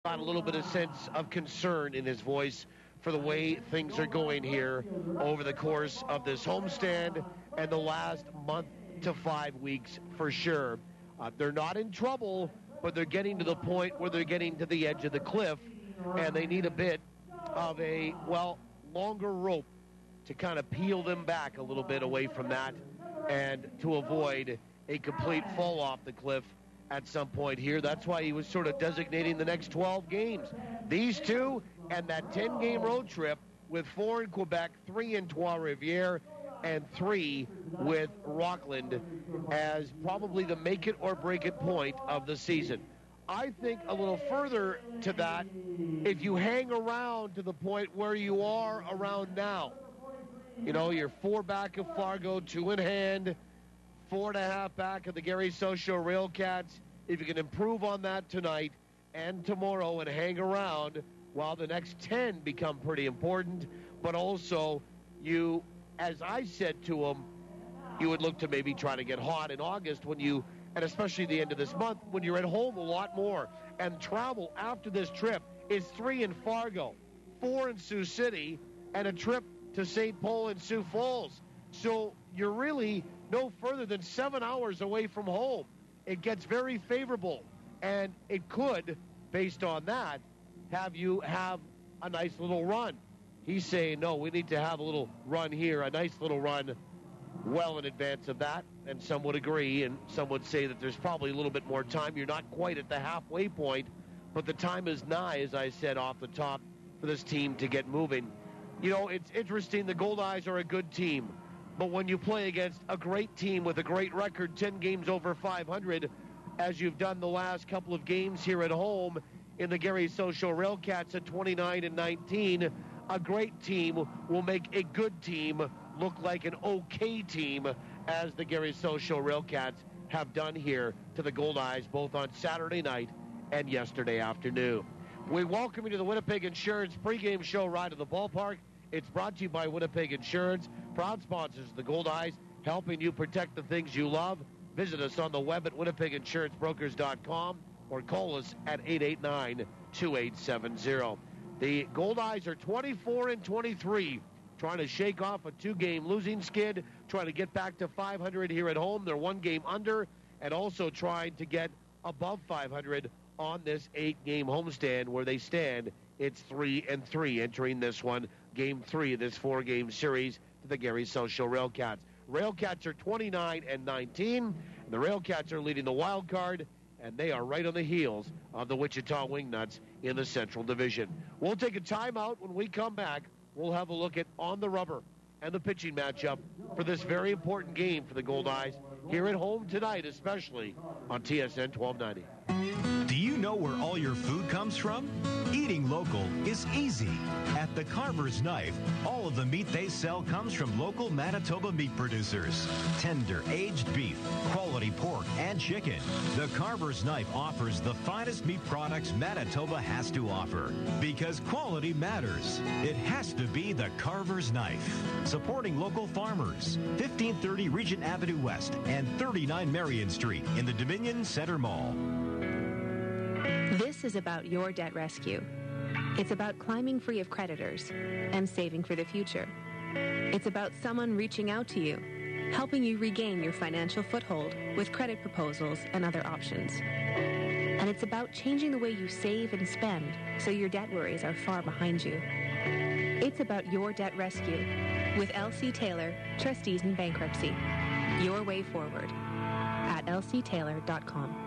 got a little bit of sense of concern in his voice for the way things are going here over the course of this homestand and the last month to 5 weeks for sure. They're not in trouble, but they're getting to the point where they're getting to the edge of the cliff, and they need a bit of a, longer rope to kind of peel them back a little bit away from that and to avoid a complete fall off the cliff at some point here. That's why he was sort of designating the next 12 games. These two and that 10-game road trip with 4 in Quebec, 3 in Trois-Rivières, and 3 with Rockland as probably the make-it-or-break-it point of the season. I think a little further to that, if you hang around to the point where you are around now, you're 4 back of Fargo, 2 in hand, 4.5 back of the Gary SouthShore RailCats. If you can improve on that tonight and tomorrow and hang around while the next 10 become pretty important, but also you, as I said to him, you would look to maybe try to get hot in August and especially the end of this month when you're at home a lot more. And travel after this trip is 3 in Fargo, 4 in Sioux City, and a trip to St. Paul and Sioux Falls. So you're really no further than 7 hours away from home. It gets very favorable, and it could, based on that, have you have a nice little run. He's saying, no, we need to have a little run here, a nice little run well in advance of that, and some would agree, and some would say that there's probably a little bit more time. You're not quite at the halfway point, but the time is nigh, as I said off the top, for this team to get moving. It's interesting. The Goldeyes are a good team. But when you play against a great team with a great record, 10 games over 500, as you've done the last couple of games here at home in the Gary SouthShore RailCats at 29-19, a great team will make a good team look like an okay team, as the Gary SouthShore RailCats have done here to the Goldeyes both on Saturday night and yesterday afternoon. We welcome you to the Winnipeg Insurance pregame show Ride to the Ballpark. It's brought to you by Winnipeg Insurance, proud sponsors of the Goldeyes, helping you protect the things you love. Visit us on the web at winnipeginsurancebrokers.com or call us at 889-2870. The Goldeyes are 24-23, trying to shake off a 2-game losing skid, trying to get back to 500 here at home. They're 1 game under, and also trying to get above 500 on this 8-game homestand where they stand. It's 3-3 entering this one, Game 3 of this 4-game series to the Gary SouthShore RailCats. RailCats are 29-19, and the RailCats are leading the wild card, and they are right on the heels of the Wichita Wingnuts in the Central Division. We'll take a timeout. When we come back, we'll have a look at on the rubber and the pitching matchup for this very important game for the Goldeyes here at home tonight, especially on TSN 1290. Do you know where all your food comes from? Eating local is easy. At the Carver's Knife, all of the meat they sell comes from local Manitoba meat producers. Tender, aged beef, quality pork, and chicken. The Carver's Knife offers the finest meat products Manitoba has to offer. Because quality matters. It has to be the Carver's Knife. Supporting local farmers. 1530 Regent Avenue West and 39 Marion Street in the Dominion Center Mall. This is about your debt rescue. It's about climbing free of creditors and saving for the future. It's about someone reaching out to you, helping you regain your financial foothold with credit proposals and other options. And it's about changing the way you save and spend so your debt worries are far behind you. It's about your debt rescue with L.C. Taylor, Trustees in Bankruptcy. Your way forward at lctaylor.com.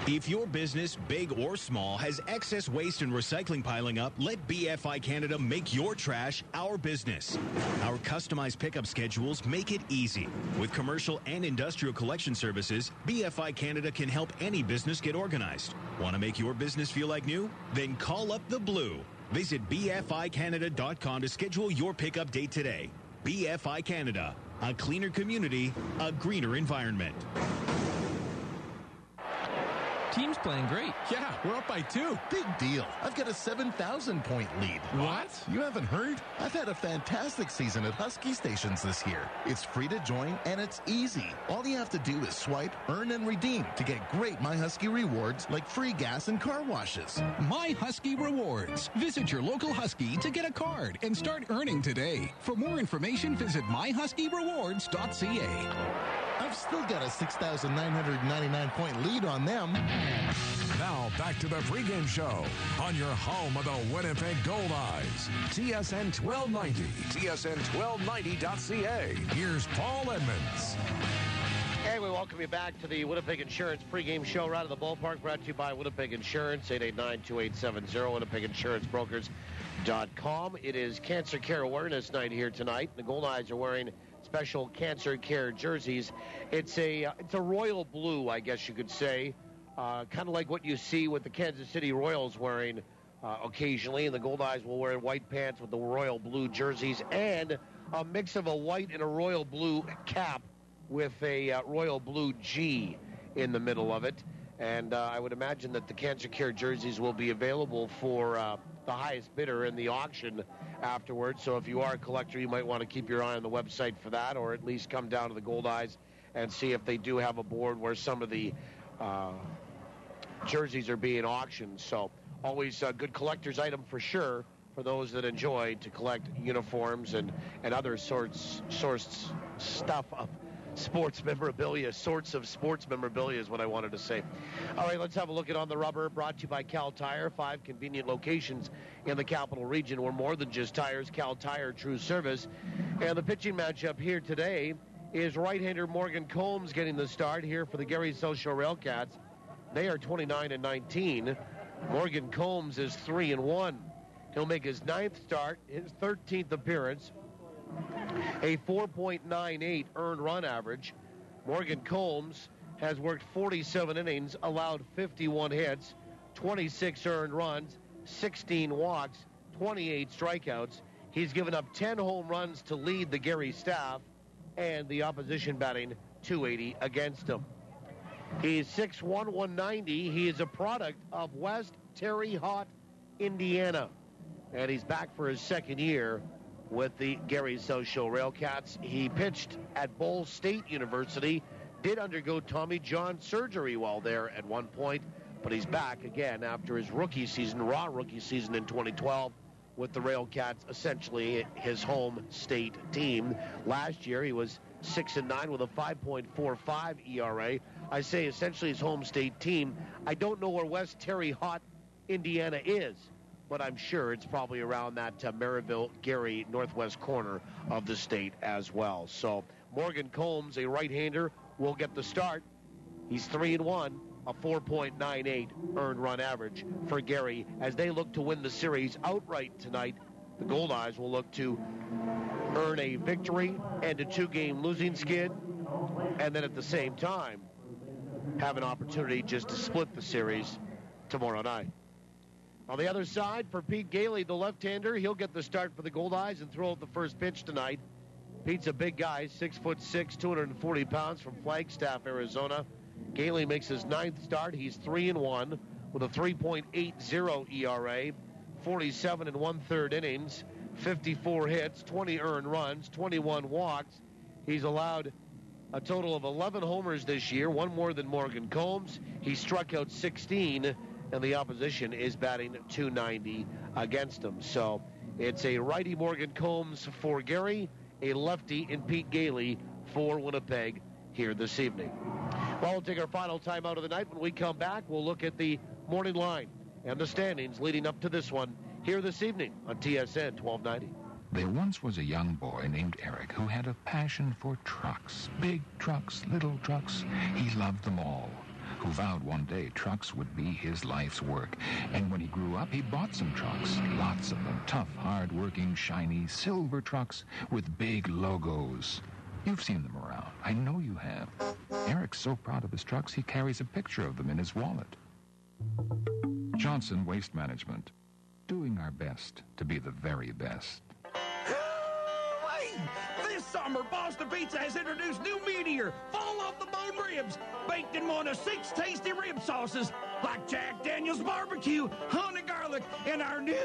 If your business, big or small, has excess waste and recycling piling up, let BFI Canada make your trash our business. Our customized pickup schedules make it easy. With commercial and industrial collection services, BFI Canada can help any business get organized. Want to make your business feel like new? Then call up the Blue. Visit BFICanada.com to schedule your pickup date today. BFI Canada, a cleaner community, a greener environment. Team's playing great. Yeah, we're up by 2. Big deal. I've got a 7,000-point lead. What? You haven't heard? I've had a fantastic season at Husky Stations this year. It's free to join, and it's easy. All you have to do is swipe, earn, and redeem to get great My Husky rewards like free gas and car washes. My Husky Rewards. Visit your local Husky to get a card and start earning today. For more information, visit myhuskyrewards.ca. I've still got a 6,999-point lead on them. Now back to the pregame show on your home of the Winnipeg Goldeyes. TSN 1290. TSN1290.ca. Here's Paul Edmonds. Hey, we welcome you back to the Winnipeg Insurance pregame show right out of the ballpark, brought to you by Winnipeg Insurance, 889-2870, WinnipegInsuranceBrokers.com. It is Cancer Care Awareness Night here tonight. The Goldeyes are wearing special cancer care jerseys. It's a royal blue, I guess you could say, kind of like what you see with the Kansas City Royals wearing occasionally, and the Goldeyes will wear white pants with the royal blue jerseys and a mix of a white and a royal blue cap with a royal blue G in the middle of it. And I would imagine that the cancer care jerseys will be available for the highest bidder in the auction afterwards. So if you are a collector, you might want to keep your eye on the website for that, or at least come down to the Goldeyes and see if they do have a board where some of the jerseys are being auctioned. So always a good collector's item for sure for those that enjoy to collect uniforms and other sorts stuff of sports memorabilia. Sorts of sports memorabilia is what I wanted to say. All right, let's have a look at On the Rubber, brought to you by Cal Tire. 5 convenient locations in the capital region. We're more than just tires. Cal Tire, true service. And the pitching matchup here today is right-hander Morgan Combs getting the start here for the Gary SouthShore RailCats. They are 29-19. Morgan Combs is 3-1. He'll make his 9th start, his 13th appearance, a 4.98 earned run average. Morgan Combs has worked 47 innings, allowed 51 hits, 26 earned runs, 16 walks, 28 strikeouts. He's given up 10 home runs to lead the Gary staff, and the opposition batting .280 against him. He's 6'1", 190. He is a product of West Terre Haute, Indiana, and he's back for his second year with the Gary SouthShore RailCats. He pitched at Ball State University, did undergo Tommy John surgery while there at one point, but he's back again after his rookie season in 2012 with the RailCats, essentially his home state team. Last year he was 6-9 with a 5.45 ERA. I say essentially his home state team. I don't know where West Terre Haute, Indiana is, but I'm sure it's probably around that Maryville, Gary, northwest corner of the state as well. So Morgan Combs, a right-hander, will get the start. He's 3-1, a 4.98 earned run average for Gary as they look to win the series outright tonight. The Goldeyes will look to earn a victory and a 2-game losing skid, and then at the same time have an opportunity just to split the series tomorrow night. On the other side, for Pete Gailey, the left-hander, he'll get the start for the Goldeyes and throw out the first pitch tonight. Pete's a big guy, 6'6", 240 pounds from Flagstaff, Arizona. Gailey makes his 9th start. He's 3-1 with a 3.80 ERA, 47 1/3 innings, 54 hits, 20 earned runs, 21 walks. He's allowed a total of 11 homers this year, one more than Morgan Combs. He struck out 16, and the opposition is batting .290 against him. So it's a righty Morgan Combs for Gary, a lefty in Pete Gailey for Winnipeg here this evening. Well, we'll take our final time out of the night. When we come back, we'll look at the morning line and the standings leading up to this one here this evening on TSN 1290. There once was a young boy named Eric who had a passion for trucks. Big trucks, little trucks. He loved them all. Who vowed one day trucks would be his life's work. And when he grew up, he bought some trucks. Lots of them. Tough, hard-working, shiny, silver trucks with big logos. You've seen them around. I know you have. Eric's so proud of his trucks, he carries a picture of them in his wallet. Johnson Waste Management. Doing our best to be the very best. This This summer, Boston Pizza has introduced new meatier, fall-off-the-bone ribs, baked in one of 6 tasty rib sauces, like Jack Daniel's Barbecue, honey garlic, and our new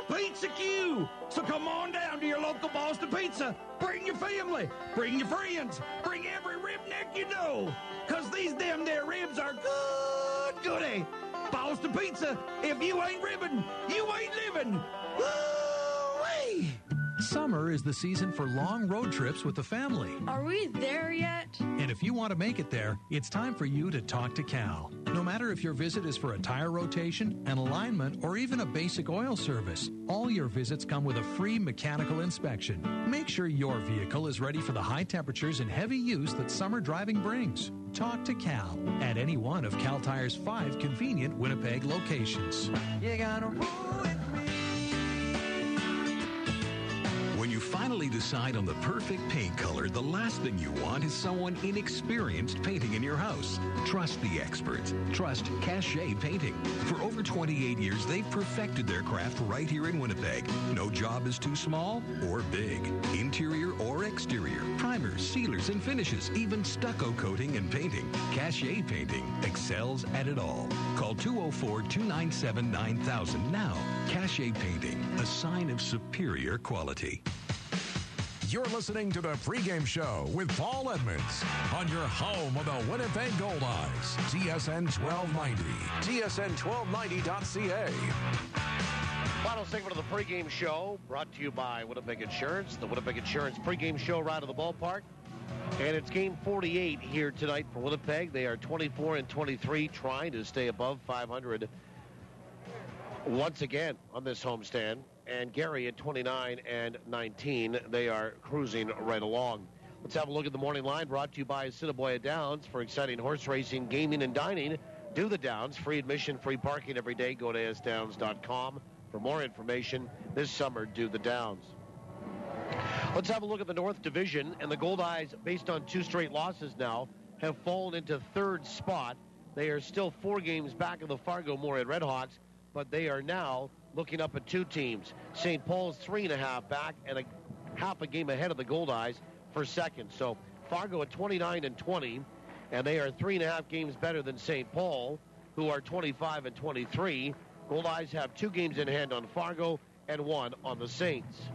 Pizza Q. So come on down to your local Boston Pizza. Bring your family, bring your friends, bring every ribneck you know, because these damn there ribs are goody. Boston Pizza, if you ain't ribbing, you ain't living. Woo-wee! Summer is the season for long road trips with the family. Are we there yet? And if you want to make it there, it's time for you to talk to Cal. No matter if your visit is for a tire rotation, an alignment, or even a basic oil service, all your visits come with a free mechanical inspection. Make sure your vehicle is ready for the high temperatures and heavy use that summer driving brings. Talk to Cal at any one of Cal Tire's 5 convenient Winnipeg locations. You gotta roll with me. When you finally decide on the perfect paint color, the last thing you want is someone inexperienced painting in your house. Trust the experts. Trust Cachet Painting. For over 28 years, they've perfected their craft right here in Winnipeg. No job is too small or big. Interior or exterior. Primers, sealers, and finishes. Even stucco coating and painting. Cachet Painting excels at it all. Call 204-297-9000 now. Cachet Painting, a sign of superior quality. You're listening to the pregame show with Paul Edmonds on your home of the Winnipeg Goldeyes. TSN 1290. TSN1290.ca. Final segment of the pregame show brought to you by Winnipeg Insurance. The Winnipeg Insurance pregame show right of the ballpark. And it's game 48 here tonight for Winnipeg. They are 24-23, trying to stay above 500 once again on this homestand. And Gary at 29-19, they are cruising right along. Let's have a look at the morning line, brought to you by Assiniboia Downs. For exciting horse racing, gaming, and dining, do the Downs. Free admission, free parking every day. Go to asdowns.com for more information. This summer, do the Downs. Let's have a look at the North Division. And the Goldeyes, based on 2 straight losses now, have fallen into 3rd spot. They are still 4 games back of the Fargo-Moorhead Redhawks, but they are now looking up at 2 teams. St. Paul's 3.5 back and a half a game ahead of the Goldeyes for 2nd. So Fargo at 29-20, and they are 3.5 games better than St. Paul, who are 25-23. Goldeyes have 2 games in hand on Fargo and 1 on the Saints.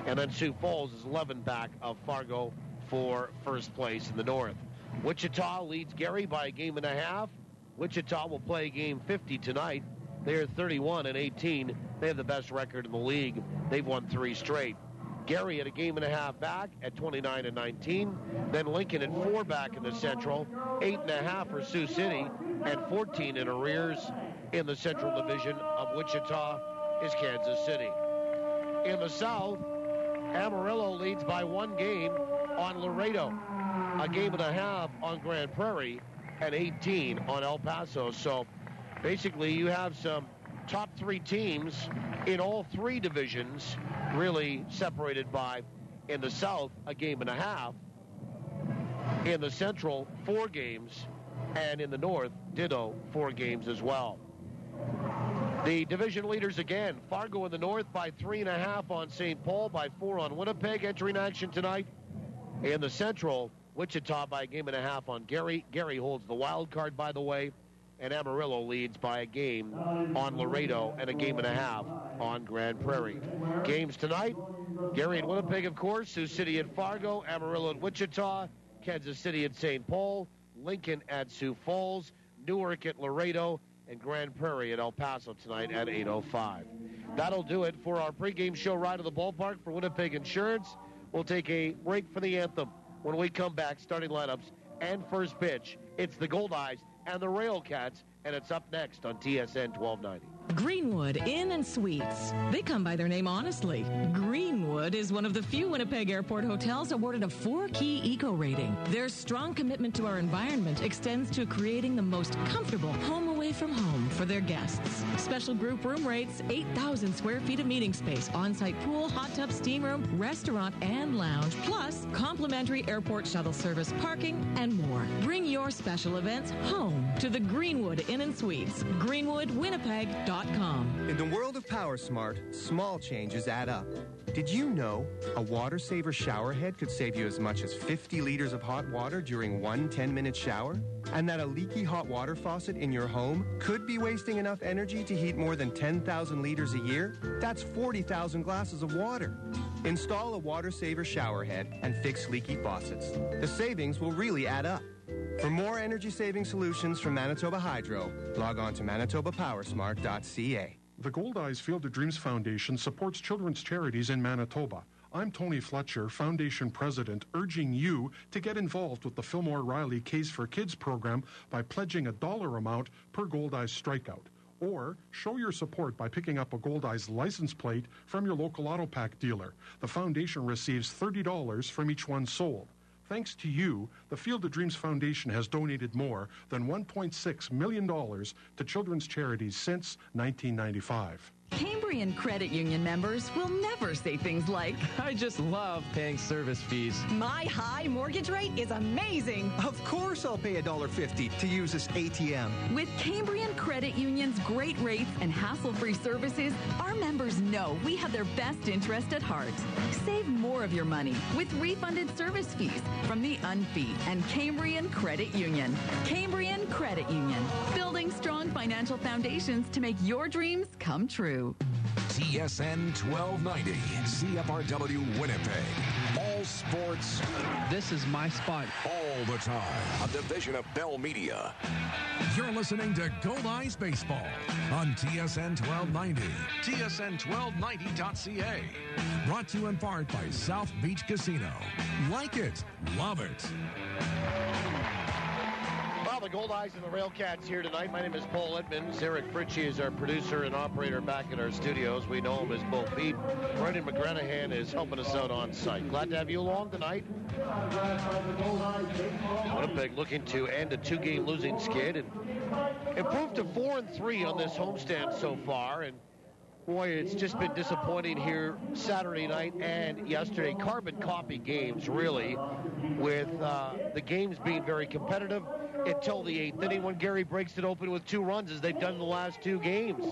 And then Sioux Falls is 11 back of Fargo for first place in the North. Wichita leads Gary by a game and a half. Wichita will play game 50 tonight. They are 31-18. They have the best record in the league. They've won 3 straight. Gary at a game and a half back at 29-19. Then Lincoln at 4 back in the Central. 8.5 for Sioux City, and 14 in arrears in the Central Division of Wichita is Kansas City. In the South, Amarillo leads by 1 game on Laredo. A game and a half on Grand Prairie, and 18 on El Paso. So basically, you have some top 3 teams in all 3 divisions, really separated by, in the South, a game and a half. In the Central, 4 games. And in the North, ditto, 4 games as well. The division leaders again, Fargo in the North by 3.5 on St. Paul, by 4 on Winnipeg, entering action tonight. In the Central, Wichita by a game and a half on Gary. Gary holds the wild card, by the way. And Amarillo leads by a game on Laredo and a game and a half on Grand Prairie. Games tonight, Gary and Winnipeg, of course, Sioux City at Fargo, Amarillo at Wichita, Kansas City at St. Paul, Lincoln at Sioux Falls, Newark at Laredo, and Grand Prairie at El Paso tonight at 8:05. That'll do it for our pregame show right of the ballpark for Winnipeg Insurance. We'll take a break for the anthem. When we come back, starting lineups and first pitch, it's the Goldeyes and the RailCats, and it's up next on TSN 1290. Greenwood Inn & Suites. They come by their name honestly. Greenwood is one of the few Winnipeg Airport hotels awarded a 4-key eco rating. Their strong commitment to our environment extends to creating the most comfortable home away away from home for their guests. Special group room rates, 8,000 square feet of meeting space, on-site pool, hot tub, steam room, restaurant, and lounge, plus complimentary airport shuttle service, parking, and more. Bring your special events home to the Greenwood Inn and Suites. GreenwoodWinnipeg.com. In the world of PowerSmart, small changes add up. Did you know a water saver shower head could save you as much as 50 liters of hot water during one 10-minute shower? And that a leaky hot water faucet in your home could be wasting enough energy to heat more than 10,000 liters a year? That's 40,000 glasses of water. Install a water saver shower head and fix leaky faucets. The savings will really add up. For more energy-saving solutions from Manitoba Hydro, log on to manitobapowersmart.ca. The Goldeyes Field of Dreams Foundation supports children's charities in Manitoba. I'm Tony Fletcher, Foundation President, urging you to get involved with the Fillmore Riley Case for Kids program by pledging a dollar amount per Goldeyes strikeout. Or show your support by picking up a Goldeyes license plate from your local auto pack dealer. The foundation receives $30 from each one sold. Thanks to you, the Field of Dreams Foundation has donated more than $1.6 million to children's charities since 1995. Cambrian Credit Union members will never say things like, I just love paying service fees. My high mortgage rate is amazing. Of course I'll pay $1.50 to use this ATM. With Cambrian Credit Union's great rates and hassle-free services, our members know we have their best interest at heart. Save more of your money with refunded service fees from the UNFI and Cambrian Credit Union. Cambrian Credit Union, building strong financial foundations to make your dreams come true. TSN 1290, CFRW Winnipeg. All sports. This is my spot. All the time. A division of Bell Media. You're listening to Goldeyes Baseball on TSN 1290. TSN1290.ca. Brought to you in part by South Beach Casino. Like it. Love it. Well, the Goldeyes and the RailCats here tonight. My name is Paul Edmonds. Eric Fritchie is our producer and operator back in our studios. We know him as Bo Peep. Brendan McGranahan is helping us out on site. Glad to have you along tonight. Winnipeg looking to end a two-game losing skid and improved to 4-3 on this homestand so far. And boy, it's just been disappointing here Saturday night and yesterday. Carbon copy games, really, with the games being very competitive until the 8th inning when Gary breaks it open with 2 runs, as they've done in the last 2 games.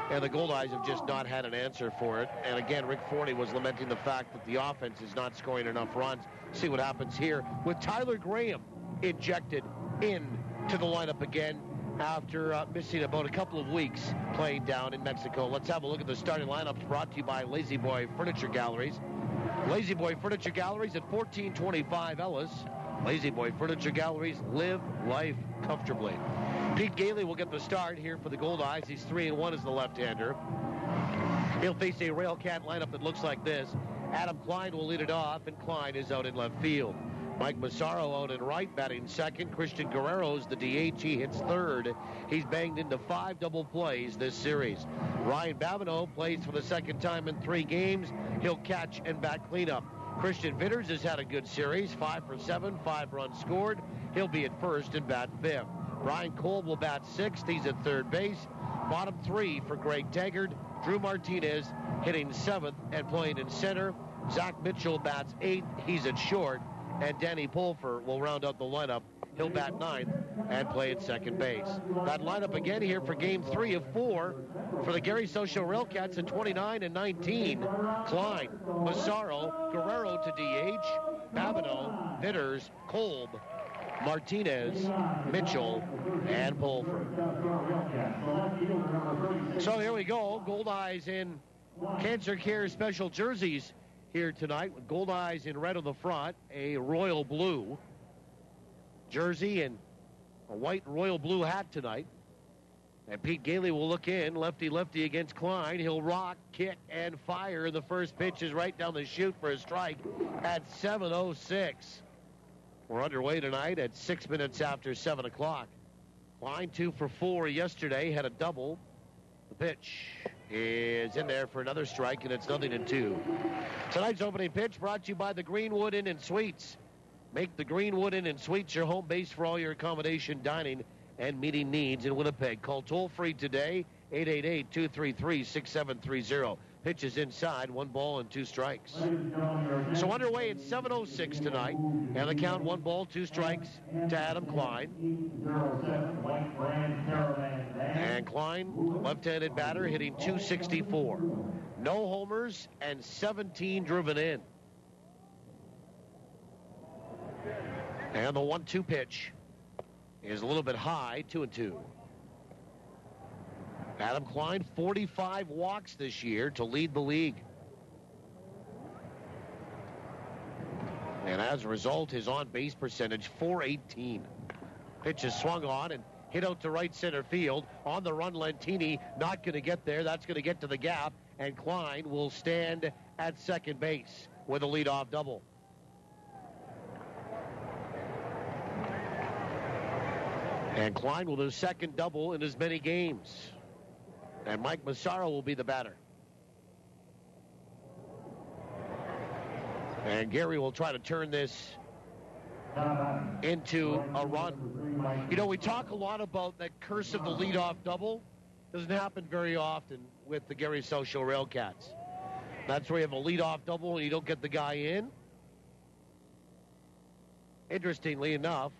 And the Goldeyes have just not had an answer for it. And again, Rick Forney was lamenting the fact that the offense is not scoring enough runs. See what happens here with Tyler Graham injected into the lineup again after missing about a couple of weeks playing down in Mexico. Let's have a look at the starting lineups brought to you by Lazy Boy Furniture Galleries. Lazy Boy Furniture Galleries at 1425 Ellis. Lazy Boy Furniture Galleries, live life comfortably. Pete Gailey will get the start here for the Goldeyes. He's 3-1 as the left-hander. He'll face a RailCat lineup that looks like this. Adam Klein will lead it off, and Klein is out in left field. Mike Massaro out in right, batting second. Christian Guerrero's the DH. He hits third. He's banged into 5 double plays this series. Ryan Babineau plays for the second time in 3 games. He'll catch and bat cleanup. Christian Vitters has had a good series, 5 for 7, 5 runs scored. He'll be at first and bat 5th. Brian Cole will bat 6th. He's at third base. Bottom 3 for Greg Taggart. Drew Martinez hitting 7th and playing in center. Zach Mitchell bats 8th. He's at short. And Danny Pulfer will round out the lineup. He'll bat 9th and play at second base. That lineup again here for game 3 of 4 for the Gary SouthShore RailCats at 29 and 19. Klein, Massaro, Guerrero to DH, Babineau, Vitters, Kolb, Martinez, Mitchell, and Pulfer. So here we go. Goldeyes in Cancer Care special jerseys here tonight, with Goldeyes in red on the front, a royal blue jersey, and a white royal blue hat tonight. And Pete Gailey will look in, lefty-lefty against Klein. He'll rock, kick, and fire. The first pitch is right down the chute for a strike at 7:06. We're underway tonight at 6 minutes after 7 o'clock. Klein 2 for 4 yesterday, had a double. The pitch is in there for another strike, and it's 0-2. Tonight's opening pitch brought to you by the Greenwood Inn and Suites. Make the Greenwood Inn and Suites your home base for all your accommodation, dining, and meeting needs in Winnipeg. Call toll-free today, 888-233-6730. Pitches inside, 1 ball and 2 strikes. So underway at 7:06 tonight, and the count 1 ball, 2 strikes to Adam Klein. And Klein, left-handed batter, hitting .264. No homers and 17 driven in. And the 1-2 pitch is a little bit high, 2-2. Adam Klein, 45 walks this year to lead the league. And as a result, his on-base percentage, .418. Pitch is swung on and hit out to right center field. On the run, Lentini not going to get there. That's going to get to the gap, and Klein will stand at second base with a leadoff double. And Klein will do his second double in as many games. And Mike Massaro will be the batter. And Gary will try to turn this into a run. You know, we talk a lot about that curse of the leadoff double. Doesn't happen very often with the Gary SouthShore RailCats. That's where you have a leadoff double and you don't get the guy in. Interestingly enough,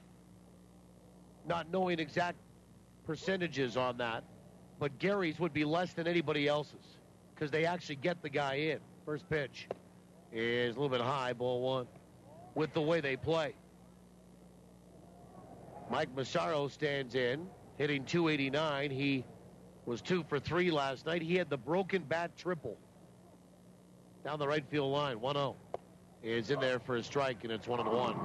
not knowing exact percentages on that, but Gary's would be less than anybody else's because they actually get the guy in. First pitch is a little bit high, ball 1, with the way they play. Mike Massaro stands in, hitting .289. He was 2 for 3 last night. He had the broken bat triple down the right field line. 1-0 is in there for a strike, and it's 1-1.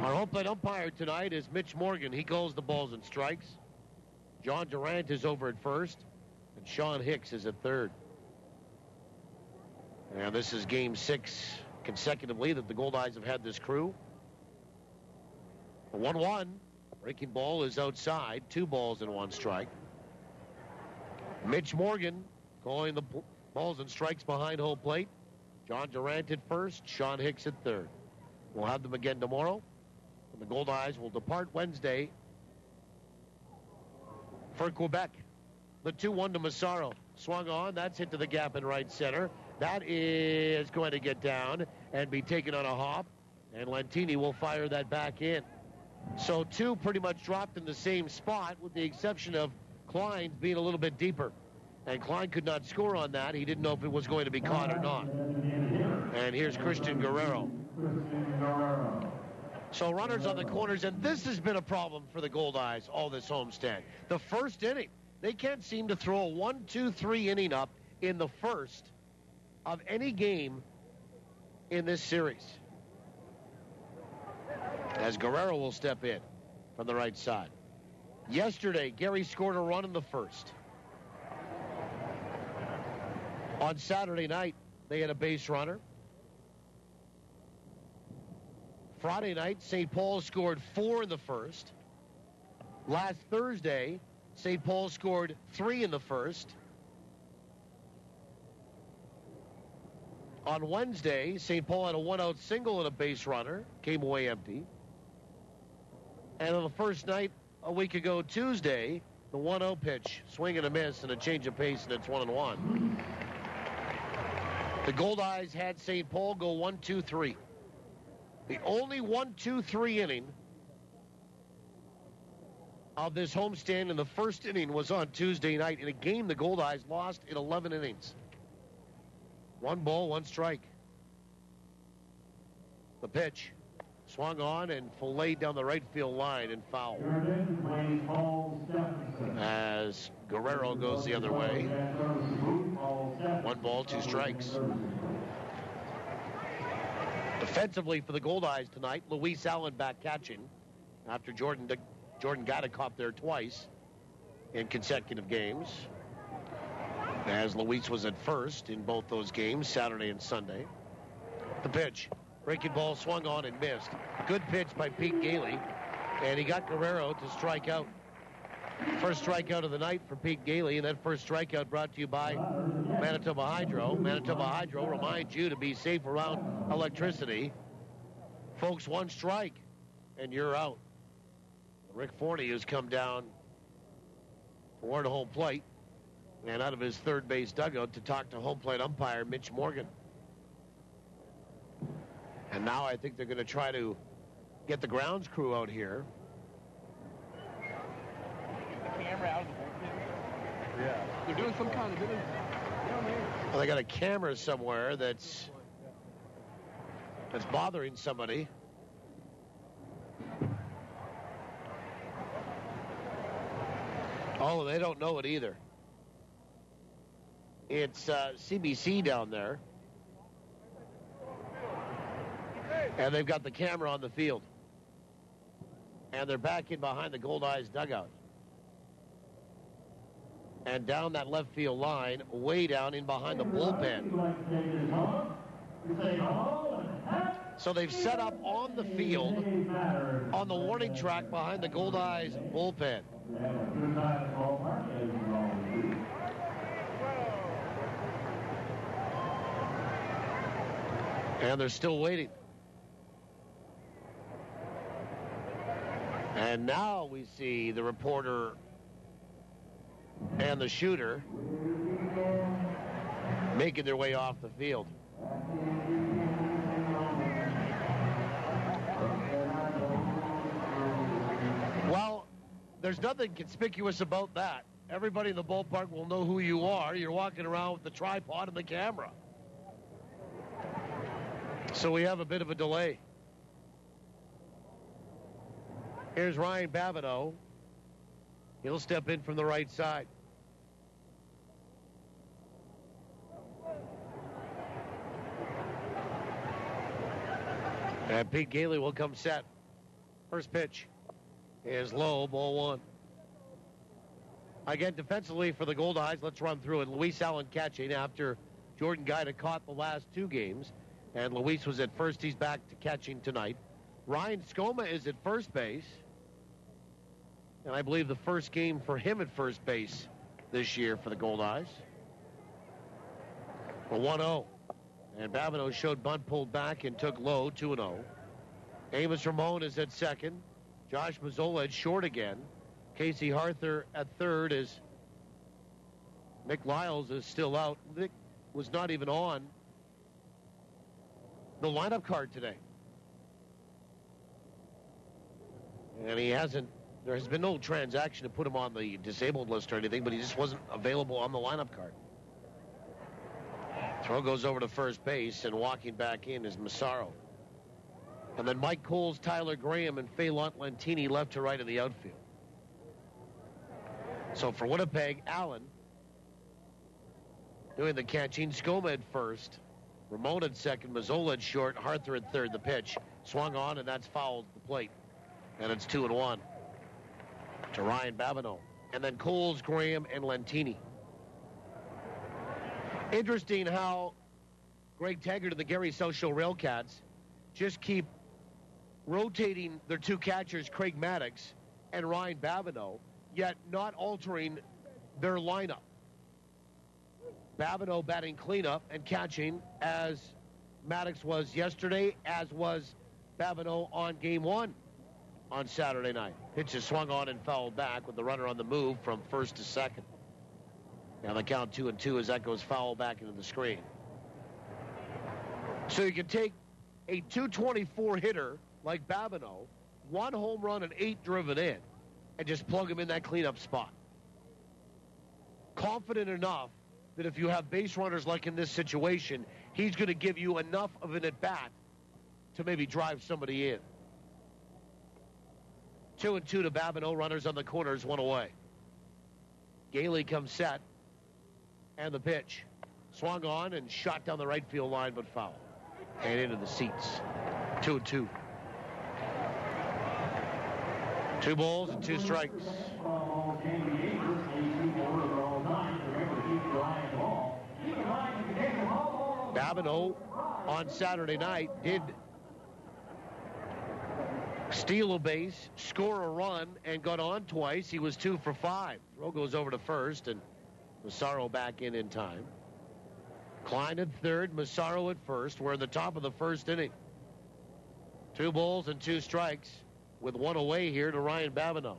Our home plate umpire tonight is Mitch Morgan. He calls the balls and strikes. John Durant is over at first, and Sean Hicks is at third. And this is game 6 consecutively that the Goldeyes have had this crew. 1-1. Breaking ball is outside. 2 balls and 1 strike. Mitch Morgan calling the balls and strikes behind home plate. John Durant at first, Sean Hicks at third. We'll have them again tomorrow. And the Goldeyes will depart Wednesday for Quebec. The 2-1 to Massaro. Swung on. That's hit to the gap in right center. That is going to get down and be taken on a hop. And Lentini will fire that back in. So 2 pretty much dropped in the same spot with the exception of Klein's being a little bit deeper. And Klein could not score on that. He didn't know if it was going to be caught or not. And here's Christian Guerrero. So runners on the corners, and this has been a problem for the Goldeyes all this homestand. The first inning, they can't seem to throw a 1-2-3 inning up in the first of any game in this series. As Guerrero will step in from the right side. Yesterday, Gary scored a run in the first. On Saturday night, they had a base runner. Friday night, St. Paul scored 4 in the first. Last Thursday, St. Paul scored 3 in the first. On Wednesday, St. Paul had a 1-out single and a base runner. Came away empty. And on the first night, a week ago Tuesday, the 1-0 pitch, swing and a miss and a change of pace, and it's 1-1. The Goldeyes had St. Paul go 1-2-3. The only 1-2-3 inning of this homestand in the first inning was on Tuesday night in a game the Goldeyes lost in 11 innings. 1 ball, 1 strike. The pitch swung on and filleted down the right field line and foul. As Guerrero goes the other way. 1 ball, 2 strikes. Defensively for the Goldeyes tonight, Luis Allen back catching after Jordan got a cop there twice in consecutive games. As Luis was at first in both those games, Saturday and Sunday. The pitch. Breaking ball swung on and missed. Good pitch by Pete Gailey. And he got Guerrero to strike out. First strikeout of the night for Pete Gailey. And that first strikeout brought to you by Manitoba Hydro. Manitoba Hydro reminds you to be safe around electricity. Folks, 1 strike and you're out. Rick Forney has come down toward home plate and out of his third base dugout to talk to home plate umpire Mitch Morgan. And now I think they're going to try to get the grounds crew out here. The camera out of the bullpen. Yeah. They're doing some kind of Well, they got a camera somewhere that's bothering somebody. Oh, they don't know it either. It's CBC down there. And they've got the camera on the field. And they're back in behind the Goldeyes dugout. And down that left field line, way down in behind the bullpen. So they've set up on the field, on the warning track behind the Goldeyes bullpen. And they're still waiting. And now we see the reporter and the shooter making their way off the field. Well, there's nothing conspicuous about that. Everybody in the ballpark will know who you are. You're walking around with the tripod and the camera. So we have a bit of a delay. Here's Ryan Babineau. He'll step in from the right side. And Pete Gailey will come set. First pitch is low, ball one. Again, defensively for the Goldeyes, let's run through it. Luis Allen catching after Jordan Guida caught the last two games. And Luis was at first. He's back to catching tonight. Ryan Skoma is at first base. And I believe the first game for him at first base this year for the Goldeyes. For 1-0. And Babineau showed bunt, pulled back, and took low, 2-0. Amos Ramon is at second. Josh Mazzola at short again. Casey Harther at third as Nick Lyles is still out. Nick was not even on the lineup card today. And he hasn't. There has been no transaction to put him on the disabled list or anything, but he just wasn't available on the lineup card. Throw goes over to first base, and walking back in is Massaro. And then Mike Coles, Tyler Graham, and Phelan Lentini left to right in the outfield. So for Winnipeg, Allen doing the catching. Skoma at first. Ramon at second. Mazzola at short. Harther at third. The pitch swung on, and that's fouled the plate. And it's 2-1 to Ryan Babineau. And then Coles, Graham, and Lentini. Interesting how Greg Taggart and the Gary SouthShore RailCats just keep rotating their two catchers, Craig Maddox and Ryan Babineau, yet not altering their lineup. Babineau batting cleanup and catching as Maddox was yesterday, as was Babineau on game one on Saturday night. Pitch is swung on and fouled back with the runner on the move from first to second. Now the count 2-2 as that goes foul back into the screen. So you can take a 224 hitter like Babineau, 1 home run and 8 driven in, and just plug him in that cleanup spot. Confident enough that if you have base runners like in this situation, he's going to give you enough of an at-bat to maybe drive somebody in. 2-2 to Babineau. Runners on the corners, 1 away. Gailey comes set. And the pitch. Swung on and shot down the right field line, but foul. And into the seats. 2-2. 2 balls and 2 strikes. Babineau on Saturday night did steal a base, score a run, and got on twice. He was 2 for 5. Throw goes over to first, and Massaro back in time. Klein at third, Massaro at first. We're in the top of the first inning. 2 balls and 2 strikes with 1 away here to Ryan Babineau.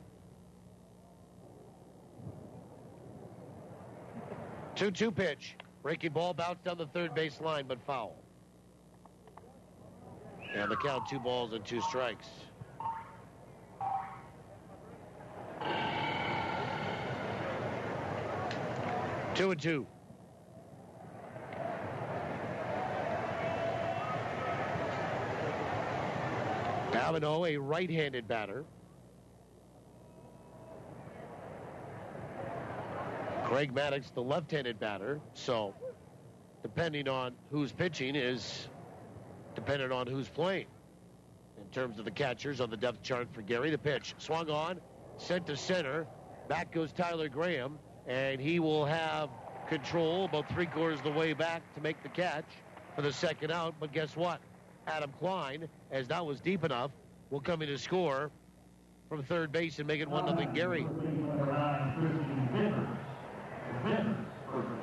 2-2 pitch. Breaking ball bounced down the third base line, but foul. And the count 2 balls and 2 strikes. Two and two. Babineau, a right-handed batter. Craig Maddox, the left-handed batter. So, depending on who's pitching is dependent on who's playing. In terms of the catchers on the depth chart for Gary, the pitch swung on, sent to center. Back goes Tyler Graham, and he will have control about 3/4 of the way back to make the catch for the second out. But guess what? Adam Klein, as that was deep enough, will come in to score from third base and make it 1-0 Gary.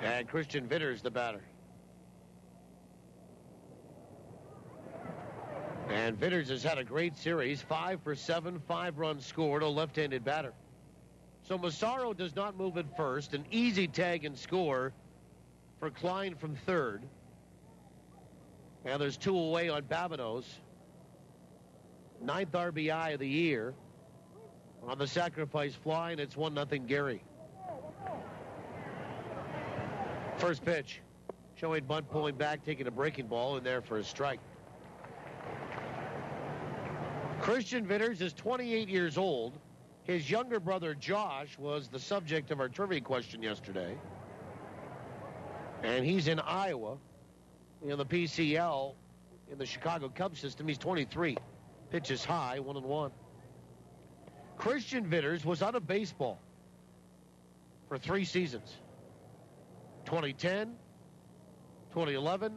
And Christian Vitters, the batter. And Vitters has had a great series, 5 for 7, 5 runs scored, a left-handed batter. So Massaro does not move at first, an easy tag and score for Klein from third. And there's 2 away on Babineau's 9th RBI of the year on the sacrifice fly, and it's 1-0 Gary. First pitch, showing bunt pulling back, taking a breaking ball in there for a strike. Christian Vitters is 28 years old. His younger brother Josh was the subject of our trivia question yesterday. And he's in Iowa, in the PCL, in the Chicago Cubs system. He's 23. Pitches high, 1-1. Christian Vitters was out of baseball for 3 seasons. 2010, 2011,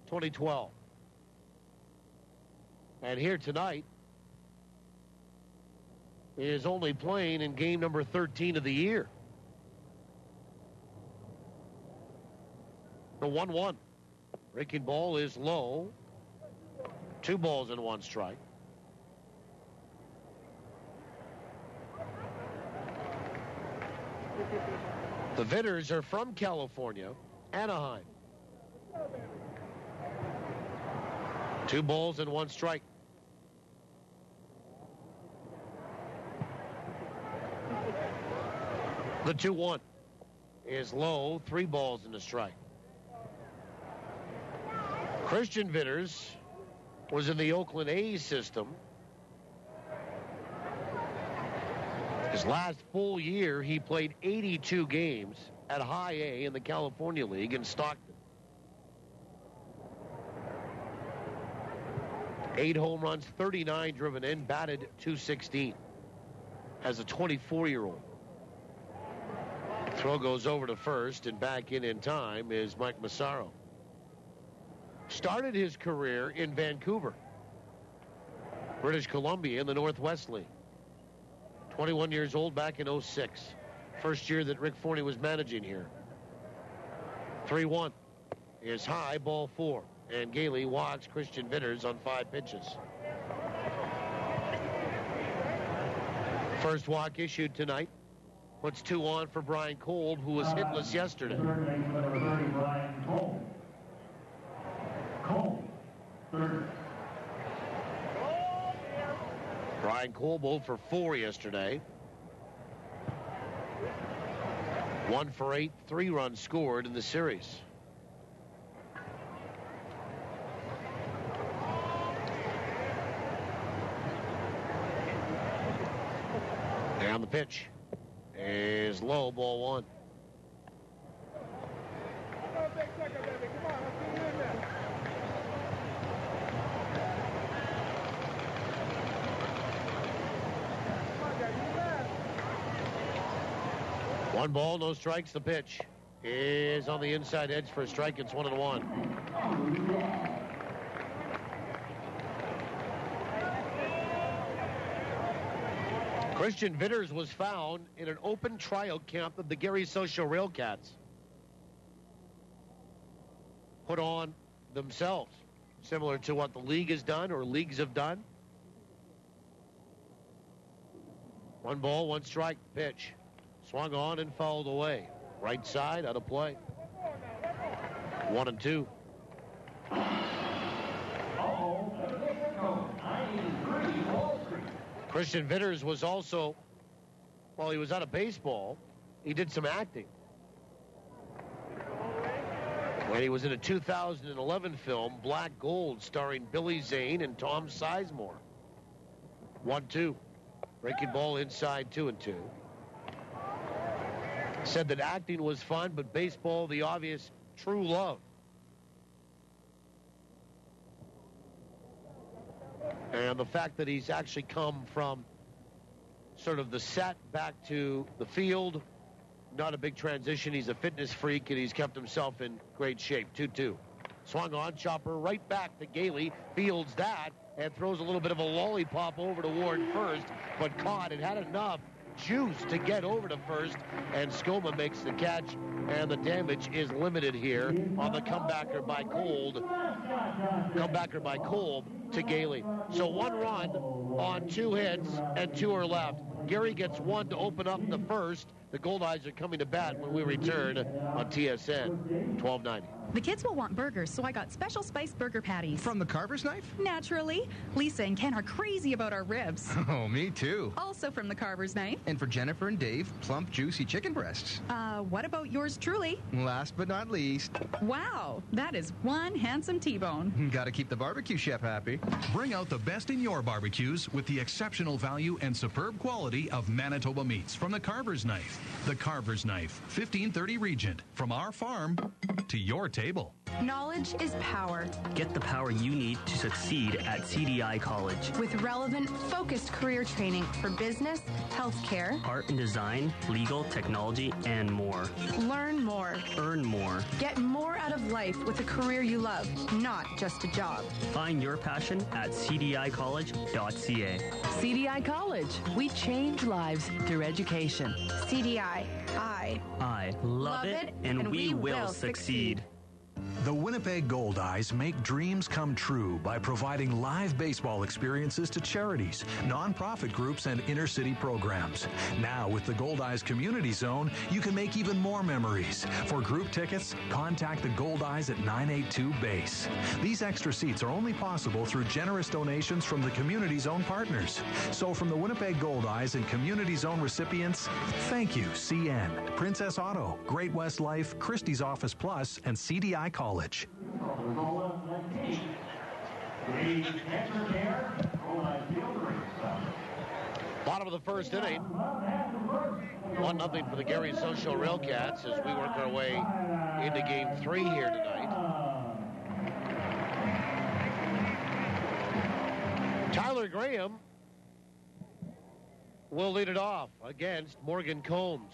2012. And here tonight is only playing in game number 13 of the year. The 1-1. Breaking ball is low. 2 balls and 1 strike. The Vitters are from California, Anaheim. 2 balls and 1 strike. The 2-1 is low, 3 balls and a strike. Christian Vitters was in the Oakland A's system. His last full year, he played 82 games at High A in the California League in Stockton. 8 home runs, 39 driven in, batted .216 as a 24-year-old. Throw goes over to first, and back in time is Mike Massaro. Started his career in Vancouver, British Columbia in the Northwest League. 21 years old back in 06. First year that Rick Forney was managing here. 3-1 is high, ball 4. And Gailey walks Christian Vitters on 5 pitches. First walk issued tonight. Puts 2 on for Brian Kolb, who was hitless yesterday. Brian Kolb 0 for 4 yesterday. 1 for 8, 3 runs scored in the series. And the pitch is low, ball 1. One ball, no strikes. The pitch is on the inside edge for a strike. It's 1-1. Christian Vitters was found in an open tryout camp of the Gary SouthShore RailCats. Put on themselves, similar to what the league has done or leagues have done. 1 ball, 1 strike. Pitch swung on and fouled away. Right side, out of play. 1-2. Christian Vitters was also, while he was out of baseball, he did some acting. When he was in a 2011 film, Black Gold, starring Billy Zane and Tom Sizemore. 1-2. Breaking ball inside, 2-2. Said that acting was fun, but baseball, the obvious true love. And the fact that he's actually come from sort of the set back to the field, not a big transition. He's a fitness freak, and he's kept himself in great shape. 2-2. Swung on, chopper right back to Gailey. Fields that and throws a little bit of a lollipop over toward first, but caught. It had enough juice to get over to first, and Skoma makes the catch, and the damage is limited here on the comebacker by Kolb to Gailey. So 1 run on 2 hits, and 2 are left. Gary gets 1 to open up the first. The Goldeyes are coming to bat when we return on TSN 1290. The kids will want burgers, so I got special spiced burger patties. From the Carver's Knife? Naturally. Lisa and Ken are crazy about our ribs. Oh, me too. Also from the Carver's Knife. And for Jennifer and Dave, plump, juicy chicken breasts. What about yours truly? Last but not least. Wow, that is one handsome T-bone. Gotta keep the barbecue chef happy. Bring out the best in your barbecues with the exceptional value and superb quality of Manitoba meats from the Carver's Knife. The Carver's Knife, 1530 Regent. From our farm to your table. Knowledge is power. Get the power you need to succeed at CDI College. With relevant, focused career training for business, healthcare, art and design, legal, technology, and more. Learn more. Earn more. Get more out of life with a career you love, not just a job. Find your passion at cdicollege.ca. CDI College. We change lives through education. CDI. I love it, and we will succeed. The Winnipeg Goldeyes make dreams come true by providing live baseball experiences to charities, nonprofit groups, and inner-city programs. Now, with the Goldeyes Community Zone, you can make even more memories. For group tickets, contact the Goldeyes at 982 Base. These extra seats are only possible through generous donations from the Community Zone partners. So from the Winnipeg Goldeyes and Community Zone recipients, thank you, CN, Princess Auto, Great West Life, Christie's Office Plus, and CDI College. Bottom of the first inning. 1-0 for the Gary SouthShore RailCats as we work our way into Game 3 here tonight. Tyler Graham will lead it off against Morgan Combs.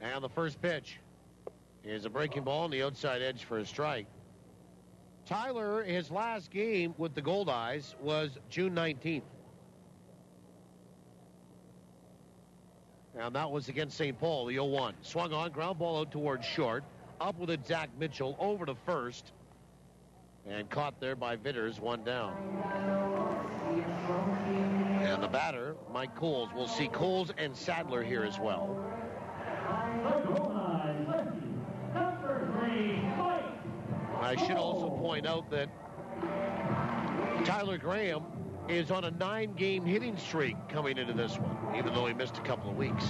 And the first pitch is a breaking ball on the outside edge for a strike. Tyler, his last game with the Goldeyes was June 19th. And that was against St. Paul, the 0-1. Swung on, ground ball out towards short. Up with it, Zach Mitchell over to first. And caught there by Vitters, 1 down. And the batter, Mike Coles. We'll see Coles and Sadler here as well. I should also point out that Tyler Graham is on a 9-game hitting streak coming into this one, even though he missed a couple of weeks.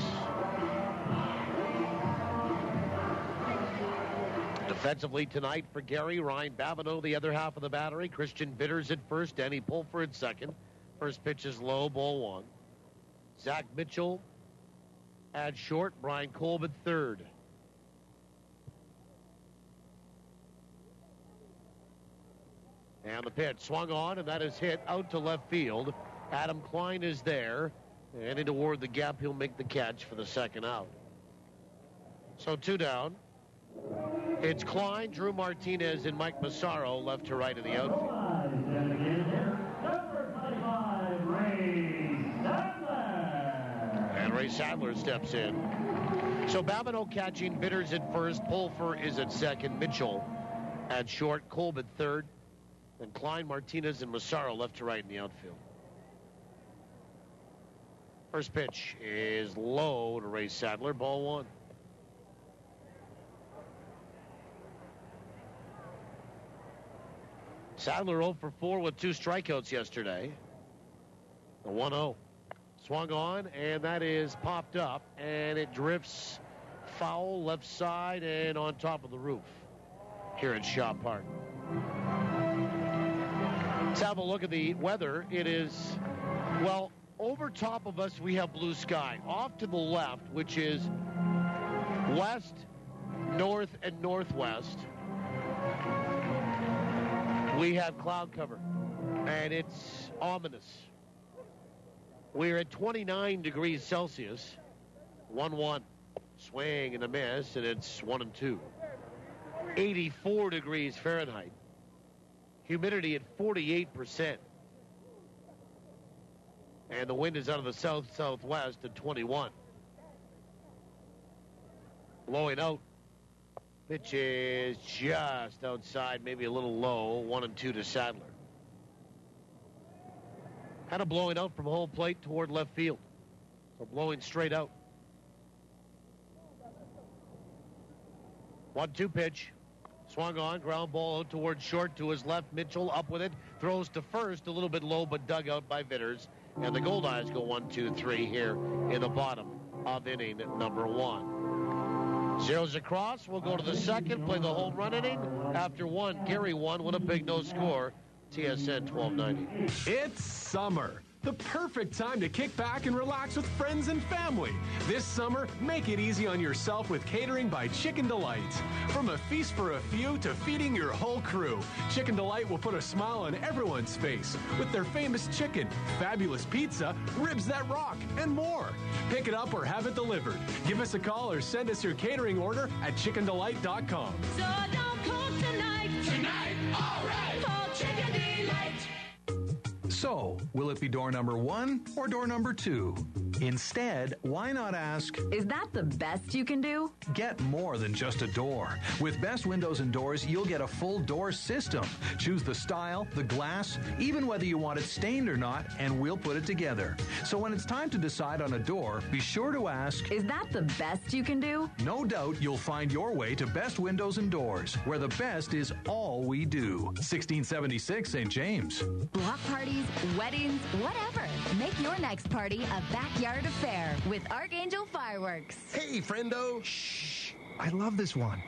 Defensively tonight for Gary, Ryan Babineau, the other half of the battery. Christian Vitters at first, Danny Pulford at second. First pitch is low, ball 1. Zach Mitchell at short, Brian Kolb at third. And the pitch swung on, and that is hit out to left field. Adam Klein is there. And in toward the gap, he'll make the catch for the second out. So 2 down. It's Klein, Drew Martinez, and Mike Massaro left to right in the outfield. And Ray Sadler steps in. So Babineau catching, Vitters at first, Pulfer is at second, Mitchell at short, Kolb at third. And Klein, Martinez, and Massaro left to right in the outfield. First pitch is low to Ray Sadler, ball 1. Sadler 0 for 4 with 2 strikeouts yesterday. The 1-0. Swung on, and that is popped up, and it drifts foul left side and on top of the roof here at Shaw Park. Let's have a look at the weather. It is, well, over top of us we have blue sky. Off to the left, which is west, north, and northwest, we have cloud cover, and it's ominous. We're at 29 degrees Celsius, 1-1. Swing and a miss, and it's 1-2. 84 degrees Fahrenheit. Humidity at 48%. And the wind is out of the south-southwest at 21. Blowing out. Pitch is just outside, maybe a little low, 1-2 to Sadler. Kind of blowing out from home plate toward left field. So blowing straight out. 1-2 pitch. Swung on, ground ball out towards short to his left. Mitchell up with it. Throws to first, a little bit low, but dug out by Vitters. And the Goldeyes go 1-2-3 here in the bottom of inning number 1. Zeros across. We'll go to the second, play the home run inning. After 1, Gary 1, Winnipeg no score. TSN 1290. It's summer. The perfect time to kick back and relax with friends and family. This summer, make it easy on yourself with catering by Chicken Delight. From a feast for a few to feeding your whole crew, Chicken Delight will put a smile on everyone's face with their famous chicken, fabulous pizza, ribs that rock, and more. Pick it up or have it delivered. Give us a call or send us your catering order at chickendelight.com. So don't cook tonight. Tonight, all right. Call Chicken Delight. So, will it be door number 1 or door number 2? Instead, why not ask, is that the best you can do? Get more than just a door. With Best Windows and Doors, you'll get a full door system. Choose the style, the glass, even whether you want it stained or not, and we'll put it together. So when it's time to decide on a door, be sure to ask, is that the best you can do? No doubt you'll find your way to Best Windows and Doors, where the best is all we do. 1676 St. James. Block parties, weddings, whatever. Make your next party a backyard affair with Archangel Fireworks. Hey, friendo. Shh. I love this one.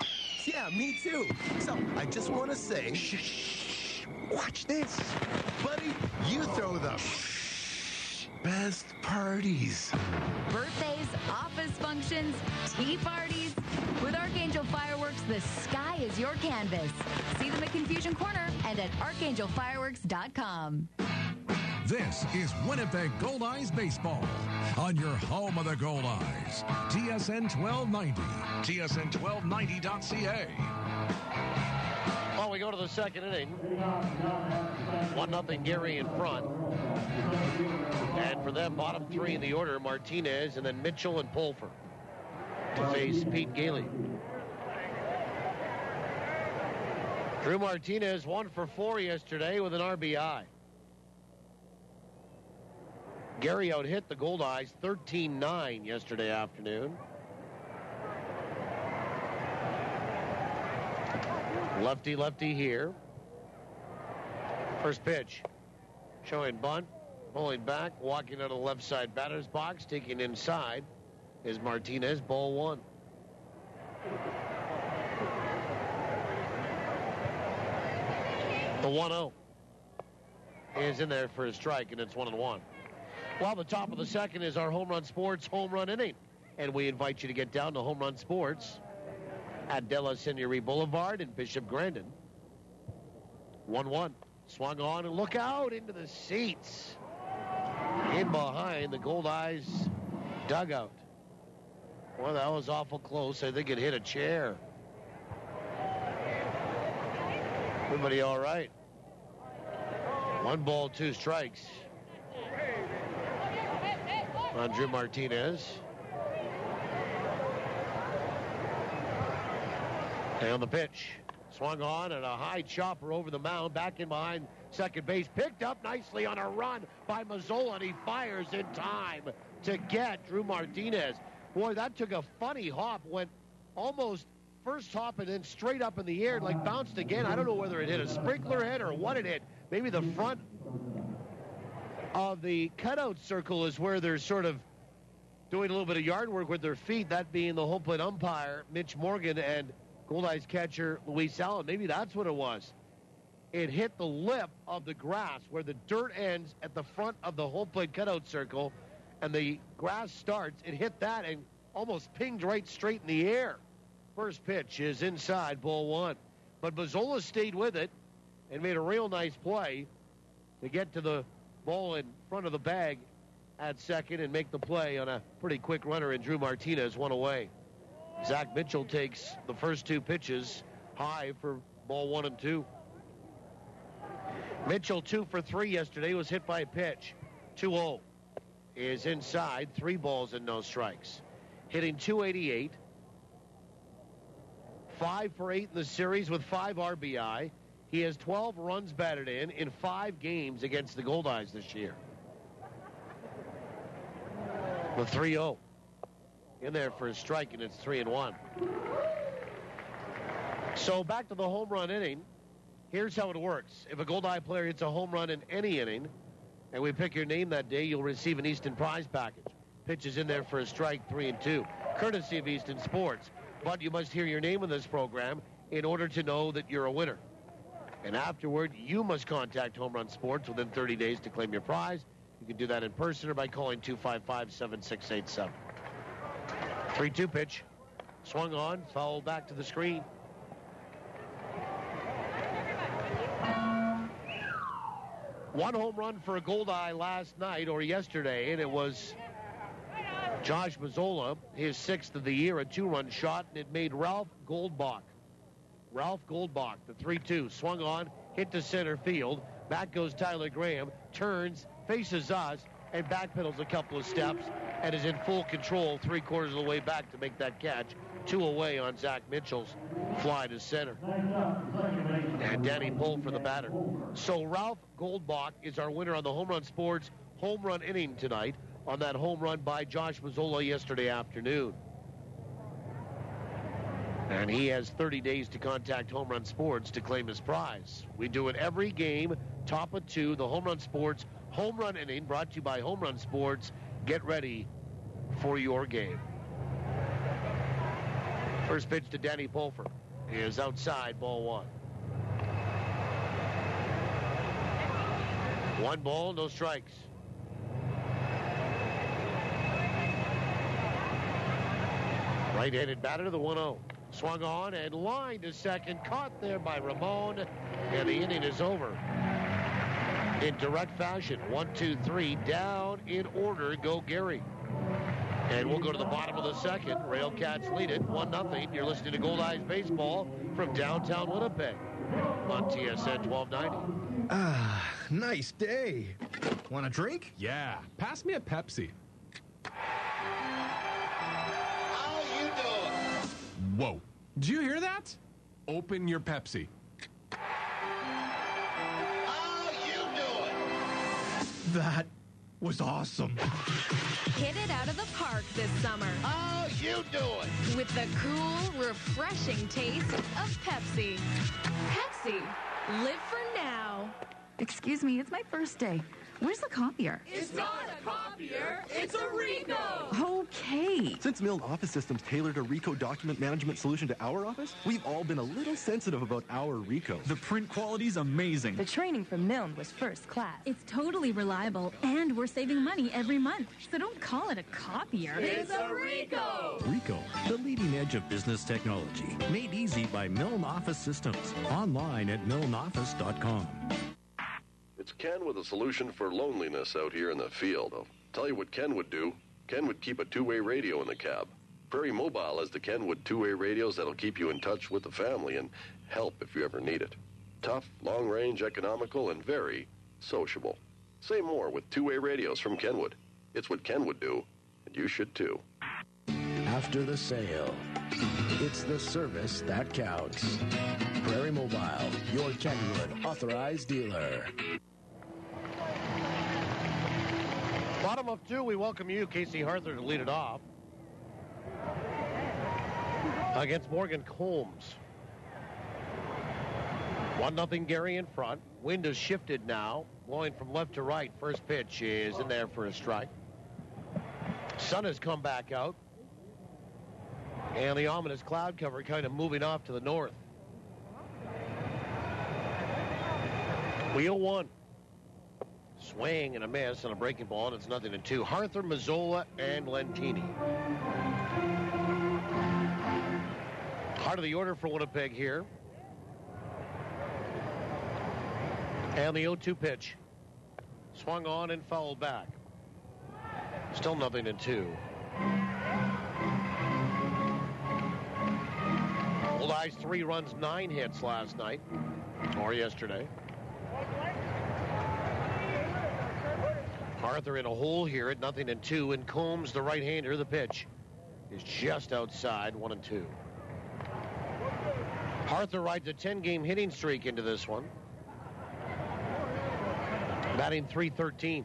Yeah, me too. So, I just want to say... Shh. Watch this. Buddy, you throw the... best parties. Birthdays, office functions, tea parties. With Archangel Fireworks, the sky is your canvas. See them at Confusion Corner and at archangelfireworks.com. This is Winnipeg Goldeyes Baseball on your home of the Goldeyes. TSN 1290. TSN1290.ca. Well, we go to the second inning. 1-0 Gary in front. And for them, bottom 3 in the order, Martinez and then Mitchell and Pulfer to face Pete Gailey. Drew Martinez 1 for 4 yesterday with an RBI. Gary out-hit the Goldeyes 13-9 yesterday afternoon. Lefty here. First pitch. Showing bunt. Pulling back. Walking out of the left side batter's box. Taking inside is Martinez. Ball 1. The 1-0 is in there for a strike, and it's 1-1. Well, the top of the second is our Home Run Sports home run inning. And we invite you to get down to Home Run Sports at De La Seigneurie Boulevard in Bishop Grandin. 1-1. Swung on and look out into the seats. In behind the Goldeyes dugout. Well, that was awful close. I think it hit a chair. Everybody all right? 1 ball, 2 strikes. On Drew Martinez. And the pitch. Swung on and a high chopper over the mound. Back in behind second base. Picked up nicely on a run by Mazzola. And he fires in time to get Drew Martinez. Boy, that took a funny hop. Went almost first hop and then straight up in the air, like bounced again. I don't know whether it hit a sprinkler head or what it hit. Maybe the front of the cutout circle is where they're sort of doing a little bit of yard work with their feet, that being the home plate umpire, Mitch Morgan, and Goldeyes catcher, Luis Allen. Maybe that's what it was. It hit the lip of the grass where the dirt ends at the front of the home plate cutout circle, and the grass starts. It hit that and almost pinged right straight in the air. First pitch is inside, ball one. But Mazzola stayed with it and made a real nice play to get to the ball in front of the bag at second and make the play on a pretty quick runner, and Drew Martinez one away. Zach Mitchell takes the first two pitches high for ball 1 and 2. Mitchell 2 for 3 yesterday, was hit by a pitch. 2-0 is inside, 3 balls and no strikes. Hitting .288, 5 for 8 in the series with 5 RBI. He has 12 runs batted in 5 games against the Goldeyes this year. The 3-0 in there for a strike, and it's 3-1. So back to the home run inning. Here's how it works. If a Goldeye player hits a home run in any inning, and we pick your name that day, you'll receive an Easton prize package. Pitches in there for a strike, 3-2, courtesy of Easton Sports. But you must hear your name in this program in order to know that you're a winner. And afterward, you must contact Home Run Sports within 30 days to claim your prize. You can do that in person or by calling 255-7687. 3-2 pitch. Swung on, fouled back to the screen. One home run for a Goldeye last night or yesterday, and it was Josh Mazzola, his 6th of the year, a 2-run shot, and it made Ralph Goldbach, the 3-2, swung on, hit to center field. Back goes Tyler Graham, turns, faces us, and backpedals a couple of steps, and is in full control 3/4 of the way back to make that catch. 2 away on Zach Mitchell's fly to center. And Danny Pohl for the batter. So Ralph Goldbach is our winner on the Home Run Sports home run inning tonight on that home run by Josh Mazzola yesterday afternoon. And he has 30 days to contact Home Run Sports to claim his prize. We do it every game, top of 2, the Home Run Sports home run inning, brought to you by Home Run Sports. Get ready for your game. First pitch to Danny Pulfer is outside, ball 1. 1 ball, no strikes. Right-handed batter, the 1-0. Swung on and lined to second, caught there by Ramon, and the inning is over. In direct fashion, 1, 2, 3, down in order, go Gary. And we'll go to the bottom of the second. RailCats lead it 1-0. You're listening to Goldeyes Baseball from downtown Winnipeg on TSN 1290. Ah, nice day. Want a drink? Yeah, pass me a Pepsi. How you doing? Whoa. Did you hear that? Open your Pepsi. How you doing? That was awesome. Hit it out of the park this summer. How you doing? With the cool, refreshing taste of Pepsi. Pepsi. Live for now. Excuse me, it's my first day. Where's the copier? It's not a copier, it's a Rico. Okay. Since Milne Office Systems tailored a Rico document management solution to our office, we've all been a little sensitive about our Rico. The print quality's amazing. The training from Milne was first class. It's totally reliable, and we're saving money every month. So don't call it a copier. It's a Rico. Rico, the leading edge of business technology. Made easy by Milne Office Systems. Online at milneoffice.com. It's Ken with a solution for loneliness out here in the field. I'll tell you what Ken would do. Ken would keep a two-way radio in the cab. Prairie Mobile has the Kenwood two-way radios that'll keep you in touch with the family and help if you ever need it. Tough, long-range, economical, and very sociable. Say more with two-way radios from Kenwood. It's what Ken would do, and you should too. After the sale, it's the service that counts. Prairie Mobile, your Kenwood authorized dealer. Bottom of 2, we welcome you, Casey Harther, to lead it off. against Morgan Combs. 1-0 Gary in front. Wind has shifted now, blowing from left to right. First pitch is in there for a strike. Sun has come back out. And the ominous cloud cover kind of moving off to the north. Wheel 1. Swing and a miss on a breaking ball, and it's 0-2. Harther, Mazzola, and Lentini. Heart of the order for Winnipeg here. And the 0-2 pitch. Swung on and fouled back. Still 0-2. Goldeyes 3 runs, 9 hits last night, or yesterday. Arthur in a hole here at 0-2, and Combs, the right-hander, the pitch is just outside, 1-2. Arthur rides a 10-game hitting streak into this one. Batting .313.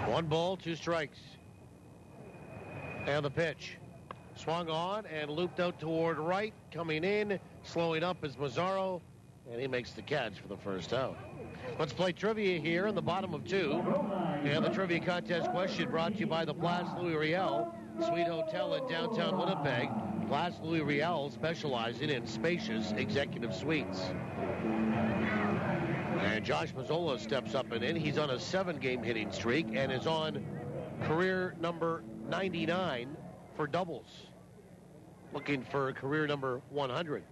1 ball, 2 strikes. And the pitch. Swung on and looped out toward right. Coming in, slowing up is Mazzaro, and he makes the catch for the first out. Let's play trivia here in the bottom of 2. And the trivia contest question brought to you by the Place Louis Riel Suite Hotel in downtown Winnipeg. Place Louis Riel specializing in spacious executive suites. And Josh Mazzola steps up and in. He's on a 7-game hitting streak and is on career number 99 for doubles. Looking for career number 100.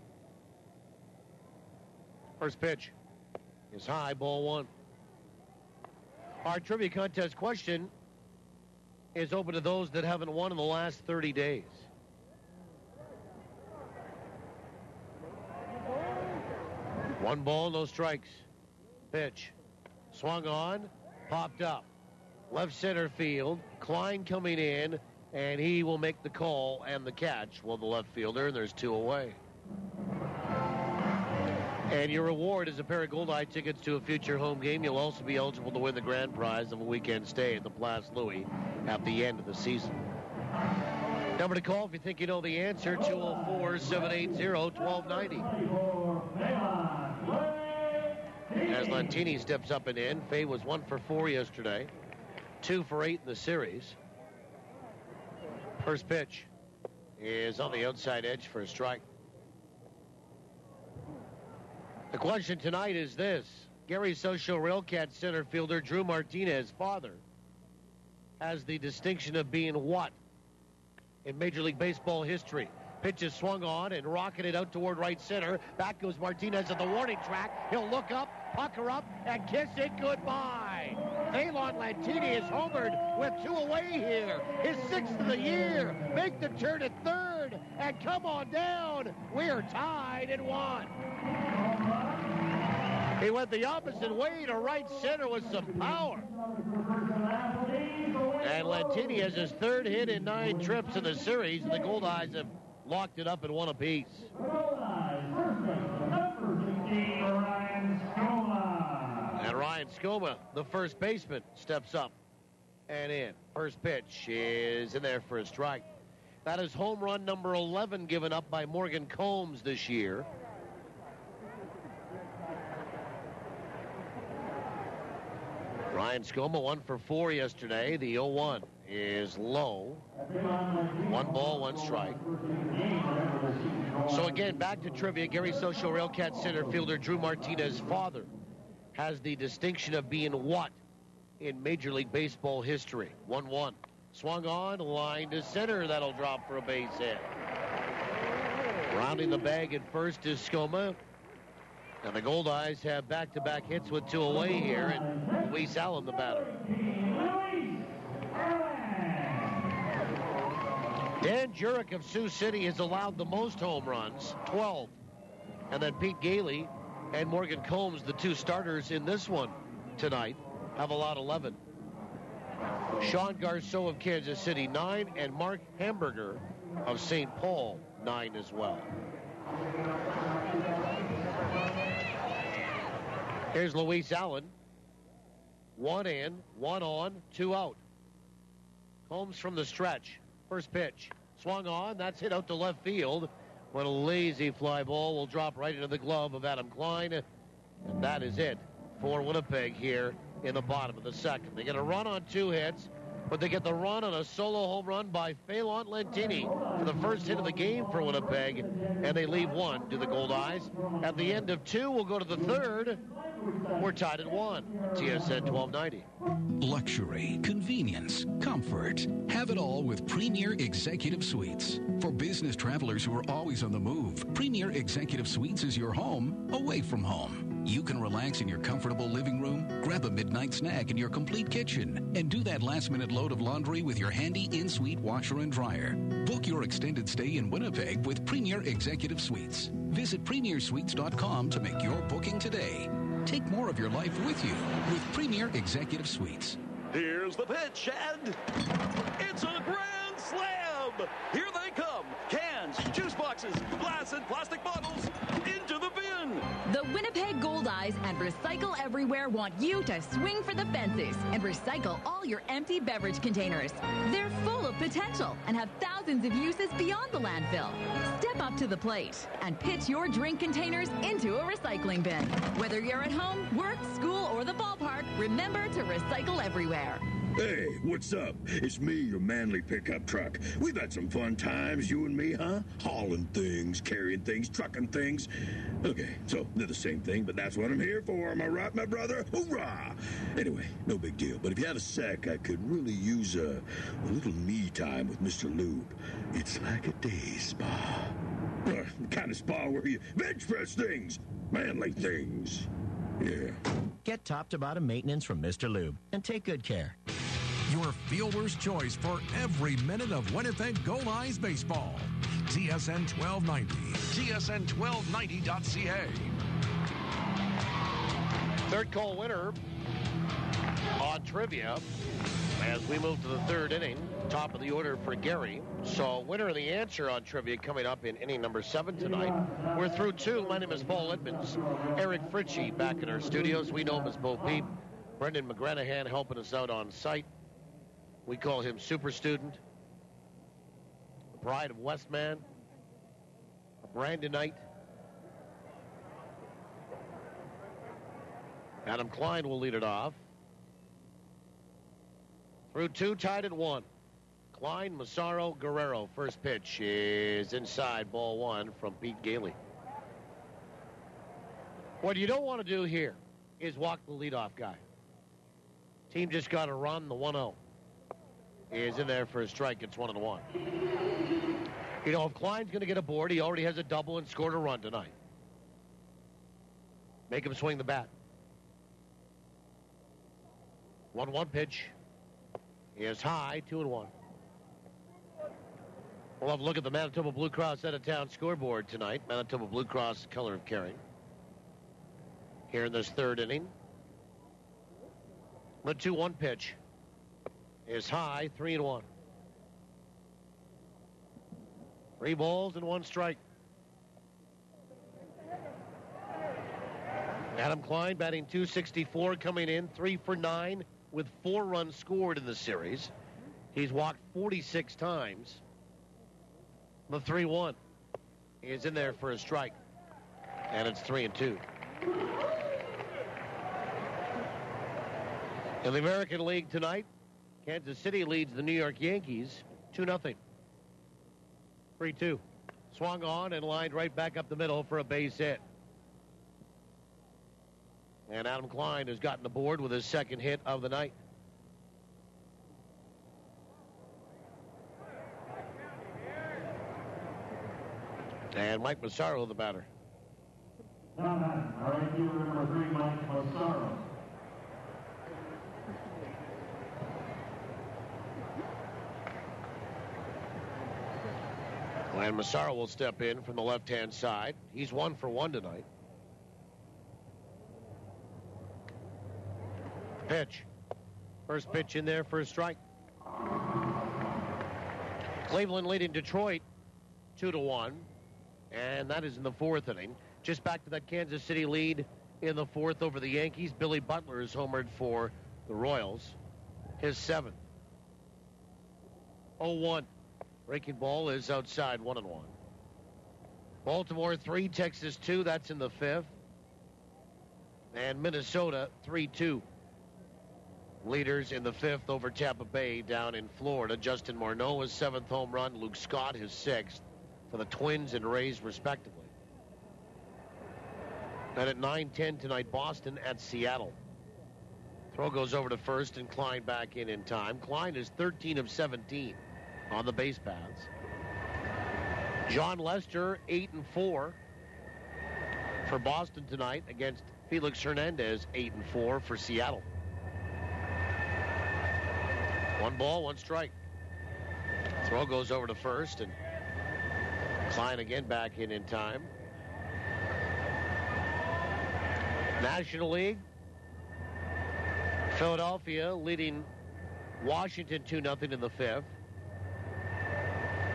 First pitch is high, ball 1. Our trivia contest question is open to those that haven't won in the last 30 days. One ball, no strikes. Pitch. Swung on, popped up. Left center field. Klein coming in, and he will make the call and the catch. Well, the left fielder, and there's 2 away. And your reward is a pair of Goldeye tickets to a future home game. You'll also be eligible to win the grand prize of a weekend stay at the Place Louis at the end of the season. Number to call if you think you know the answer, 204-780-1290. As Lentini steps up and in, Fay was 1 for 4 yesterday, 2 for 8 in the series. First pitch is on the outside edge for a strike. The question tonight is this. Gary SouthShore RailCats center fielder Drew Martinez, father, has the distinction of being what in Major League Baseball history? Pitch is swung on and rocketed out toward right center. Back goes Martinez at the warning track. He'll look up, pucker up, and kiss it goodbye. Phelan Lentini is homered with 2 away here. His 6th of the year. Make the turn at third and come on down. We're tied at 1. He went the opposite way to right center with some power. And Lentini has his 3rd hit in 9 trips in the series, and the Goldeyes have locked it up at 1 apiece. And Ryan Skoma, the first baseman, steps up and in. First pitch is in there for a strike. That is home run number 11 given up by Morgan Combs this year. Ryan Skoma 1 for 4 yesterday. The 0-1 is low. 1 ball, 1 strike. So again, back to trivia. Gary SouthShore RailCats center fielder Drew Martinez's father has the distinction of being what in Major League Baseball history? 1-1. Swung on, line to center. That'll drop for a base hit. Rounding the bag at first is Skoma. And the Goldeyes have back-to-back hits with 2 away here, and Luis Allen, the batter. Dan Jurek of Sioux City has allowed the most home runs, 12. And then Pete Gailey and Morgan Combs, the 2 starters in this one tonight, have allowed 11. Sean Garceau of Kansas City, 9, and Mark Hamburger of St. Paul, 9 as well. Here's Luis Allen. 1 in, 1 on, 2 out. Combs from the stretch. First pitch. Swung on. That's hit out to left field. What a lazy fly ball will drop right into the glove of Adam Klein. And that is it for Winnipeg here in the bottom of the second. They get a run on 2 hits, but they get the run on a solo home run by Phelan Lentini for the first hit of the game for Winnipeg, and they leave 1 to the Goldeyes. At the end of 2, we'll go to the third. We're tied at 1. TSN 1290. Luxury, convenience, comfort. Have it all with Premier Executive Suites. For business travelers who are always on the move, Premier Executive Suites is your home away from home. You can relax in your comfortable living room, grab a midnight snack in your complete kitchen, and do that last-minute load of laundry with your handy in-suite washer and dryer. Book your extended stay in Winnipeg with Premier Executive Suites. Visit premiersuites.com to make your booking today. Take more of your life with you with Premier Executive Suites. Here's the pitch, and it's a grand slam! Here they come. Cans, juice boxes, glass and plastic bottles into the bin. The Winnipeg Goldeyes and Recycle Everywhere want you to swing for the fences and recycle all your empty beverage containers. They're full of potential and have thousands of uses beyond the landfill. Step up to the plate and pitch your drink containers into a recycling bin. Whether you're at home, work, school, or the ballpark, remember to recycle everywhere. Hey, what's up? It's me, your manly pickup truck. We've had some fun times, you and me, huh? Hauling things, carrying things, trucking things. Okay, so they're the same thing, but that's what I'm here for. Am I right, my brother? Hoorah! Anyway, no big deal, but if you have a sec, I could really use a little me time with Mr. Lube. It's like a day spa. The kind of spa where you bench press things, manly things. Yeah. Get top-to-bottom maintenance from Mr. Lube and take good care. Your fielder's choice for every minute of Winnipeg Goldeyes baseball. TSN 1290. TSN1290.ca. Third call winner on trivia as we move to the third inning. Top of the order for Gary. So winner of the answer on trivia coming up in inning number 7 tonight. We're through 2. My name is Paul Edmonds. Eric Fritchie back in our studios. We know him as Bo Peep. Brendan McGranahan helping us out on site. We call him Super Student. The Pride of Westman. A Brandonite. Adam Klein will lead it off. Through 2, tied at 1. Klein, Massaro, Guerrero. First pitch is inside, ball 1 from Pete Gailey. What you don't want to do here is walk the leadoff guy. Team just got a run, the 1-0. Is in there for a strike. It's 1-1. You know, if Klein's going to get a board, he already has a double and scored a run tonight. Make him swing the bat. 1-1 pitch is high, 2-1. We'll have a look at the Manitoba Blue Cross out-of-town scoreboard tonight. Manitoba Blue Cross, color of caring. Here in this third inning. The 2-1 pitch is high, 3-1. 3 balls and 1 strike. Adam Klein batting .264, coming in 3 for 9 with 4 runs scored in the series. He's walked 46 times. The 3-1 is in there for a strike, and it's 3-2. In the American League tonight, Kansas City leads the New York Yankees 2-0. 3-2. Swung on and lined right back up the middle for a base hit. And Adam Klein has gotten the board with his second hit of the night. And Mike Massaro, the batter. Number 3, Mike Massaro. And Massaro will step in from the left-hand side. He's 1 for 1 tonight. Pitch. First pitch in there for a strike. Cleveland leading Detroit 2-1. And that is in the 4th inning. Just back to that Kansas City lead in the 4th over the Yankees. Billy Butler is homered for the Royals. His 7th. 0-1. Breaking ball is outside, 1-1. Baltimore 3, Texas 2. That's in the 5th. And Minnesota 3-2. Leaders in the 5th over Tampa Bay down in Florida. Justin Morneau, his 7th home run. Luke Scott, his 6th for the Twins and Rays, respectively. And at 9:10 tonight, Boston at Seattle. Throw goes over to first and Klein back in time. Klein is 13 of 17 on the base paths. John Lester, 8-4 for Boston tonight against Felix Hernandez, 8-4 for Seattle. 1 ball, 1 strike. Throw goes over to first, and Klein again back in time. National League, Philadelphia leading Washington 2-0 in the 5th.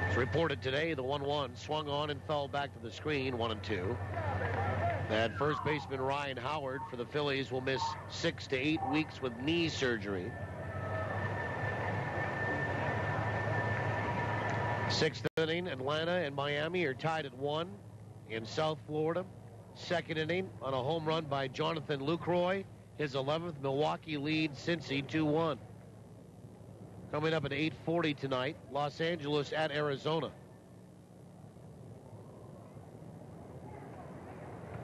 It's reported today the 1-1 swung on and fell back to the screen, 1-2. That first baseman Ryan Howard for the Phillies will miss 6 to 8 weeks with knee surgery. 6th inning, Atlanta and Miami are tied at 1 in South Florida. 2nd inning on a home run by Jonathan Lucroy. His 11th, Milwaukee leads Cincy 2-1. Coming up at 8:40 tonight, Los Angeles at Arizona.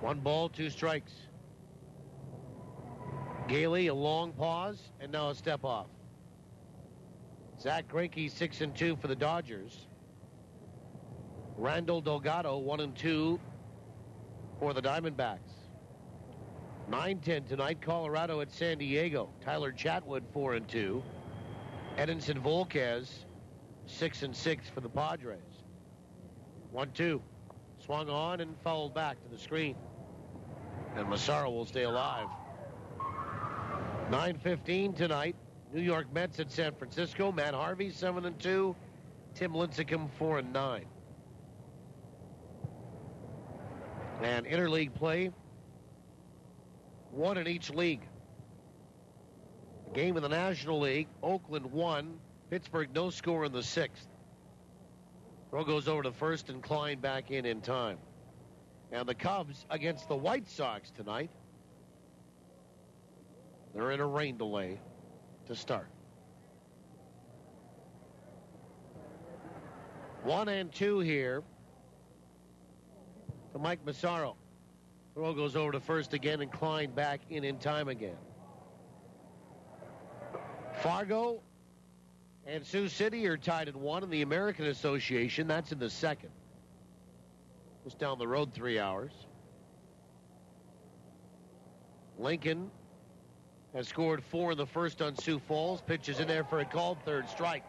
1 ball, 2 strikes. Gailey, a long pause, and now a step off. Zach Greinke, 6-2 for the Dodgers. Randall Delgado, 1-2 for the Diamondbacks. 9:10 tonight, Colorado at San Diego. Tyler Chatwood, 4-2. Edinson Volquez, 6-6 for the Padres. 1-2. Swung on and fouled back to the screen. And Massaro will stay alive. 9:15 tonight, New York Mets at San Francisco. Matt Harvey, 7-2. Tim Lincecum, 4-9. And interleague play, 1 in each league. The game in the National League, Oakland 1, Pittsburgh no score in the 6th. Throw goes over to first and Klein back in time. And the Cubs against the White Sox tonight. They're in a rain delay to start. 1-2 here to Mike Massaro. Throw goes over to first again and Klein back in time again. Fargo and Sioux City are tied at 1 in the American Association. That's in the 2nd. Just down the road 3 hours. Lincoln has scored 4 in the 1st on Sioux Falls. Pitches in there for a called 3rd strike.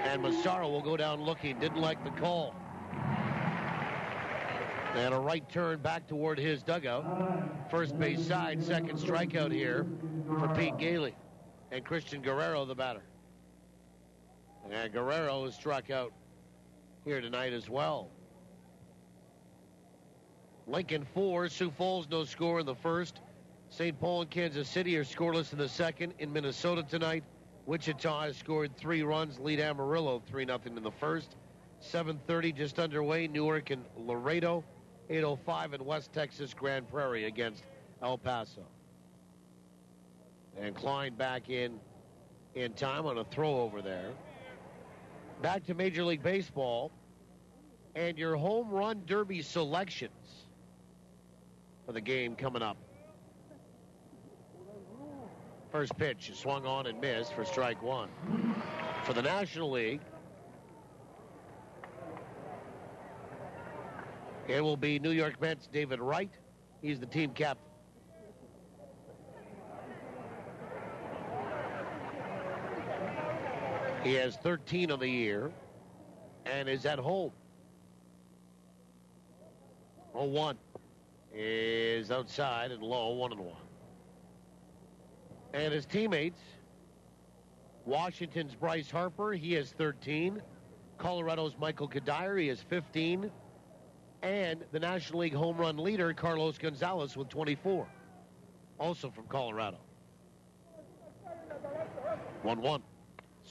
And Massaro will go down looking. Didn't like the call. And a right turn back toward his dugout. First base side, 2nd strikeout here for Pete Gailey. And Christian Guerrero, the batter. And Guerrero is struck out here tonight as well. Lincoln 4, Sioux Falls no score in the 1st. St. Paul and Kansas City are scoreless in the 2nd. In Minnesota tonight, Wichita has scored 3 runs, lead Amarillo 3-0 in the 1st. 7:30 just underway, Newark and Laredo. 8:05 in West Texas, Grand Prairie against El Paso. And Klein back in time on a throw over there. Back to Major League Baseball and your home run derby selections for the game coming up. First pitch is swung on and missed for strike 1. For the National League, it will be New York Mets' David Wright. He's the team captain. He has 13 on the year and is at home. 0-1 is outside and low, 1-1. And his teammates, Washington's Bryce Harper, he has 13. Colorado's Michael Kadire, he has 15. And the National League home run leader, Carlos Gonzalez, with 24. Also from Colorado. 1-1.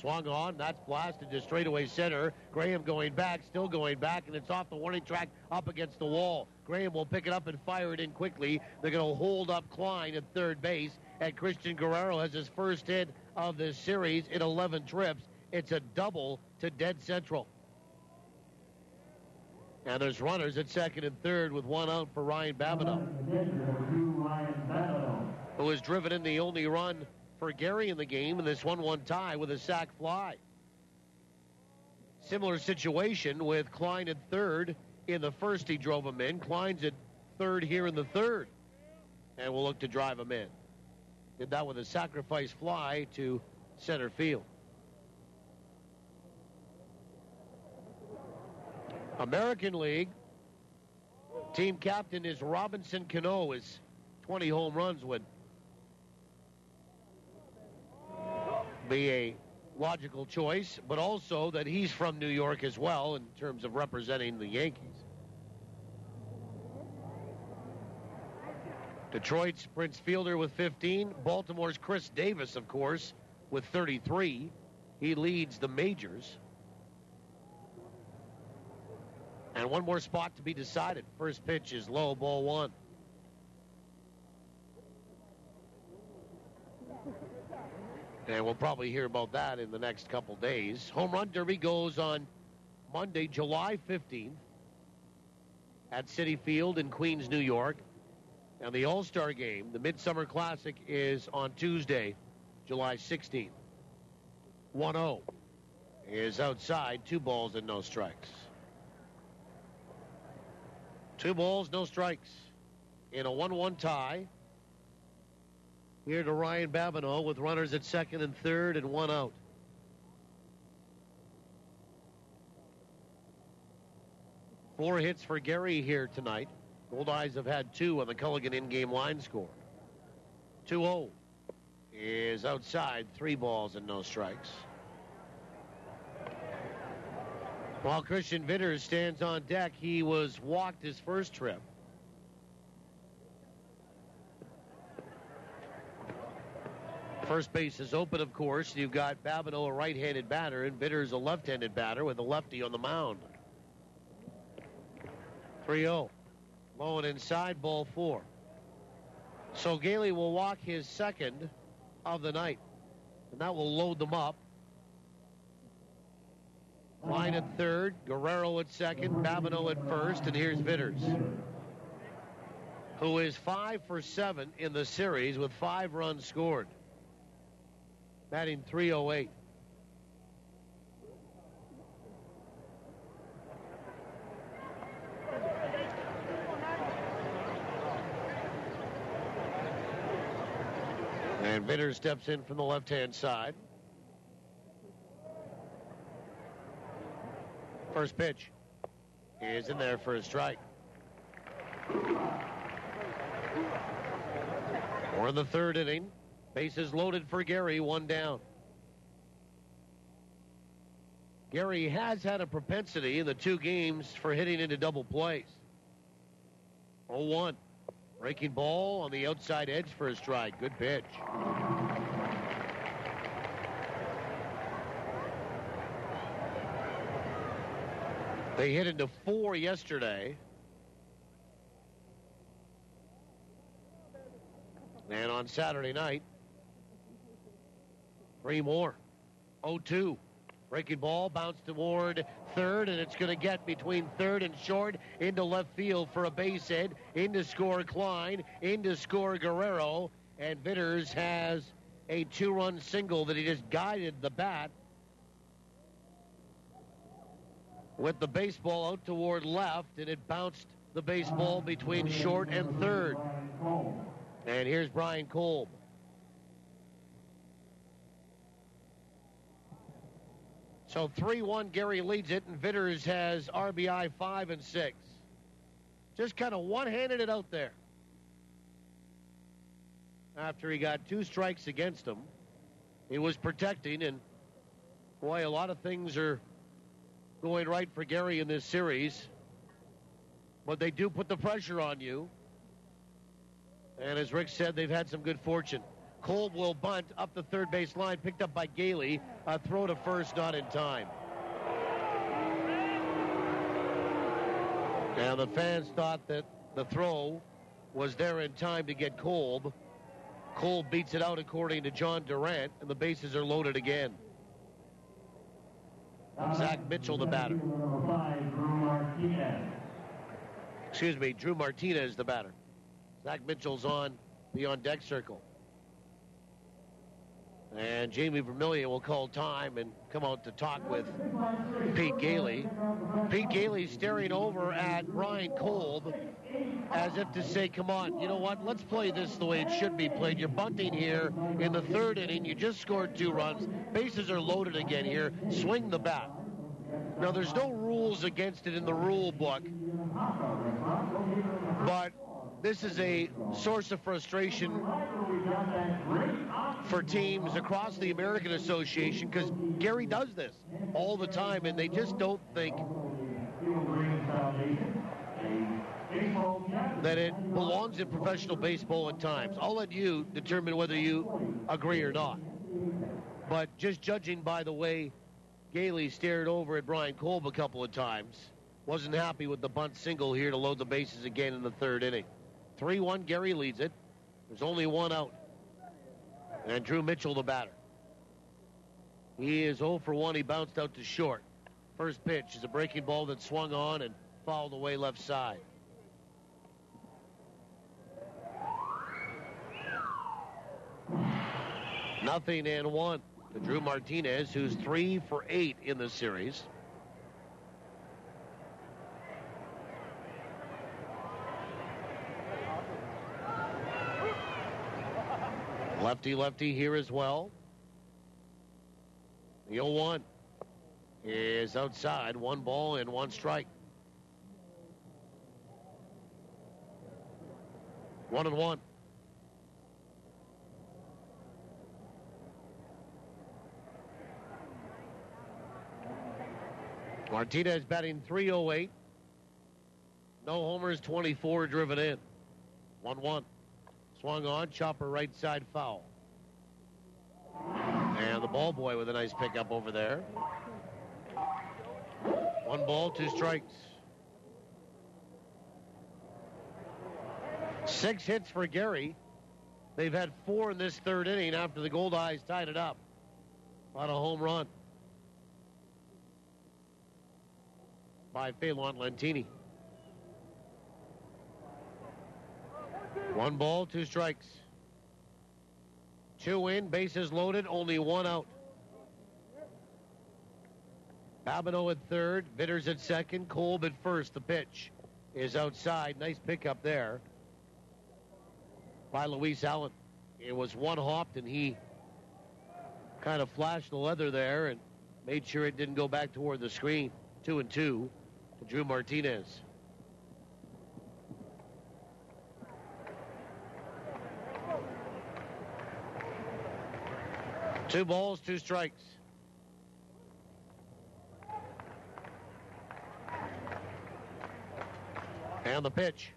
Swung on, that's blasted to straightaway center. Graham going back, still going back, and it's off the warning track up against the wall. Graham will pick it up and fire it in quickly. They're going to hold up Klein at third base, and Christian Guerrero has his first hit of this series in 11 trips. It's a double to dead central. And there's runners at second and third with one out for Ryan Babineau, who has driven in the only run for Gary in the game in this 1-1 tie with a sac fly. Similar situation with Klein at third. In the first, he drove him in. Klein's at third here in the third, and will look to drive him in. Did that with a sacrifice fly to center field. American League, team captain is Robinson Cano. His 20 home runs would be a logical choice, but also that he's from New York as well in terms of representing the Yankees. Detroit's Prince Fielder with 15. Baltimore's Chris Davis, of course, with 33. He leads the majors. And one more spot to be decided. First pitch is low, ball one. And we'll probably hear about that in the next couple days. Home Run Derby goes on Monday, July 15th at Citi Field in Queens, New York. And the All-Star Game, the Midsummer Classic, is on Tuesday, July 16th. 1-0 is outside, 2 balls and no strikes. 2 balls, no strikes in a 1-1 tie. Here to Ryan Babineau with runners at second and third and 1 out. Four hits for Gary here tonight. Goldeyes have had 2 on the Culligan in-game line score. 2-0 is outside, 3 balls and no strikes. While Christian Vitters stands on deck, he was walked his first trip. First base is open, of course. You've got Babineau, a right-handed batter, and Vitters, a left-handed batter with a lefty on the mound. 3-0. Low and inside, ball 4. So Gailey will walk his second of the night, and that will load them up. Klein at third, Guerrero at second, Babineau at first, and here's Vitters, who is 5 for 7 in the series with 5 runs scored. Batting .308. And Vitters steps in from the left-hand side. First pitch is in there for a strike. We're in the third inning. Bases loaded for Gary, 1 down. Gary has had a propensity in the 2 games for hitting into double plays. 0-1. Breaking ball on the outside edge for a strike. Good pitch. They hit into 4 yesterday. And on Saturday night, 3 more. 0-2. Breaking ball, bounced toward third, and it's going to get between third and short into left field for a base hit. In to score Klein, in to score Guerrero, and Vitters has a 2-run single that he just guided the bat with the baseball out toward left, and it bounced the baseball between short and third. And here's Brian Kolb. So 3-1, Gary leads it, and Vitters has RBI 5 and 6. Just kind of one-handed it out there. After he got 2 strikes against him, he was protecting, and boy, a lot of things are going right for Gary in this series. But they do put the pressure on you. And as Rick said, they've had some good fortune. Kolb will bunt up the third base line, picked up by Gailey. A throw to first, not in time. Now the fans thought that the throw was there in time to get Kolb. Kolb beats it out according to John Durant, and the bases are loaded again. Zach Mitchell, the batter. Excuse me, Drew Martinez, the batter. Zach Mitchell's on the on-deck circle. And Jamie Vermillion will call time and come out to talk with Pete Gailey. Pete Gailey staring over at Brian Kolb as if to say, come on, you know what? Let's play this the way it should be played. You're bunting here in the third inning. You just scored 2 runs. Bases are loaded again here. Swing the bat. Now, there's no rules against it in the rule book, but this is a source of frustration for teams across the American Association because Gary does this all the time, and they just don't think that it belongs in professional baseball at times. I'll let you determine whether you agree or not. But just judging by the way Gailey stared over at Brian Kolb a couple of times, wasn't happy with the bunt single here to load the bases again in the third inning. 3-1, Gary leads it. There's only 1 out. And Drew Mitchell, the batter. He is 0 for 1. He bounced out to short. First pitch is a breaking ball that swung on and fouled away left side. Nothing and 1 to Drew Martinez, who's 3 for 8 in the series. Lefty here as well. The 0-1 is outside. 1 ball and 1 strike. 1-1. Martinez batting .308. No homers, 24 driven in. 1-1. Swung on, chopper right side foul. And the ball boy with a nice pickup over there. 1 ball, 2 strikes. 6 hits for Gary. They've had 4 in this third inning after the Goldeyes tied it up on a home run by Phelan Lentini. 1 ball, 2 strikes. 2 in, bases loaded, only 1 out. Babineau at third, Vitters at second, Kolb at first. The pitch is outside. Nice pickup there by Luis Allen. It was 1 hopped, and he kind of flashed the leather there and made sure it didn't go back toward the screen. 2-2 to Drew Martinez. Two balls, 2 strikes. And the pitch.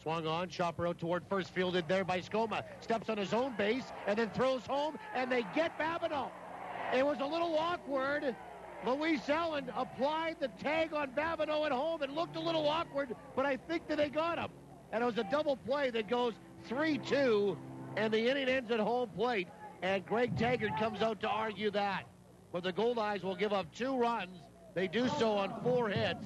Swung on, chopper out toward first, fielded there by Skoma. Steps on his own base and then throws home, and they get Babineau. It was a little awkward. Luis Allen applied the tag on Babineau at home. It looked a little awkward, but I think that they got him. And it was a double play that goes 3-2, and the inning ends at home plate. And Greg Taggart comes out to argue that. But the Goldeyes will give up 2 runs. They do so on 4 hits,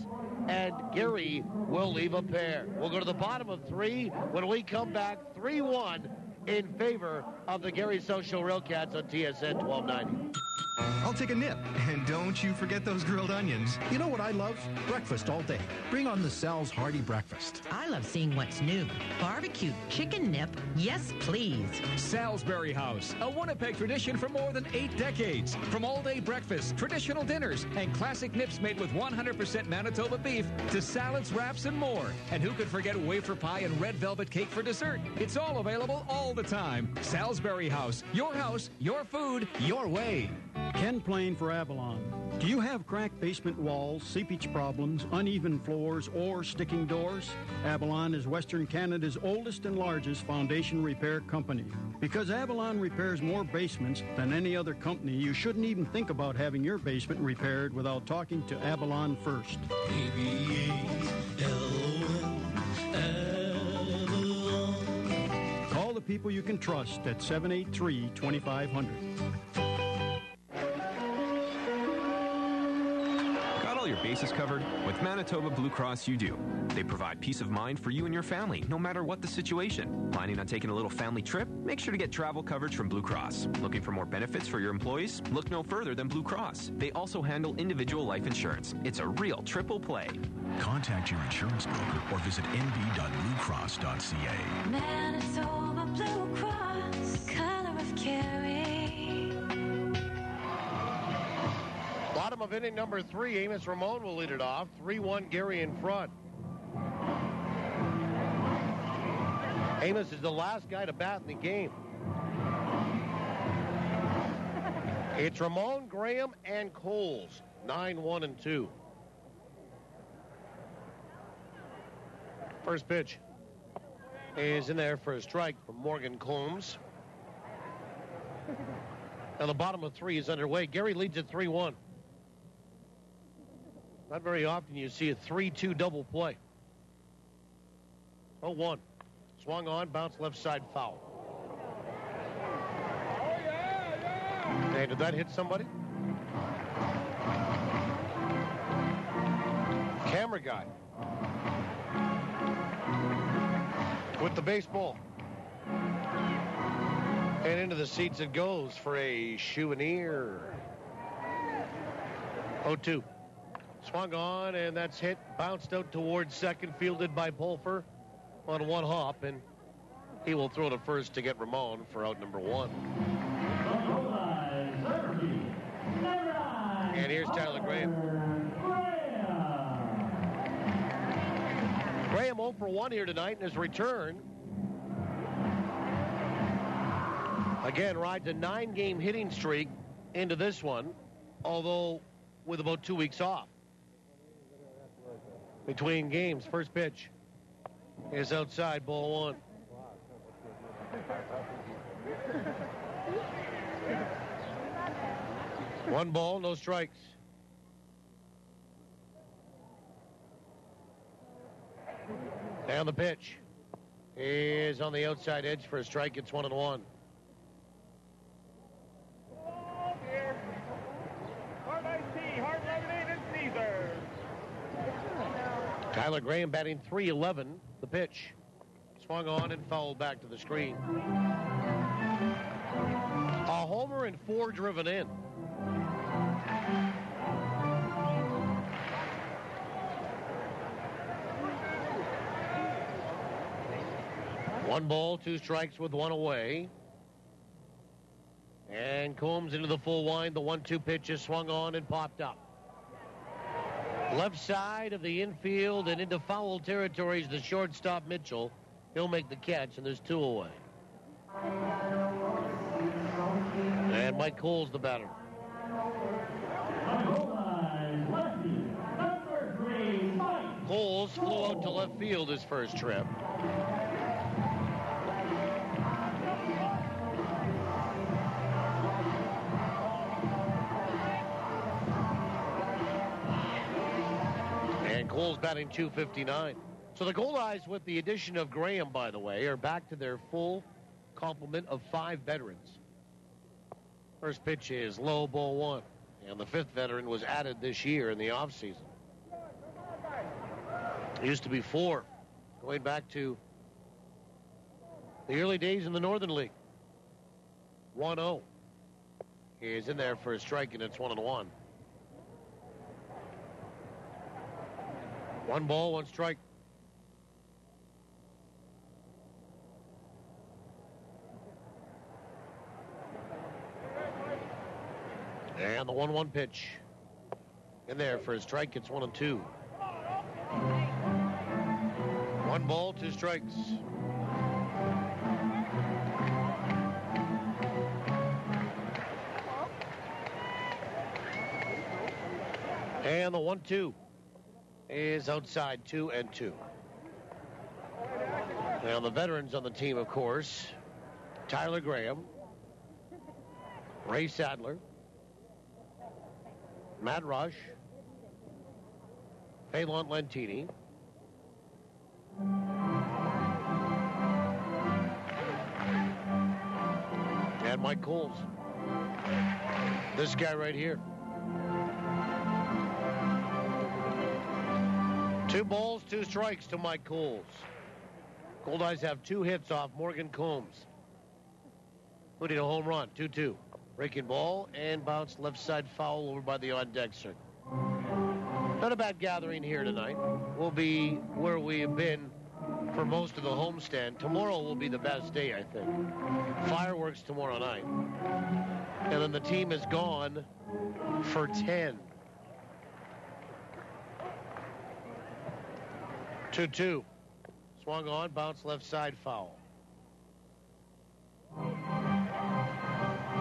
and Gary will leave a pair. We'll go to the bottom of 3 when we come back. 3-1 in favor of the Gary SouthShore RailCats on TSN 1290. I'll take a nip. And don't you forget those grilled onions. You know what I love? Breakfast all day. Bring on the Sal's Hearty Breakfast. I love seeing what's new. Barbecue chicken nip. Yes, please. Salisbury House, a Winnipeg tradition for more than 8 decades. From all-day breakfasts, traditional dinners, and classic nips made with 100% Manitoba beef to salads, wraps, and more. And who could forget wafer pie and red velvet cake for dessert? It's all available all the time. Salisbury House, your food, your way. Ken Plain for Avalon. Do you have cracked basement walls, seepage problems, uneven floors, or sticking doors? Avalon is Western Canada's oldest and largest foundation repair company. Because Avalon repairs more basements than any other company, you shouldn't even think about having your basement repaired without talking to Avalon first. Call the people you can trust at 783-2500. Your bases covered? With Manitoba Blue Cross, you do. They provide peace of mind for you and your family, no matter what the situation. Planning on taking a little family trip? Make sure to get travel coverage from Blue Cross. Looking for more benefits for your employees? Look no further than Blue Cross. They also handle individual life insurance. It's a real triple play. Contact your insurance broker or visit nb.bluecross.ca. Manitoba Blue Cross, color of caring. Bottom of inning number 3, Amos Ramon will lead it off. 3-1 Gary in front. Amos is the last guy to bat in the game. It's Ramon, Graham, and Coles. 9-1-2. First pitch is in there for a strike from Morgan Combs. Now the bottom of 3 is underway. Gary leads at 3-1. Not very often you see a 3-2 double play. 0-1. Swung on, bounced left side foul. Hey, did that hit somebody? Camera guy. With the baseball. And into the seats it goes for a souvenir. 0-2. Swung on, and that's hit. Bounced out towards second, fielded by Pulfer on one hop, and he will throw to first to get Ramon for out number 1. And here's Tyler Graham. Graham 0 for 1 here tonight in his return. Again, rides a 9-game hitting streak into this one, although with about 2 weeks off between games. First pitch is outside, ball 1. One ball, no strikes. Down the pitch is on the outside edge for a strike. It's 1-1. Tyler Graham batting .311. The pitch swung on and fouled back to the screen. A homer and 4 driven in. One ball, 2 strikes with 1 away. And Combs into the full wind. The 1-2 pitch is swung on and popped up. Left side of the infield and into foul territory is the shortstop Mitchell. He'll make the catch, and there's 2 away. And Mike Cole's the batter. Coles flew out to left field his first trip. And Cole's batting .259. So the Goldeyes, with the addition of Graham, by the way, are back to their full complement of 5 veterans. First pitch is low, ball 1. And the 5th veteran was added this year in the offseason. It used to be 4, going back to the early days in the Northern League. 1-0. He is in there for a strike, and it's 1-1. 1 ball, 1 strike. And the 1-1 pitch. In there for a strike, it's 1-2. 1 ball, 2 strikes. And the 1-2 is outside 2-2. Now the veterans on the team, of course, Tyler Graham, Ray Sadler, Matt Rush, Phelan Lentini, and Mike Coles. This guy right here. 2 balls, 2 strikes to Mike Coles. Goldeyes have 2 hits off Morgan Combs, including a home run, 2-2. Breaking ball and bounce left side foul over by the on-deck circle. Not a bad gathering here tonight. We'll be where we have been for most of the homestand. Tomorrow will be the best day, I think. Fireworks tomorrow night. And then the team is gone for 10. 2-2. Swung on, bounce left side foul.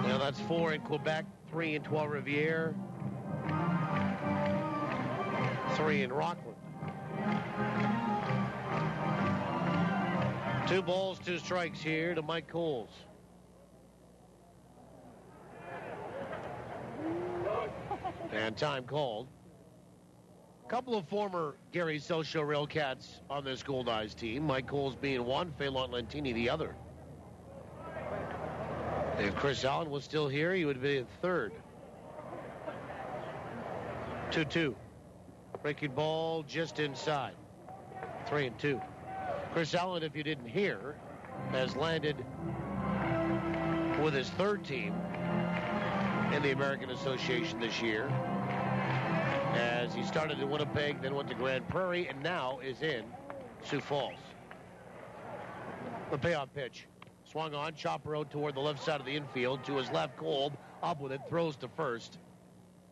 Now that's 4 in Quebec, 3 in Trois-Rivières, 3 in Rockland. 2 balls, 2 strikes here to Mike Coles. And time called. A couple of former Gary SouthShore RailCats on this Goldeyes team. Mike Coles being one, Phelan Lentini the other. If Chris Allen was still here, he would be in third. 2-2. Breaking ball just inside. 3-2. Chris Allen, if you didn't hear, has landed with his third team in the American Association this year, as he started in Winnipeg, then went to Grand Prairie, and now is in Sioux Falls. The payoff pitch. Swung on, chopper out toward the left side of the infield. To his left, Kolb, up with it, throws to first.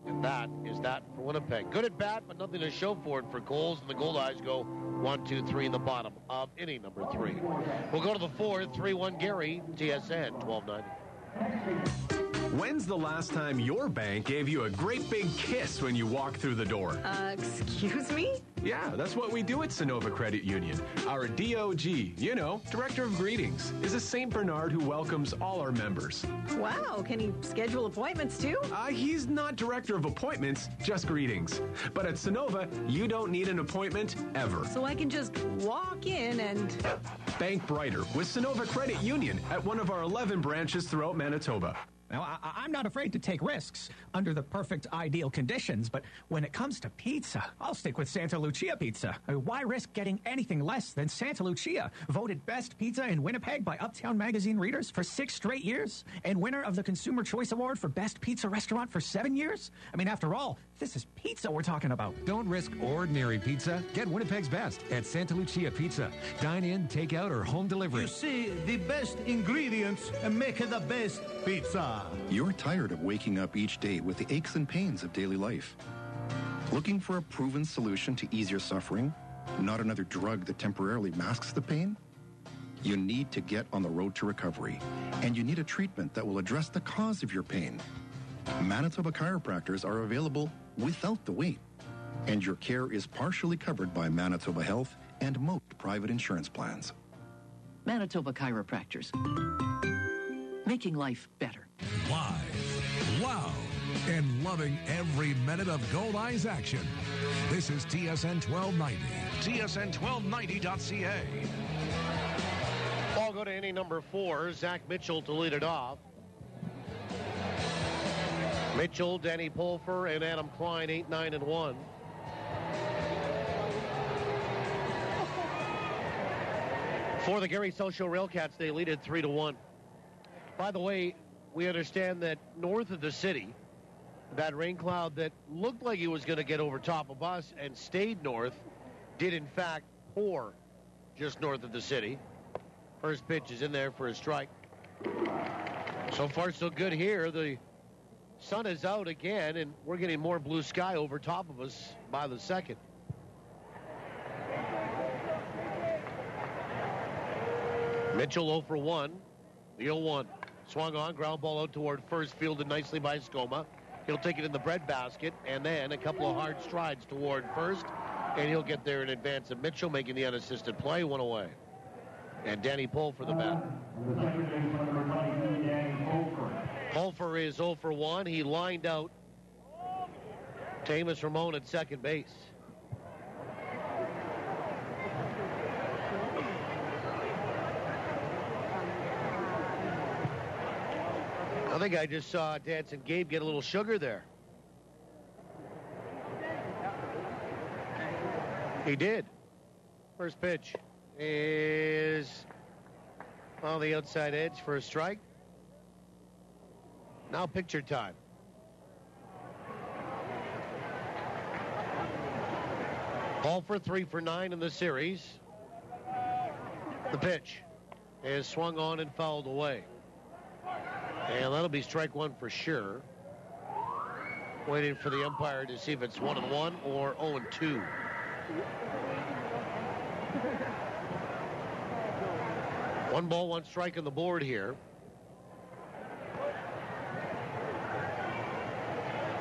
And that is that for Winnipeg. Good at bat, but nothing to show for it for Coles, and the Goldeyes go 1-2-3 in the bottom of inning number 3. We'll go to the 4th, 3-1 Gary, TSN 1290. When's the last time your bank gave you a great big kiss when you walk through the door? Excuse me? Yeah, that's what we do at Sonova Credit Union. Our DOG, you know, Director of Greetings, is a St. Bernard who welcomes all our members. Wow, can he schedule appointments too? He's not Director of Appointments, just greetings. But at Sonova, you don't need an appointment ever. So I can just walk in and... Bank brighter with Sonova Credit Union at one of our 11 branches throughout Manitoba. Now, I'm not afraid to take risks under the perfect ideal conditions, but when it comes to pizza, I'll stick with Santa Lucia Pizza. Why risk getting anything less than Santa Lucia, voted best pizza in Winnipeg by Uptown Magazine readers for 6 straight years, and winner of the Consumer Choice Award for best pizza restaurant for 7 years? I mean, after all, this is pizza we're talking about. Don't risk ordinary pizza. Get Winnipeg's best at Santa Lucia Pizza. Dine in, take out, or home delivery. You see, the best ingredients make the best pizza. You're tired of waking up each day with the aches and pains of daily life. Looking for a proven solution to ease your suffering? Not another drug that temporarily masks the pain? You need to get on the road to recovery, and you need a treatment that will address the cause of your pain. Manitoba chiropractors are available without the wait, and your care is partially covered by Manitoba Health and most private insurance plans. Manitoba Chiropractors. Making life better. Live, loud, and loving every minute of Goldeyes action. This is TSN 1290. TSN1290.ca. Ball go to inning number 4. Zach Mitchell to lead it off. Mitchell, Danny Pulfer, and Adam Klein, 8, 9, and 1. For the Gary SouthShore RailCats, they lead it 3-1. By the way, we understand that north of the city, that rain cloud that looked like it was going to get over top of us and stayed north did, in fact, pour just north of the city. First pitch is in there for a strike. So far, so good here. The sun is out again, and we're getting more blue sky over top of us by the second. Mitchell 0 for 1. The 0-1. Swung on, ground ball out toward first, fielded nicely by Skoma. He'll take it in the breadbasket, and then a couple of hard strides toward first, and he'll get there in advance of Mitchell, making the unassisted play, one away. And Danny Pulfer the bat. Pulfer is 0 for 1. He lined out Tamus Ramon at second base. I think I just saw Dancing Gabe get a little sugar there. He did. First pitch is on the outside edge for a strike. Now picture time. Pulfer 3 for 9 in the series. The pitch is swung on and fouled away. And that'll be strike one for sure. Waiting for the umpire to see if it's 1-1 or 0-2. One ball, one strike on the board here.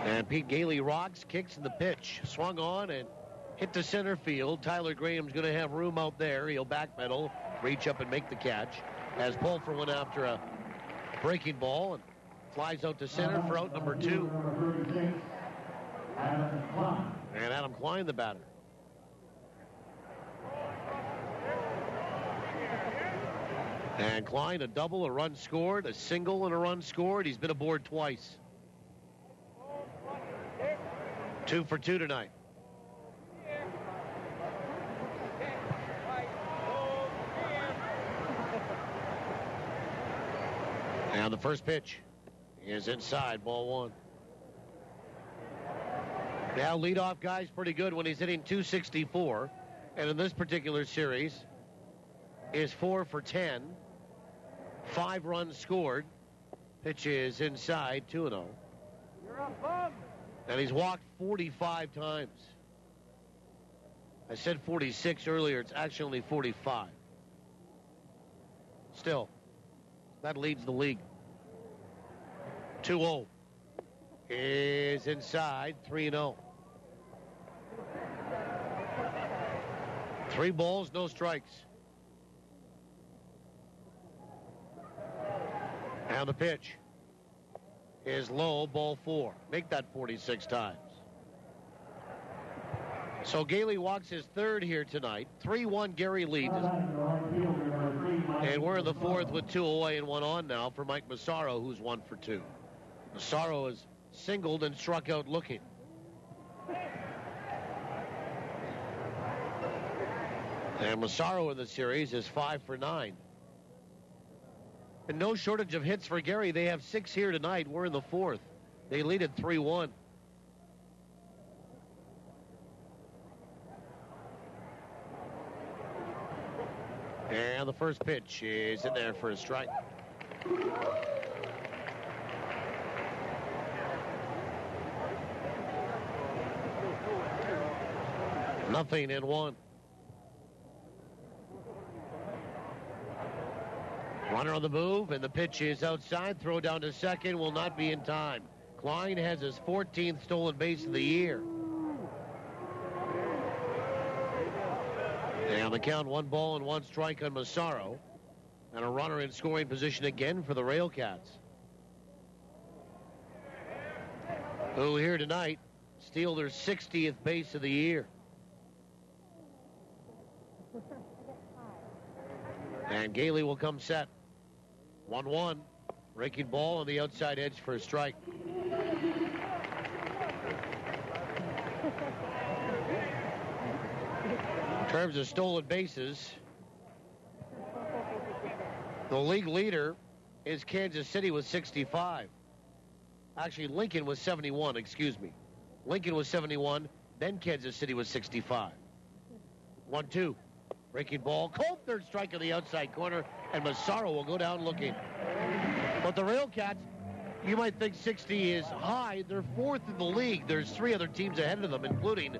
And Pete Gailey rocks, kicks in the pitch. Swung on and hit to center field. Tyler Graham's going to have room out there. He'll backpedal, reach up and make the catch. As Pulfer went after a breaking ball and flies out to center for out number 2. And Adam Klein, the batter. And Klein, a double, a run scored, a single, and a run scored. He's been aboard twice. 2 for 2 tonight. And the first pitch is inside, ball 1. Now, leadoff guy's pretty good when he's hitting 264. And in this particular series is 4 for 10. 5 runs scored. Pitch is inside, 2-0. And he's walked 45 times. I said 46 earlier. It's actually only 45. Still, that leads the league. 2-0 is inside, 3-0. 3 balls, no strikes. And the pitch is low, ball 4. Make that 46 times. So Gailey walks his third here tonight. 3-1 Gary leads. And we're in the fourth with 2 away and 1 on now for Mike Massaro, who's 1 for 2. Massaro is singled and struck out looking. And Massaro in the series is 5 for 9. And no shortage of hits for Gary. They have 6 here tonight. We're in the fourth. They lead at 3-1. And the first pitch is in there for a strike. Nothing in 1. Runner on the move, and the pitch is outside. Throw down to second will not be in time. Klein has his 14th stolen base of the year. And the count, 1 ball and 1 strike on Massaro. And a runner in scoring position again for the RailCats, who here tonight steal their 60th base of the year. And Gailey will come set. 1-1. Breaking ball on the outside edge for a strike. In terms of stolen bases, the league leader is Kansas City with 65. Actually, Lincoln was 71, excuse me. Lincoln was 71, then Kansas City was 65. 1-2. Breaking ball, cold third strike on the outside corner, and Massaro will go down looking. But the RailCats, you might think 60 is high. They're 4th in the league. There's 3 other teams ahead of them, including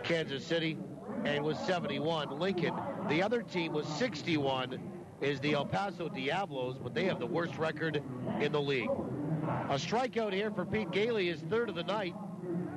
Kansas City, and was 71. Lincoln, the other team was 61, is the El Paso Diablos, but they have the worst record in the league. A strikeout here for Pete Gailey, his third of the night,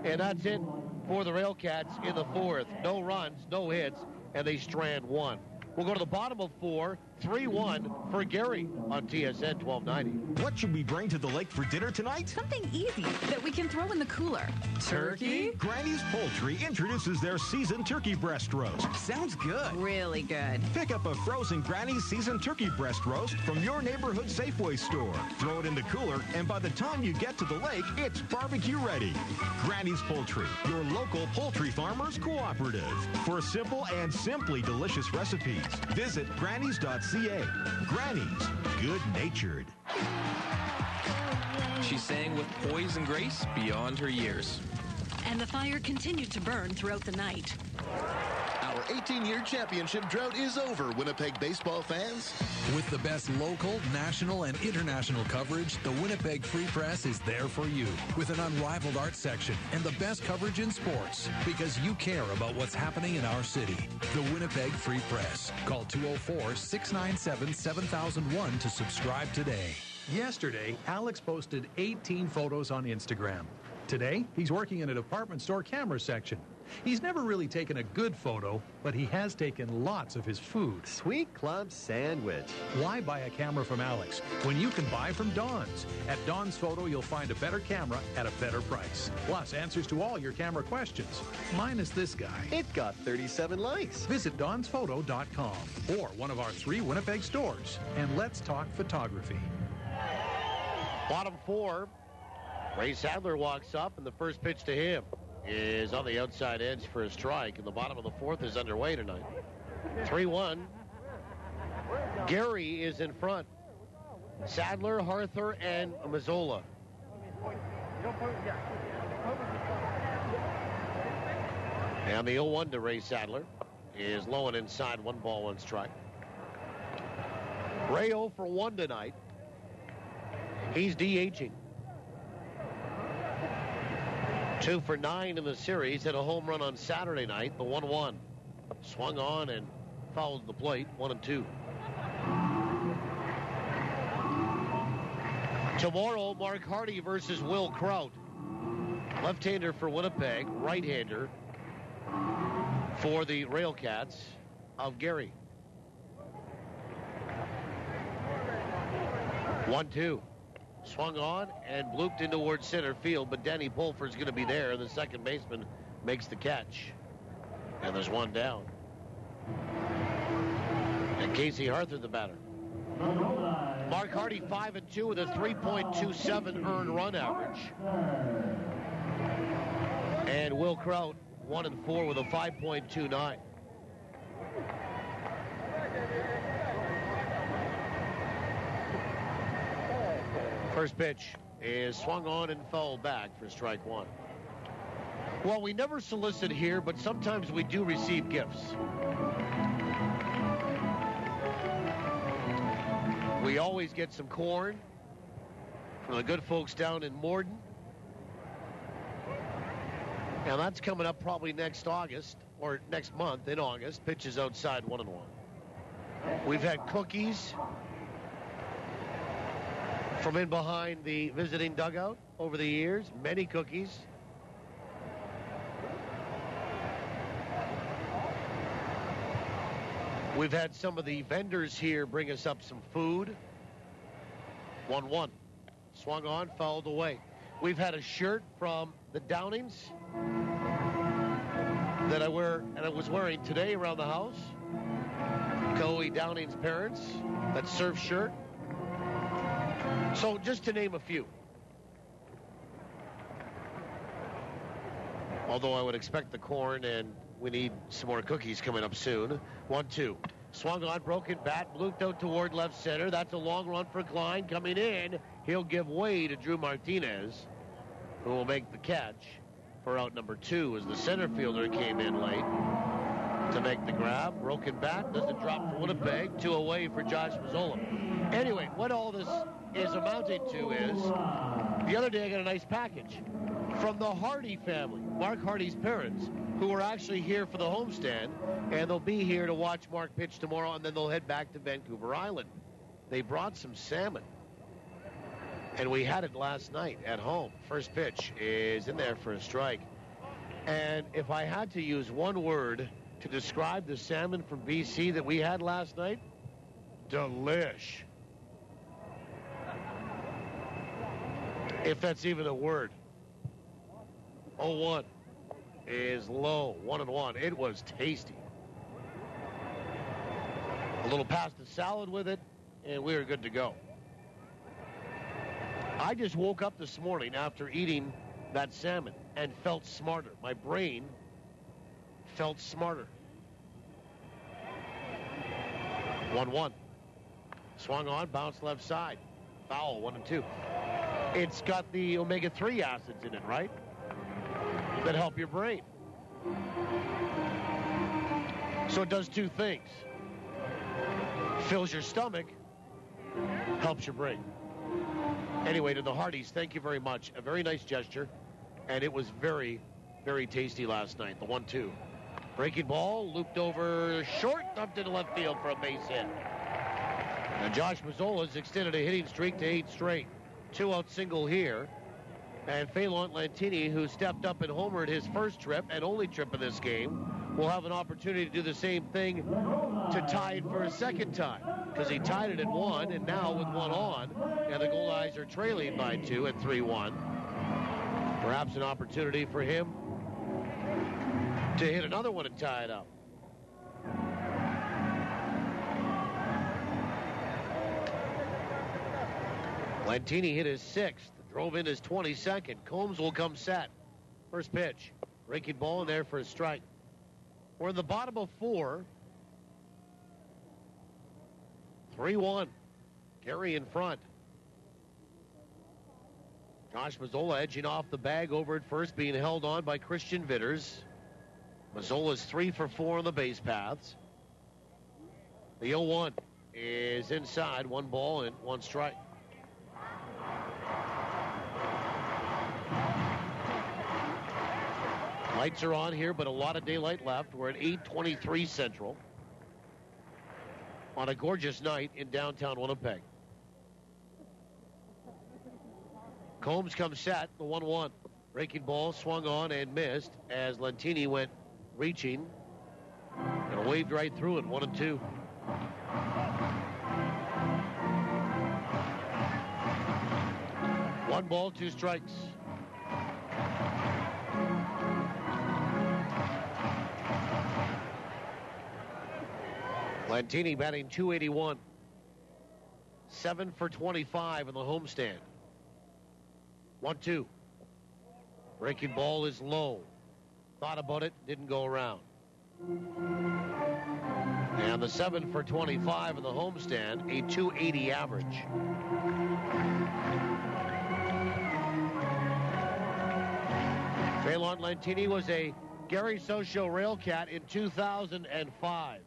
and that's it for the RailCats in the fourth. No runs, no hits, and they strand one. We'll go to the bottom of four, 3-1 for Gary on TSN 1290. What should we bring to the lake for dinner tonight? Something easy that we can throw in the cooler. Turkey? Granny's Poultry introduces their seasoned turkey breast roast. Sounds good. Really good. Pick up a frozen Granny's seasoned turkey breast roast from your neighborhood Safeway store. Throw it in the cooler, and by the time you get to the lake, it's barbecue ready. Granny's Poultry, your local poultry farmers cooperative. For simple and simply delicious recipes, visit grannies.ca. Granny's, good-natured. She sang with poise and grace beyond her years. And the fire continued to burn throughout the night. Our 18-year championship drought is over, Winnipeg baseball fans. With the best local, national, and international coverage, the Winnipeg Free Press is there for you. With an unrivaled art section and the best coverage in sports, because you care about what's happening in our city. The Winnipeg Free Press. Call 204-697-7001 to subscribe today. Yesterday, Alex posted 18 photos on Instagram. Today, he's working in a department store camera section. He's never really taken a good photo, but he has taken lots of his food. Sweet Club Sandwich. Why buy a camera from Alex when you can buy from Don's? At Don's Photo, you'll find a better camera at a better price. Plus, answers to all your camera questions. Minus this guy. It got 37 likes. Visit donsPhoto.com or one of our 3 Winnipeg stores, and let's talk photography. Bottom four, Ray Sadler walks up, and the first pitch to him is on the outside edge for a strike, and the bottom of the fourth is underway tonight. 3-1. Gary is in front. Sadler, Harther, and Mazzola. And the 0-1 to Ray Sadler is low and inside, 1 ball, 1 strike. Ray 0 for 1 tonight. He's DHing. 2 for 9 in the series. Hit a home run on Saturday night, the 1-1. Swung on and fouled the plate, 1-2. Tomorrow, Mark Hardy versus Will Kraut. Left-hander for Winnipeg, right-hander for the RailCats of Gary. 1-2. Swung on and blooped in towards center field, but Danny Pulford's going to be there. The second baseman makes the catch. And there's 1 down. And Casey Harther, the batter. Mark Hardy, 5-2 with a 3.27 earned run average. And Will Kraut, 1-4 with a 5.29. First pitch is swung on and fouled back for strike 1. Well, we never solicit here, but sometimes we do receive gifts. We always get some corn from the good folks down in Morden. And that's coming up probably next August, or next month in August. Pitches outside 1-1. We've had cookies from in behind the visiting dugout over the years. Many cookies. We've had some of the vendors here bring us up some food. 1-1. Swung on, fouled away. We've had a shirt from the Downings that I wear, and I was wearing today around the house. Coey Downing's parents. That surf shirt. So just to name a few. Although I would expect the corn, and we need some more cookies coming up soon. 1-2. Swung on, broken bat, blooped out toward left center. That's a long run for Klein. Coming in, he'll give way to Drew Martinez, who will make the catch for out number 2 as the center fielder came in late to make the grab. Broken bat, doesn't drop for Winnipeg. 2 away for Josh Mazzola. Anyway, what all this is amounting to is, the other day I got a nice package from the Hardy family, Mark Hardy's parents, who are actually here for the homestand, and they'll be here to watch Mark pitch tomorrow, and then they'll head back to Vancouver Island. They brought some salmon. And we had it last night at home. First pitch is in there for a strike. And if I had to use one word to describe the salmon from BC that we had last night, delish. If that's even a word. 0-1 is low. 1-1. It was tasty. A little pasta salad with it, and we were good to go. I just woke up this morning after eating that salmon and felt smarter. My brain felt smarter. 1-1. Swung on, bounced left side. Foul, 1-2. It's got the omega-3 acids in it, right? That help your brain. So it does two things. Fills your stomach, helps your brain. Anyway, to the Hardys, thank you very much. A very nice gesture, and it was very, very tasty last night. The 1-2. Breaking ball, looped over short, dumped into left field for a base hit. And Josh Mazzola's extended a hitting streak to 8 straight. 2-out single here. And Phelan Lantini, who stepped up and homered his first trip and only trip of this game, will have an opportunity to do the same thing to tie it for a second time, because he tied it at 1, and now with 1 on, and the Goldeyes are trailing by 2 at 3-1. Perhaps an opportunity for him to hit another one and tie it up. Lantini hit his 6th, drove in his 22nd. Combs will come set. First pitch. Breaking ball in there for a strike. We're in the bottom of 4. 3-1. Gary in front. Josh Mazzola edging off the bag over at first, being held on by Christian Vitters. Mazzola's 3 for 4 on the base paths. The 0-1 is inside. 1 ball and 1 strike. Lights are on here, but a lot of daylight left. We're at 8:23 Central on a gorgeous night in downtown Winnipeg. Combs comes set, the 1-1. Breaking ball swung on and missed as Lantini went reaching and waved right through it. 1-2. One ball, 2 strikes. Lantini batting .281. 7 for 25 in the homestand. 1-2. Breaking ball is low. Thought about it, didn't go around. And the 7 for 25 in the homestand, a .280 average. Phelan Lantini was a Gary SouthShore RailCat in 2005.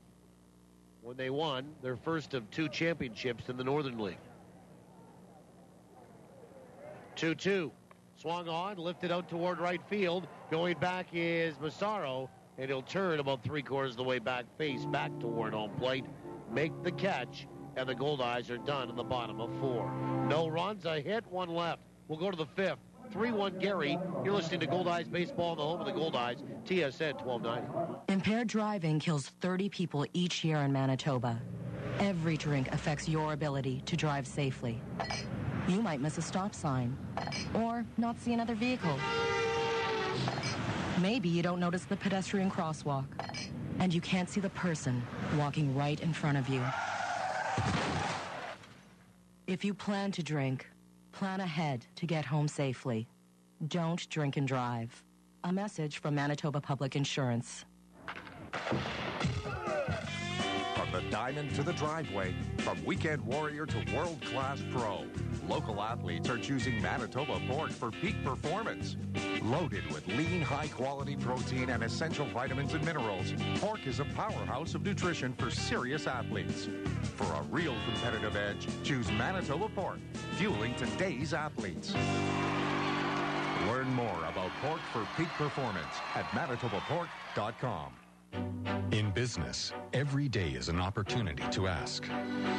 When they won their first of 2 championships in the Northern League. 2-2. Swung on, lifted out toward right field. Going back is Massaro, and he'll turn about 3/4 of the way back, face back toward home plate, make the catch, and the Goldeyes are done in the bottom of 4. No runs, a hit, 1 left. We'll go to the 5th. 3-1 Gary. You're listening to Goldeyes Baseball in the home of the Goldeyes, TSN 1290. Impaired driving kills 30 people each year in Manitoba. Every drink affects your ability to drive safely. You might miss a stop sign or not see another vehicle. Maybe you don't notice the pedestrian crosswalk and you can't see the person walking right in front of you. If you plan to drink, plan ahead to get home safely. Don't drink and drive. A message from Manitoba Public Insurance. From the diamond to the driveway, from weekend warrior to world-class pro, local athletes are choosing Manitoba pork for peak performance. Loaded with lean, high-quality protein and essential vitamins and minerals, pork is a powerhouse of nutrition for serious athletes. For a real competitive edge, choose Manitoba pork, fueling today's athletes. Learn more about pork for peak performance at manitobapork.com. In business, every day is an opportunity to ask,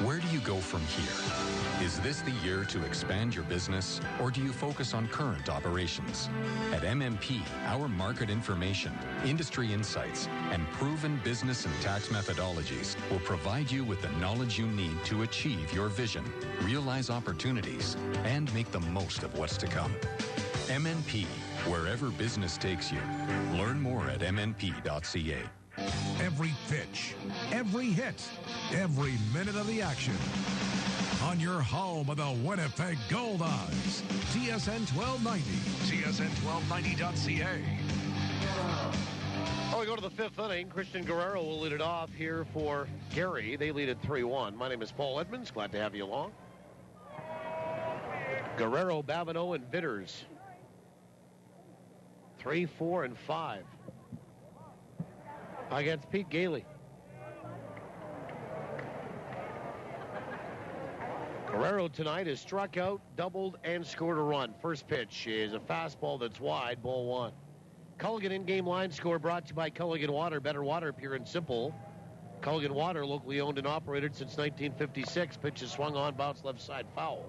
where do you go from here? Is this the year to expand your business, or do you focus on current operations? At MMP, our market information, industry insights, and proven business and tax methodologies will provide you with the knowledge you need to achieve your vision, realize opportunities, and make the most of what's to come. MMP, wherever business takes you. Learn more at mmp.ca. Every pitch, every hit, every minute of the action. On your home of the Winnipeg Goldeyes. TSN 1290. TSN1290.ca. Oh, we go to the fifth inning. Christian Guerrero will lead it off here for Gary. They lead it 3-1. My name is Paul Edmonds. Glad to have you along. Guerrero, Babineau, and Vitters. 3, 4, and 5. Against Pete Gailey. Guerrero tonight has struck out, doubled, and scored a run. First pitch is a fastball that's wide, ball 1. Culligan in-game line score brought to you by Culligan Water. Better water, pure and simple. Culligan Water, locally owned and operated since 1956. Pitch is swung on, bounce left side, foul.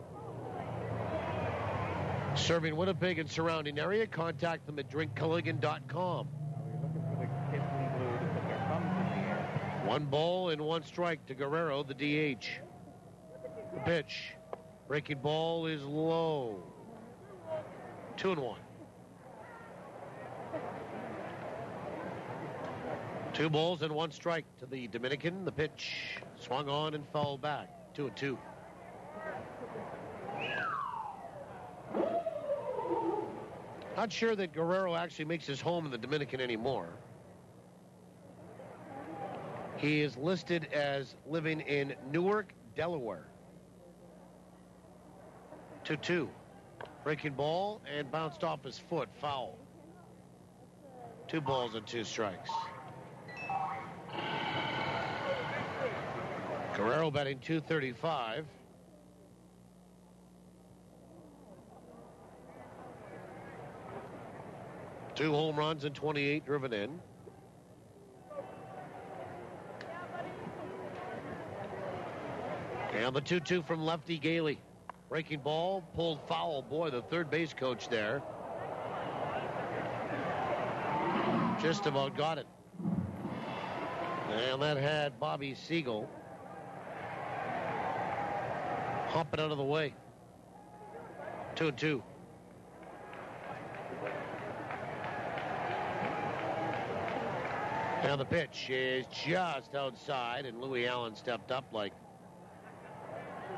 Serving Winnipeg and surrounding area, contact them at drinkculligan.com. 1 ball and 1 strike to Guerrero, the DH. The pitch. Breaking ball is low. 2-1. 2 balls and 1 strike to the Dominican. The pitch swung on and fouled back. 2-2. Not sure that Guerrero actually makes his home in the Dominican anymore. He is listed as living in Newark, Delaware. 2-2. Breaking ball and bounced off his foot. Foul. 2 balls and 2 strikes. Guerrero batting .235. Two home runs and 28 driven in. And the 2-2 from lefty Gailey. Breaking ball, pulled foul. Boy, the third base coach there just about got it. And that had Bobby Siegel hopping out of the way. 2-2. Now the pitch is just outside, and Louis Allen stepped up like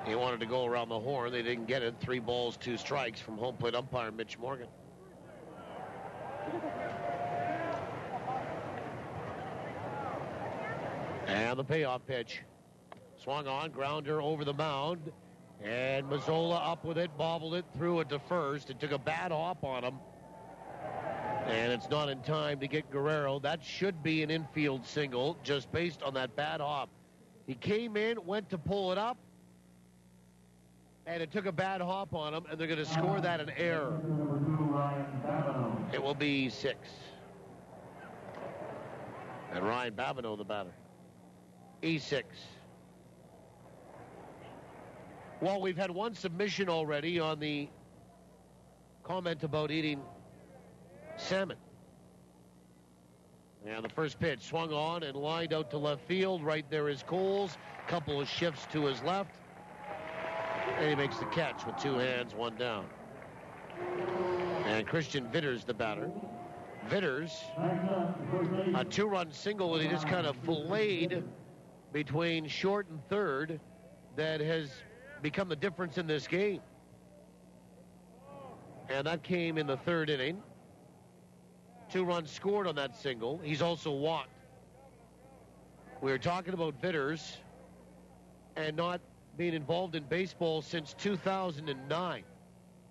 he wanted to go around the horn. They didn't get it. 3 balls, 2 strikes from home plate umpire Mitch Morgan. And the payoff pitch. Swung on, grounder over the mound. And Mazzola up with it, bobbled it, threw it to first. It took a bad hop on him. And it's not in time to get Guerrero. That should be an infield single, just based on that bad hop. He came in, went to pull it up, and it took a bad hop on him, and they're going to score that an error. It will be 6. And Ryan Babineau, the batter. E6. Well, we've had 1 submission already on the comment about eating salmon. And the first pitch swung on and lined out to left field. Right there is Coles. Couple of shifts to his left. And he makes the catch with 2 hands, 1 down. And Christian Vitters, the batter. Vitters, a 2-run single that he just kind of filleted between short and third that has become the difference in this game. And that came in the 3rd inning. 2 runs scored on that single. He's also walked. We were talking about Vitters and not being involved in baseball since 2009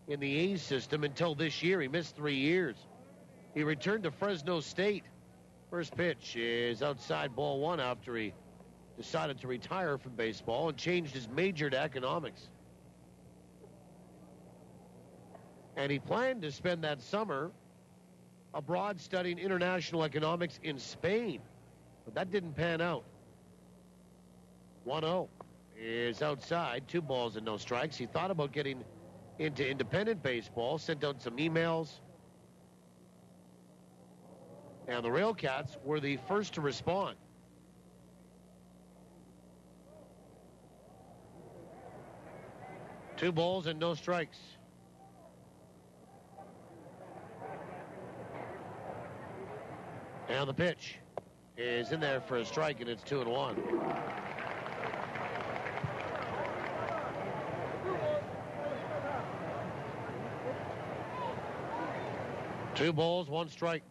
in the A's system until this year. He missed 3 years. He returned to Fresno State. First pitch is outside, ball 1, after he decided to retire from baseball and changed his major to economics. And he planned to spend that summer abroad studying international economics in Spain. But that didn't pan out. 1-0 is outside. 2 balls and no strikes. He thought about getting into independent baseball, sent out some emails. And the RailCats were the first to respond. Two balls and no strikes. And the pitch is in there for a strike, and it's 2-1. Two balls, 1 strike.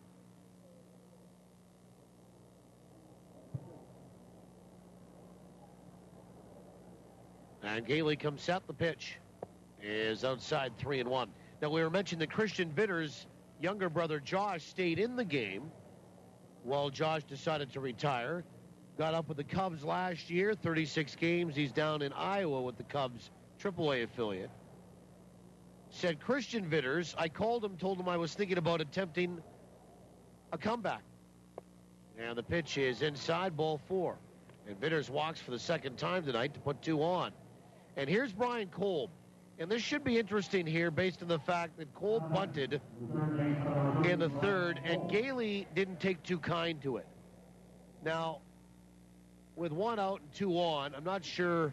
And Gailey comes set. The pitch is outside, 3-1. Now, we were mentioning that Christian Vitter's younger brother Josh stayed in the game while Josh decided to retire. Got up with the Cubs last year, 36 games. He's down in Iowa with the Cubs AAA affiliate. Said Christian Vitters, I called him, told him I was thinking about attempting a comeback. And the pitch is inside, ball 4. And Vitters walks for the second time tonight to put 2 on. And here's Brian Kolb. And this should be interesting here based on the fact that Kolb bunted in the third, and Gailey didn't take too kind to it. Now, with 1 out and 2 on, I'm not sure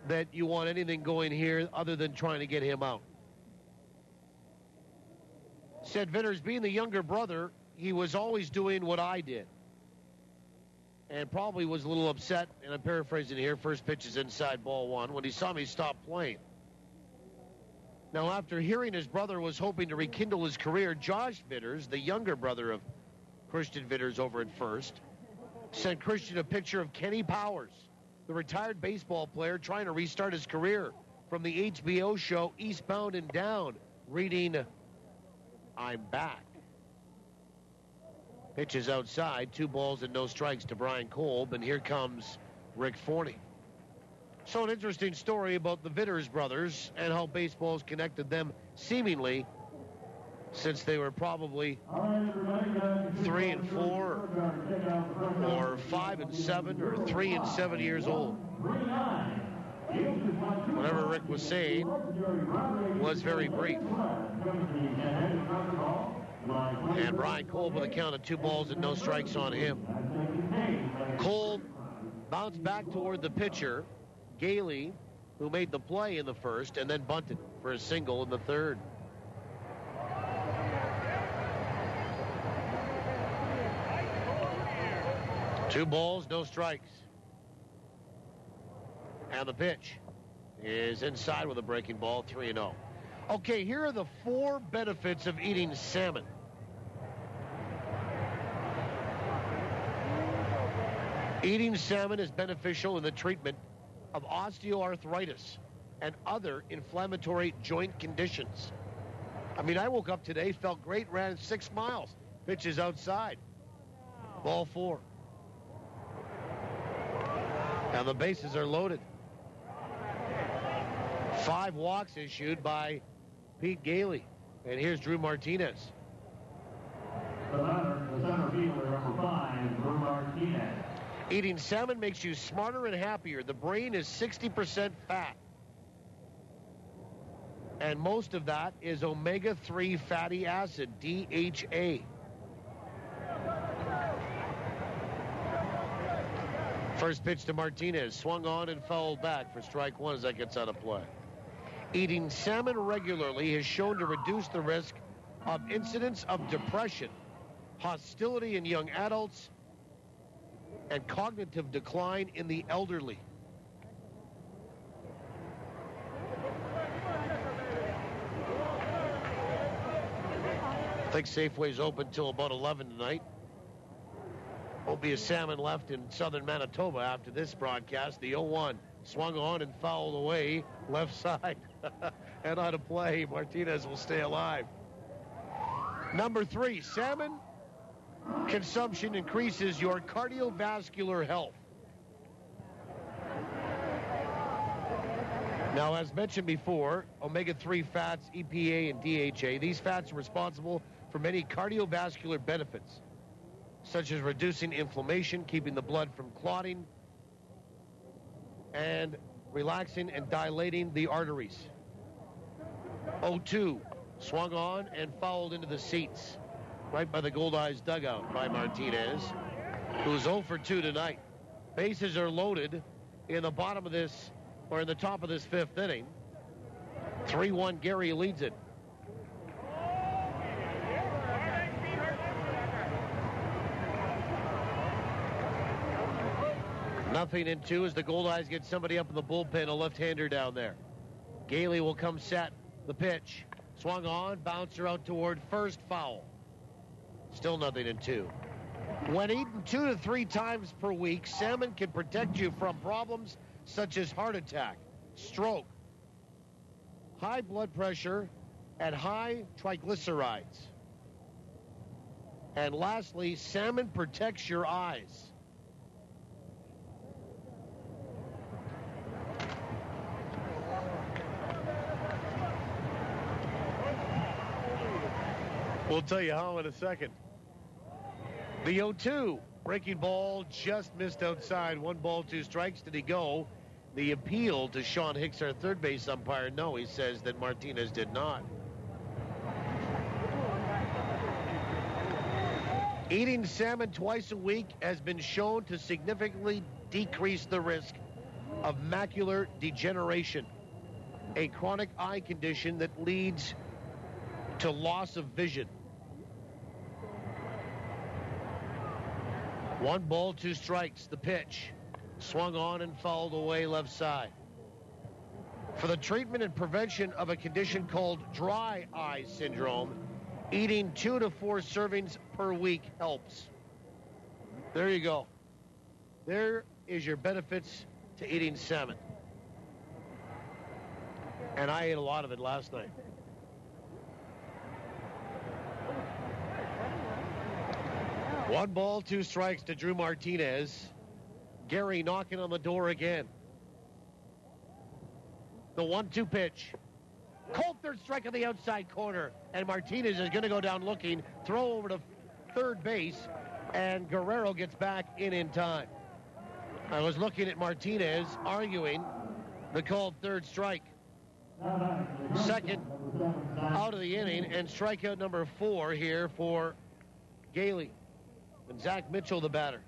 that you want anything going here other than trying to get him out. Said Vitters, being the younger brother, he was always doing what I did. And probably was a little upset, and I'm paraphrasing here, first pitch is inside, ball 1, when he saw me stop playing. Now, after hearing his brother was hoping to rekindle his career, Josh Vitters, the younger brother of Christian Vitters over at first, sent Christian a picture of Kenny Powers, the retired baseball player trying to restart his career, from the HBO show Eastbound and Down, reading, I'm back. Pitch is outside, 2 balls and no strikes to Brian Kolb, and here comes Rick Forney. So an interesting story about the Vitters brothers and how baseball's connected them seemingly since they were probably 3 and 4 or 5 and 7 or 3 and 7 years old. Whatever Rick was saying was very brief. And Brian Kolb with a count of 2 balls and no strikes on him. Kolb bounced back toward the pitcher, Gailey, who made the play in the first, and then bunted for a single in the third. Two balls, no strikes. And the pitch is inside with a breaking ball, 3-0. Okay, here are the 4 benefits of eating salmon. Eating salmon is beneficial in the treatment of osteoarthritis and other inflammatory joint conditions. I mean, I woke up today, felt great, ran 6 miles. Pitch is outside. Ball 4. And the bases are loaded. 5 walks issued by Pete Gailey. And here's Drew Martinez. The center fielder, number 5, Drew Martinez. Eating salmon makes you smarter and happier. The brain is 60% fat. And most of that is omega-3 fatty acid, DHA. First pitch to Martinez, swung on and fouled back for strike 1 as that gets out of play. Eating salmon regularly has shown to reduce the risk of incidents of depression, hostility in young adults, and cognitive decline in the elderly. I think Safeway's open till about 11 tonight. Won't be a salmon left in southern Manitoba after this broadcast. The 0-1 swung on and fouled away left side. And out of play, Martinez will stay alive. Number 3, salmon consumption increases your cardiovascular health. Now, as mentioned before, omega-3 fats, EPA and DHA, these fats are responsible for many cardiovascular benefits. such as reducing inflammation, keeping the blood from clotting, and relaxing and dilating the arteries. 0-2, swung on and fouled into the seats, right by the Goldeyes dugout by Martinez, who's 0 for 2 tonight. Bases are loaded in the bottom of this, or in the top of this fifth inning. 3-1, Gary leads it. Nothing in 2 as the Goldeyes get somebody up in the bullpen, a left-hander down there. Gailey will come set the pitch. Swung on, bouncer out toward first, foul. Still nothing in 2. When eaten 2 to 3 times per week, salmon can protect you from problems such as heart attack, stroke, high blood pressure, and high triglycerides. And lastly, salmon protects your eyes. We'll tell you how in a second. The 0-2, breaking ball just missed outside. 1 ball, 2 strikes. Did he go? The appeal to Sean Hicks, our third base umpire, no, he says that Martinez did not. Eating salmon twice a week has been shown to significantly decrease the risk of macular degeneration, a chronic eye condition that leads to loss of vision. 1 ball, 2 strikes. The pitch swung on and fouled away left side. For the treatment and prevention of a condition called dry eye syndrome, eating 2 to 4 servings per week helps. There you go. There is your benefits to eating salmon. And I ate a lot of it last night. One ball, 2 strikes to Drew Martinez. Gary knocking on the door again. The 1-2 pitch. Cold third strike on the outside corner. And Martinez is going to go down looking. Throw over to third base. And Guerrero gets back in time. I was looking at Martinez arguing the called third strike. Second out of the inning. And strikeout number 4 here for Gailey. And Zach Mitchell, the batter.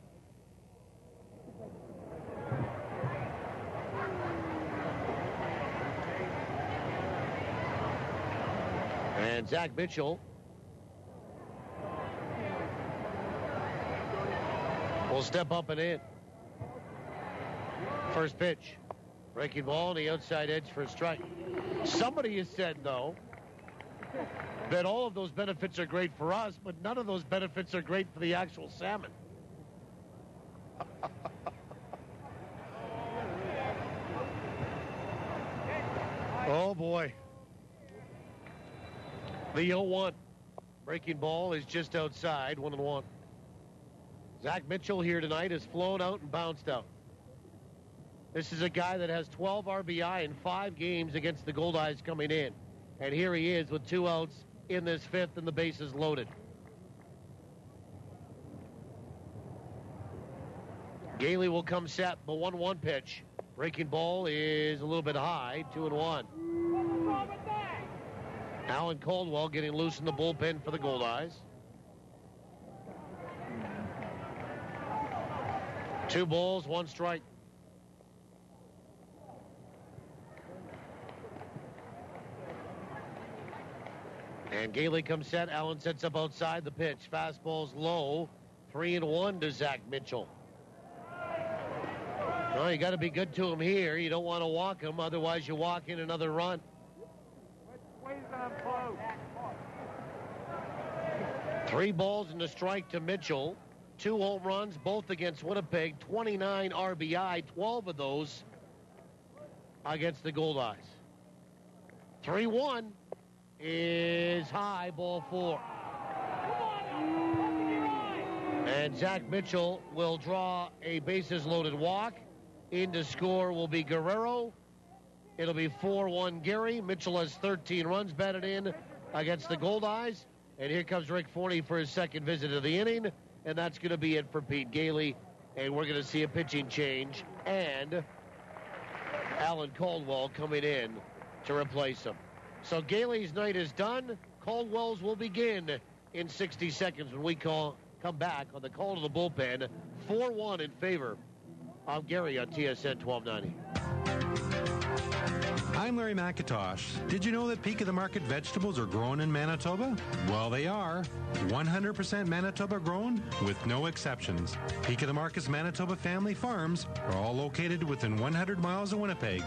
And Zach Mitchell will step up and in. First pitch. Breaking ball on the outside edge for a strike. Somebody has said, though, that all of those benefits are great for us, but none of those benefits are great for the actual salmon. Oh, boy. The 0-1. Breaking ball is just outside, 1-1. Zach Mitchell here tonight has flown out and bounced out. This is a guy that has 12 RBI in 5 games against the Goldeyes coming in. And here he is with 2 outs in this fifth and the bases loaded. Gailey will come set, the 1-1 pitch. Breaking ball is a little bit high, 2-1. Alan Caldwell getting loose in the bullpen for the Goldeyes. 2 balls, 1 strike. And Gailey comes set. Allen sets up outside the pitch. Fastball's low. 3-1 to Zach Mitchell. Well, you got to be good to him here. You don't want to walk him, otherwise you walk in another run. 3 balls and a strike to Mitchell. 2 home runs, both against Winnipeg. 29 RBI, 12 of those against the Goldeyes. 3-1 is high, ball 4. And Zach Mitchell will draw a bases-loaded walk. In to score will be Guerrero. It'll be 4-1 Gary. Mitchell has 13 runs batted in against the Goldeyes. And here comes Rick Forney for his second visit of the inning. and that's going to be it for Pete Gailey. And we're going to see a pitching change and Alan Caldwell coming in to replace him. So Gailey's night is done. Caldwell's will begin in 60 seconds when we come back on the call to the bullpen. 4-1 in favor of Gary on TSN 1290. I'm Larry McIntosh. Did you know that Peak of the Market vegetables are grown in Manitoba? Well, they are. 100% Manitoba grown with no exceptions. Peak of the Market's Manitoba family farms are all located within 100 miles of Winnipeg.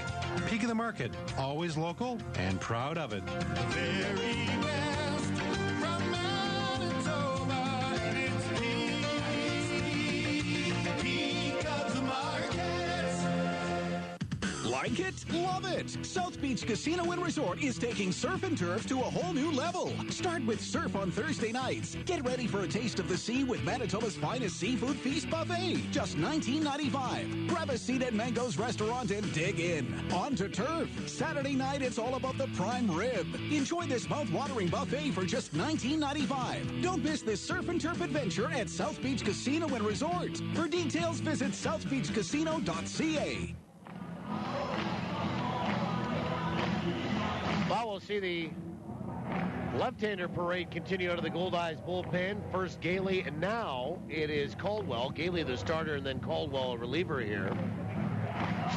Peak of the Market, always local and proud of it. Very best from Manitoba, it's Peak of the Market. Like it? Love it! South Beach Casino and Resort is taking surf and turf to a whole new level. Start with surf on Thursday nights. Get ready for a taste of the sea with Manitoba's finest seafood feast buffet. Just $19.95. Grab a seat at Mango's restaurant and dig in. On to turf. Saturday night, it's all about the prime rib. Enjoy this mouth-watering buffet for just $19.95. Don't miss this surf and turf adventure at South Beach Casino and Resort. For details, visit southbeachcasino.ca. Well, we'll see the left-hander parade continue out of the Goldeyes bullpen. First Gailey, and now it is Caldwell. Gailey the starter, and then Caldwell a reliever here.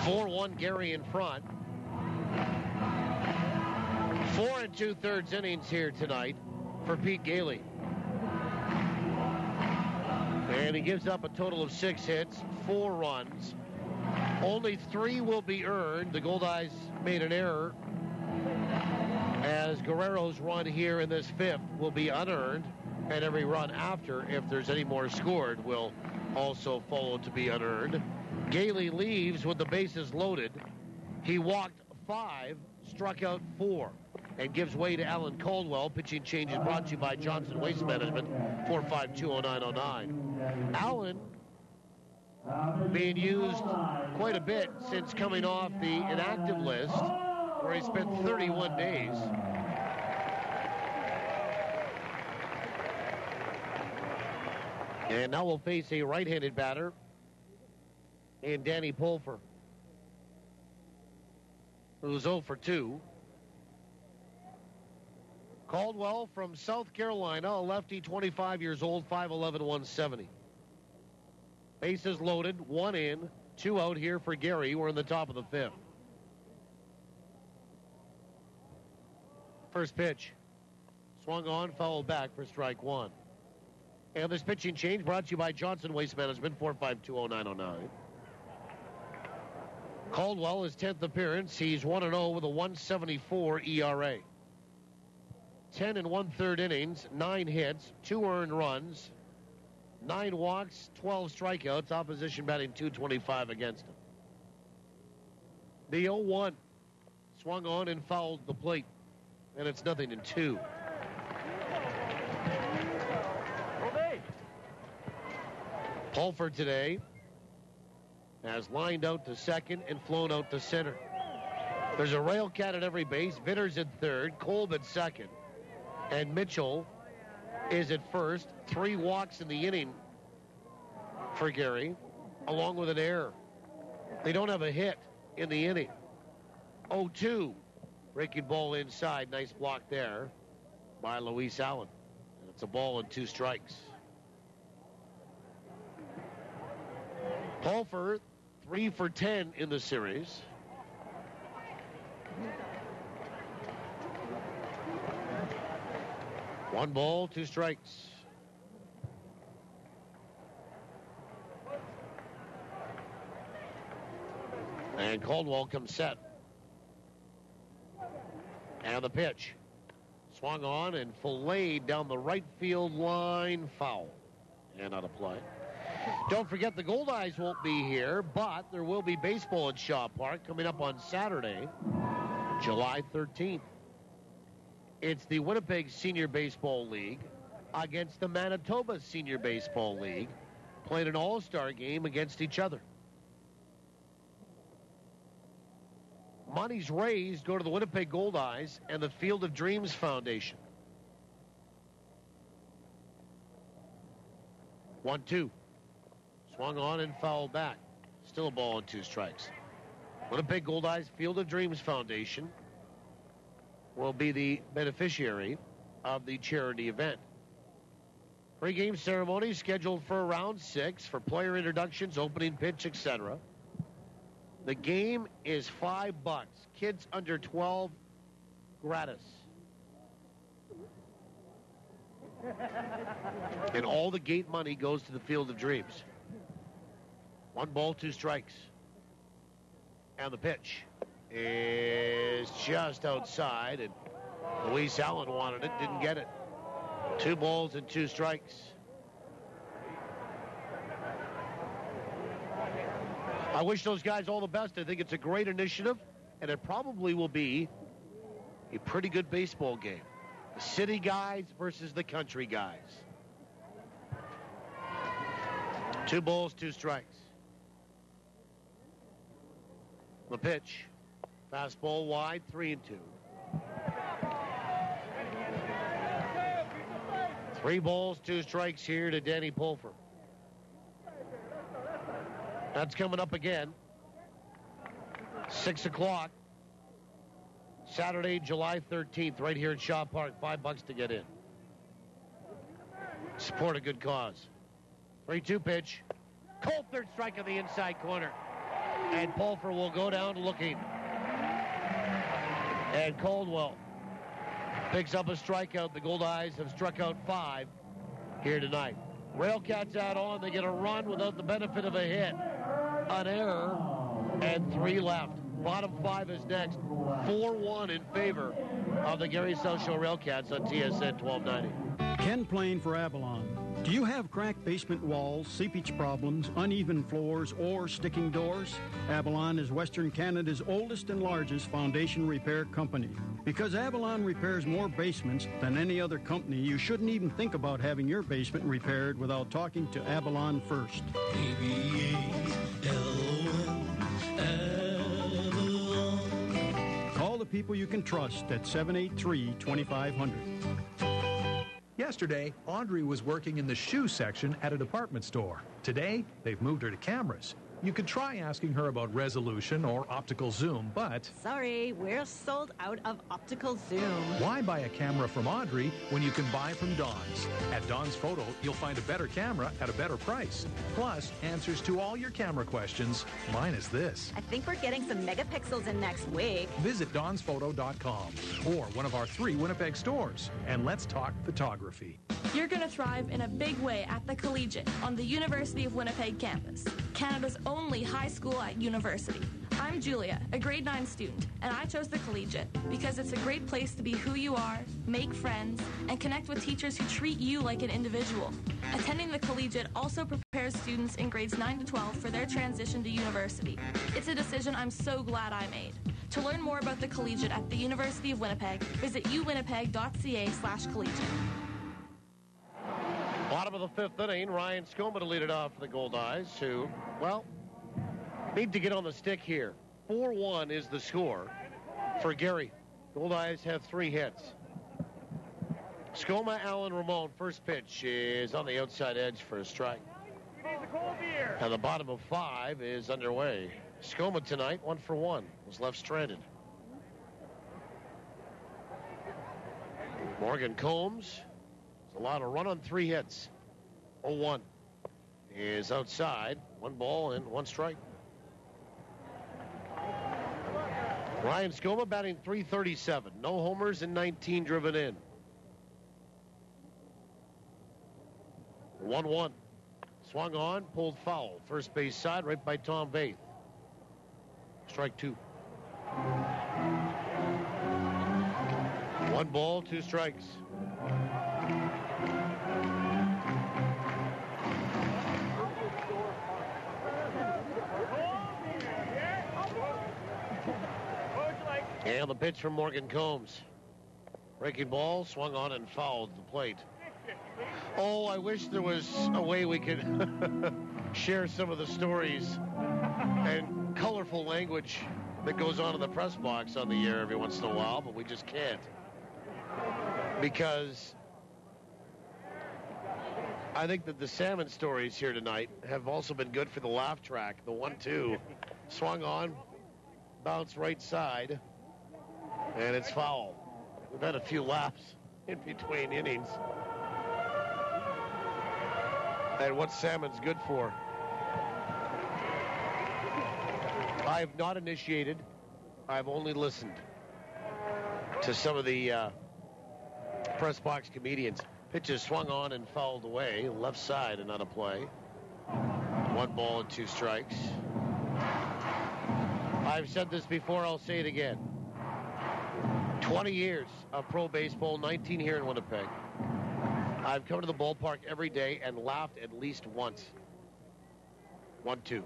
4-1 Gary in front. 4 2/3 innings here tonight for Pete Gailey. And he gives up a total of 6 hits, 4 runs. Only 3 will be earned. The Goldeyes made an error, as Guerrero's run here in this 5th will be unearned, and every run after, if there's any more scored, will also follow to be unearned. Gailey leaves with the bases loaded. He walked 5, struck out 4, and gives way to Alan Caldwell. Pitching change is brought to you by Johnson Waste Management, 4520909. Alan being used quite a bit since coming off the inactive list, where he spent 31 days. And now we'll face a right-handed batter in Danny Pulfer, who's 0 for 2. Caldwell from South Carolina, a lefty, 25 years old, 5'11", 170. Bases loaded, 1 in, 2 out here for Gary. We're in the top of the 5th. First pitch. Swung on, fouled back for strike 1. And this pitching change brought to you by Johnson Waste Management, 4520909. Caldwell, his 10th appearance. He's 1-0 with a 1.74 ERA. 10 1/3 innings, 9 hits, 2 earned runs, 9 walks, 12 strikeouts. Opposition batting .225 against him. The 0-1. Swung on and fouled the plate. And it's 0-2. Pulfer today has lined out to second and flown out to center. There's a RailCat at every base. Vitter's at third, Kolb at second, and Mitchell is at first. 3 walks in the inning for Gary, along with an error. They don't have a hit in the inning. 0-2. Breaking ball inside. Nice block there by Luis Allen. And it's a ball and 2 strikes. Pulfer, 3 for 10 in the series. One ball, 2 strikes. And Caldwell comes set. And the pitch. Swung on and filleted down the right field line. Foul. And out of play. Don't forget the Goldeyes won't be here, but there will be baseball at Shaw Park coming up on Saturday, July 13th. It's the Winnipeg Senior Baseball League against the Manitoba Senior Baseball League, playing an all-star game against each other. Monies raised go to the Winnipeg Goldeyes and the Field of Dreams Foundation. 1-2. Swung on and fouled back. Still a ball and 2 strikes. Winnipeg Goldeyes Field of Dreams Foundation will be the beneficiary of the charity event. Pre-game ceremony scheduled for round 6 for player introductions, opening pitch, etc. The game is $5. Kids under 12, gratis. And all the gate money goes to the Field of Dreams. 1 ball, 2 strikes. And the pitch is just outside, and Luis Allen wanted it, didn't get it. 2 balls and 2 strikes. I wish those guys all the best. I think it's a great initiative, and it probably will be a pretty good baseball game. The city guys versus the country guys. 2 balls, 2 strikes. The pitch. Fastball wide, 3-2. 3 balls, 2 strikes here to Danny Pulfer. That's coming up again. 6 o'clock. Saturday, July 13th, right here at Shaw Park. $5 to get in. Support a good cause. 3-2 pitch. Cold third strike on the inside corner. And Pulfer will go down looking. And Caldwell picks up a strikeout. The Goldeyes have struck out 5 here tonight. RailCats out on. They get a run without the benefit of a hit. An error, and 3 left. Bottom 5 is next. 4-1 in favor of the Gary SouthShore RailCats on TSN 1290. Ken Plain for Avalon. Do you have cracked basement walls, seepage problems, uneven floors, or sticking doors? Avalon is Western Canada's oldest and largest foundation repair company. Because Avalon repairs more basements than any other company, you shouldn't even think about having your basement repaired without talking to Avalon first. Call the people you can trust at 783-2500. Yesterday, Audrey was working in the shoe section at a department store. Today, they've moved her to cameras. You could try asking her about resolution or optical zoom, but... Sorry, we're sold out of optical zoom. Why buy a camera from Audrey when you can buy from Don's? At Don's Photo, you'll find a better camera at a better price. Plus, answers to all your camera questions, minus this. I think we're getting some megapixels in next week. Visit don'sphoto.com or one of our 3 Winnipeg stores, and let's talk photography. You're going to thrive in a big way at the Collegiate on the University of Winnipeg campus, Canada's only high school at university. I'm Julia, a grade 9 student, and I chose the Collegiate because it's a great place to be who you are, make friends, and connect with teachers who treat you like an individual. Attending the Collegiate also prepares students in grades 9 to 12 for their transition to university. It's a decision I'm so glad I made. To learn more about the Collegiate at the University of Winnipeg, visit uwinnipeg.ca/collegiate. Bottom of the 5th inning, Ryan Skoma to lead it off for the Goldeyes, who, well, need to get on the stick here. 4-1 is the score for Gary. Goldeyes have 3 hits. Skoma, Allen, Ramon, first pitch is on the outside edge for a strike. And the bottom of 5 is underway. Skoma tonight, 1 for 1, was left stranded. Morgan Combs. Allowed a run on 3 hits. 0-1 is outside. 1 ball and 1 strike. Ryan Skoma batting .337. No homers and 19 driven in. 1-1. Swung on, pulled foul. First base side, right by Tom Baith. Strike 2. 1 ball, 2 strikes. And the pitch from Morgan Combs. Breaking ball, swung on and fouled the plate. Oh, I wish there was a way we could share some of the stories and colorful language that goes on in the press box on the air every once in a while, but we just can't. Because I think that the salmon stories here tonight have also been good for the laugh track. The 1-2 swung on, bounced right side, and it's foul. We've had a few laughs in between innings. And what salmon's good for. I have not initiated. I've only listened to some of the press box comedians. Pitches swung on and fouled away. Left side and not a play. 1 ball and 2 strikes. I've said this before. I'll say it again. 20 years of pro baseball, 19 here in Winnipeg. I've come to the ballpark every day and laughed at least once. 1-2.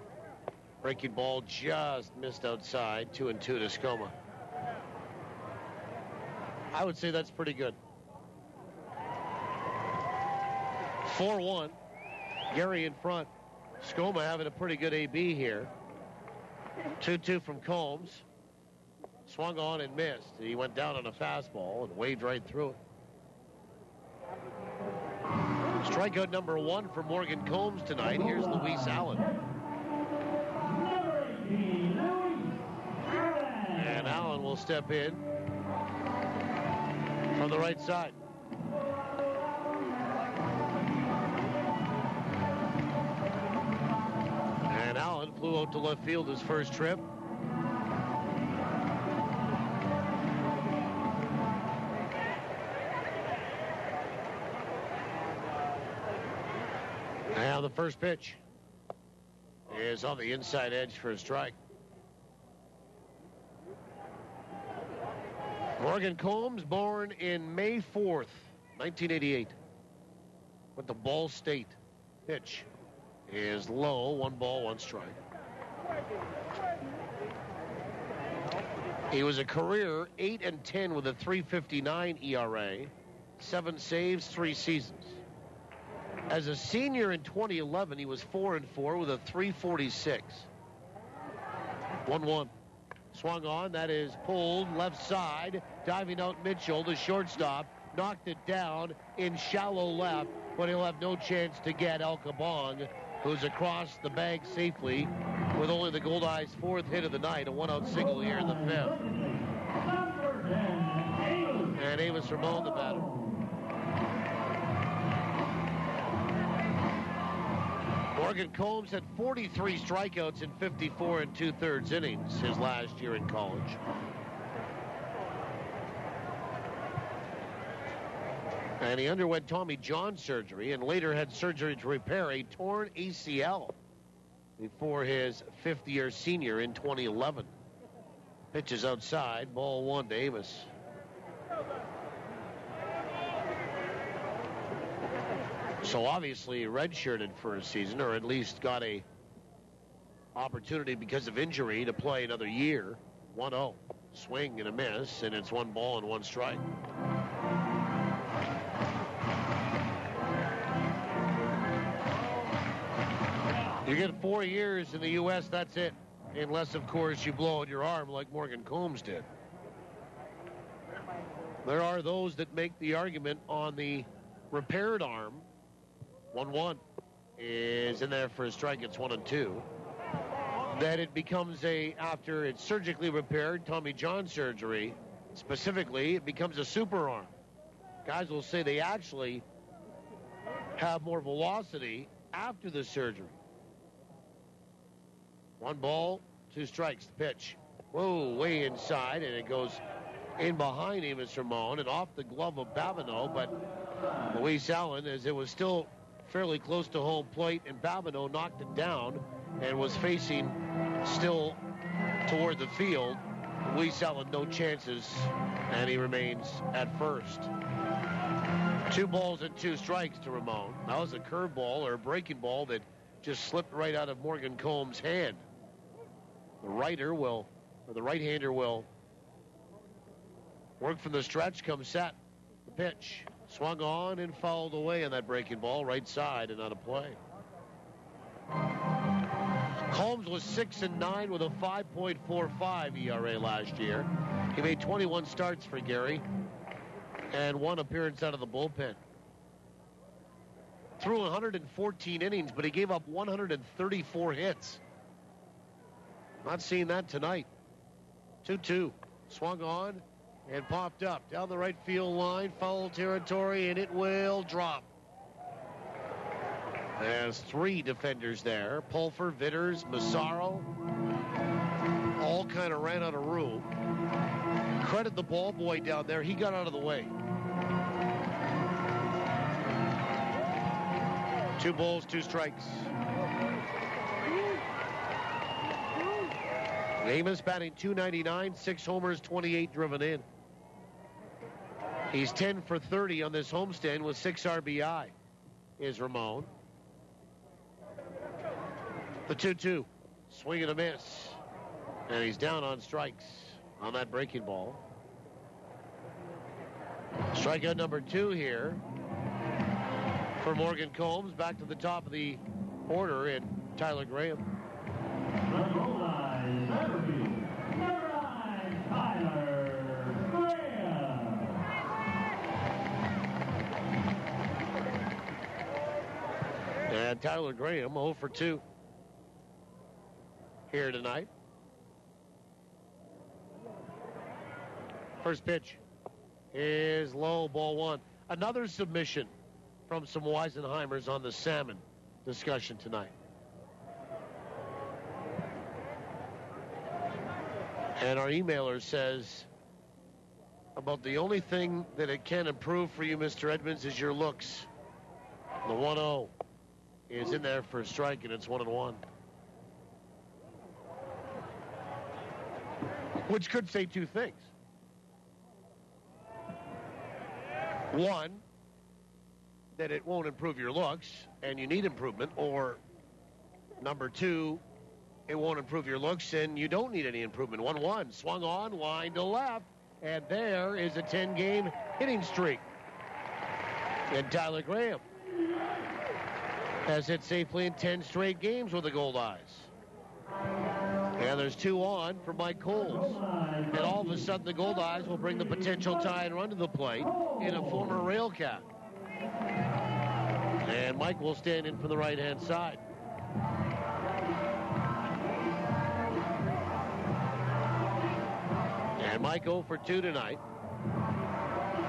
Breaking ball just missed outside. 2-2 to Skoma. I would say that's pretty good. 4-1. Gary in front. Skoma having a pretty good AB here. 2-2 from Combs. Swung on and missed. He went down on a fastball and waved right through it. Strikeout number 1 for Morgan Combs tonight. Here's Luis Allen. And Allen will step in from the right side. And Allen flew out to left field his first trip. Now the first pitch is on the inside edge for a strike. Morgan Combs, born in May 4th, 1988. Went to Ball State. Pitch is low. 1 ball, 1 strike. He was a career 8-10 with a 3.59 ERA, 7 saves, 3 seasons. As a senior in 2011, he was 4-4 with a 3.46. 1-1. Swung on, that is pulled left side, diving out Mitchell, the shortstop, knocked it down in shallow left, but he'll have no chance to get El Cabong, who's across the bag safely with only the Goldeyes' 4th hit of the night, a 1-out single here in the 5th. And Amos Ramon, the batter. Morgan Combs had 43 strikeouts in 54 2/3 innings his last year in college. And he underwent Tommy John surgery and later had surgery to repair a torn ACL before his 5th-year senior in 2011. Pitches outside, ball 1 to Amos. So obviously redshirted for a season, or at least got a opportunity because of injury to play another year. 1-0. Swing and a miss, and it's 1 ball and 1 strike. You get 4 years in the U.S., that's it. Unless, of course, you blow out your arm like Morgan Combs did. There are those that make the argument on the repaired arm. 1-1 is in there for a strike. It's 1-2. That it becomes after it's surgically repaired, Tommy John surgery, specifically, it becomes a super arm. Guys will say they actually have more velocity after the surgery. 1 ball, 2 strikes. The pitch. Whoa, way inside, and it goes in behind Amos Ramon and off the glove of Babineau, but Luis Allen, as it was still fairly close to home plate, and Babineau knocked it down and was facing still toward the field. Luis Allen, no chances, and he remains at first. 2 balls and 2 strikes to Ramon. That was a curveball or a breaking ball that just slipped right out of Morgan Combs' hand. The right-hander will work from the stretch, come set. The pitch. Swung on and fouled away on that breaking ball, right side, and not a play. Combs was 6-9 with a 5.45 ERA last year. He made 21 starts for Gary and 1 appearance out of the bullpen. threw 114 innings, but he gave up 134 hits. Not seeing that tonight. 2-2. Swung on and popped up down the right field line, foul territory, and it will drop. There's 3 defenders there. Pulfer, Vitters, Massaro. All kind of ran out of room. Credit the ball boy down there. He got out of the way. 2 balls, 2 strikes. Amos batting .299, 6 homers, 28 driven in. He's 10 for 30 on this homestand with 6 RBI, is Ramon. The 2-2, swing and a miss. And he's down on strikes on that breaking ball. Strikeout number 2 here for Morgan Combs. Back to the top of the order in Tyler Graham. The Goldeyes center field, number 9, Tyler Graham. And Tyler Graham 0 for 2 here tonight. First pitch is low, ball 1. Another submission from some Weisenheimers on the salmon discussion tonight. And our emailer says about the only thing that it can improve for you, Mr. Edmonds, is your looks. The 1-0 is in there for a strike, and it's 1-1. Which could say 2 things. One, that it won't improve your looks, and you need improvement. Or, number 2, it won't improve your looks, and you don't need any improvement. 1-1, swung on, line to left, and there is a 10-game hitting streak. And Tyler Graham has hit safely in 10 straight games with the Goldeyes. And there's 2 on for Mike Coles. And all of a sudden, the Goldeyes will bring the potential tie and run to the plate in a former RailCat. And Mike will stand in for the right-hand side. And Mike 0 for 2 tonight.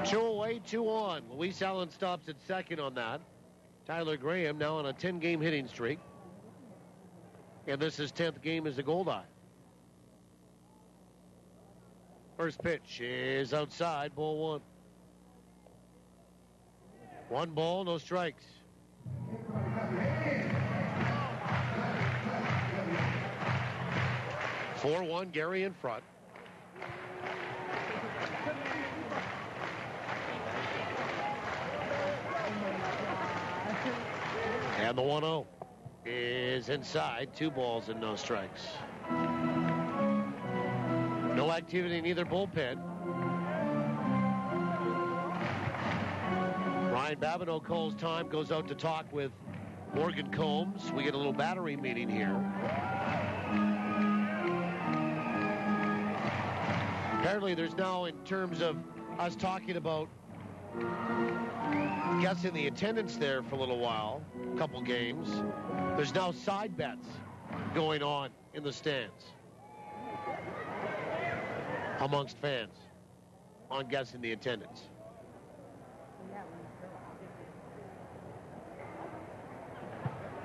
2 away, 2 on. Luis Allen stops at second on that. Tyler Graham now on a 10-game hitting streak. And this is 10th game as a Goldeye. First pitch is outside, ball 1. 1 ball, no strikes. (4-1) Gary in front. And the 1-0 is inside. 2 balls and no strikes. No activity in either bullpen. Ryan Babineau calls time, goes out to talk with Morgan Combs. We get a little battery meeting here. Apparently there's now, in terms of us talking about guessing the attendance there for a little while, a couple games, there's now side bets going on in the stands amongst fans on guessing the attendance.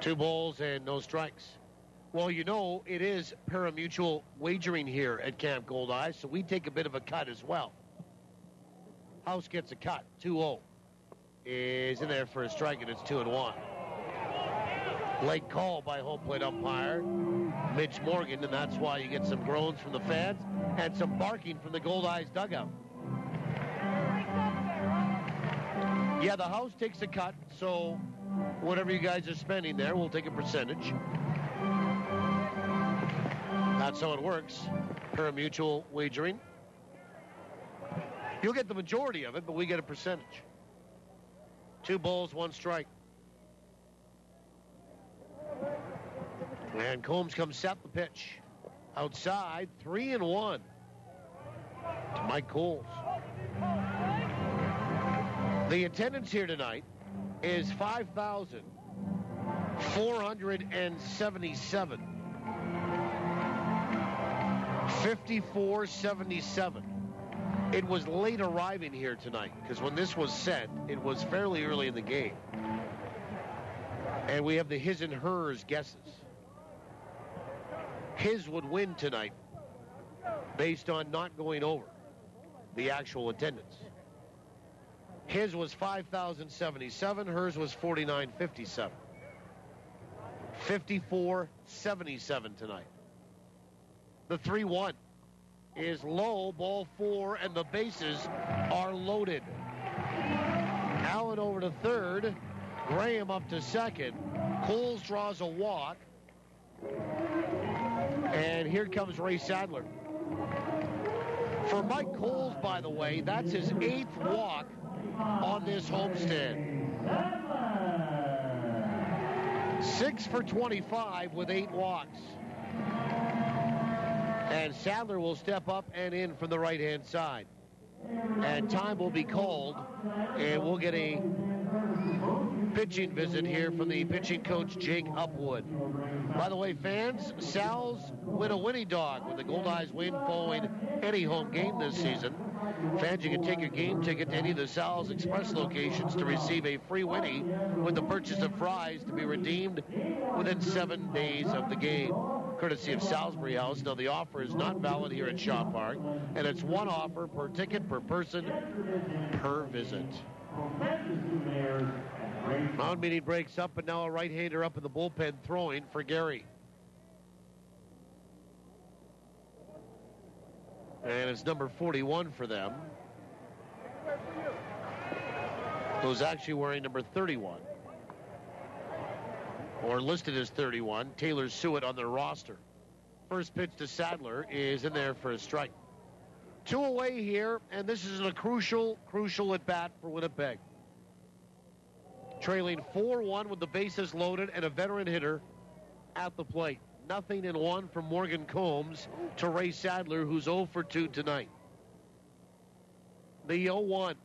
Two balls and no strikes. Well, you know, it is pari-mutuel wagering here at Camp Goldeyes, so we take a bit of a cut as well. House gets a cut. 2-0 is in there for a strike, and it's 2-1. Late call by home plate umpire Mitch Morgan, and that's why you get some groans from the fans and some barking from the Goldeyes dugout. Yeah, the house takes a cut, so whatever you guys are spending there, we'll take a percentage. That's how it works. Pari-mutuel wagering. You'll get the majority of it, but we get a percentage. 2 balls, 1 strike. And Combs comes set the pitch. Outside, 3-1 to Mike Coles. The attendance here tonight is 5,477. 54-77. It was late arriving here tonight because when this was set, it was fairly early in the game. And we have the his and hers guesses. His would win tonight based on not going over the actual attendance. His was 5,077. Hers was 4,957. 54-77 tonight. The 3-1 is low, ball 4, and the bases are loaded. Allen over to third. Graham up to second. Coles draws a walk. And here comes Ray Sadler. For Mike Coles, by the way, that's his 8th walk on this homestand. 6 for 25 with 8 walks. And Sadler will step up and in from the right-hand side. And time will be called, and we'll get a pitching visit here from the pitching coach, Jake Upwood. By the way, fans, Sal's Win a Winnie Dog with the Goldeyes win following any home game this season. Fans, you can take your game ticket to any of the Sal's Express locations to receive a free Winnie with the purchase of fries to be redeemed within 7 days of the game. Courtesy of Salisbury House. Now, the offer is not valid here at Shaw Park, and it's one offer per ticket, per person, per visit. Mound meeting breaks up, and now a right-hander up in the bullpen throwing for Gary. And it's number 41 for them, who's actually wearing number 31. Or listed as 31, Taylor Suet on their roster. First pitch to Sadler is in there for a strike. 2 away here, and this is a crucial at-bat for Winnipeg. Trailing 4-1 with the bases loaded and a veteran hitter at the plate. 0-1 from Morgan Combs to Ray Sadler, who's 0 for 2 tonight. The 0-1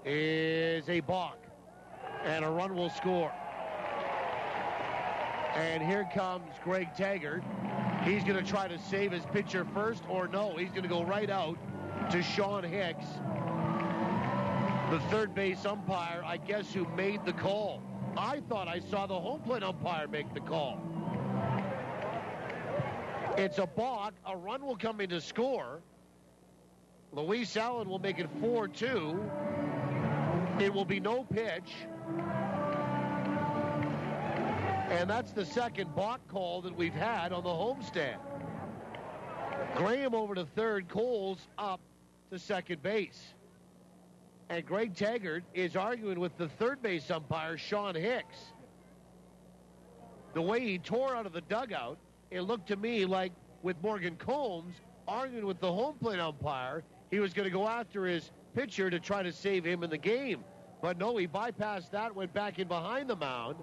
is a balk, and a run will score. And here comes Greg Taggart. He's going to try to save his pitcher first, or no, he's going to go right out to Sean Hicks, the third base umpire, I guess, who made the call. I thought I saw the home plate umpire make the call. It's a balk. A run will come in to score. Luis Allen will make it 4-2. It will be no pitch. And that's the second balk call that we've had on the homestand. Graham over to third, Coles up to second base. And Greg Taggart is arguing with the third base umpire, Sean Hicks. The way he tore out of the dugout, it looked to me like with Morgan Combs arguing with the home plate umpire, he was going to go after his pitcher to try to save him in the game. But no, he bypassed that, went back in behind the mound,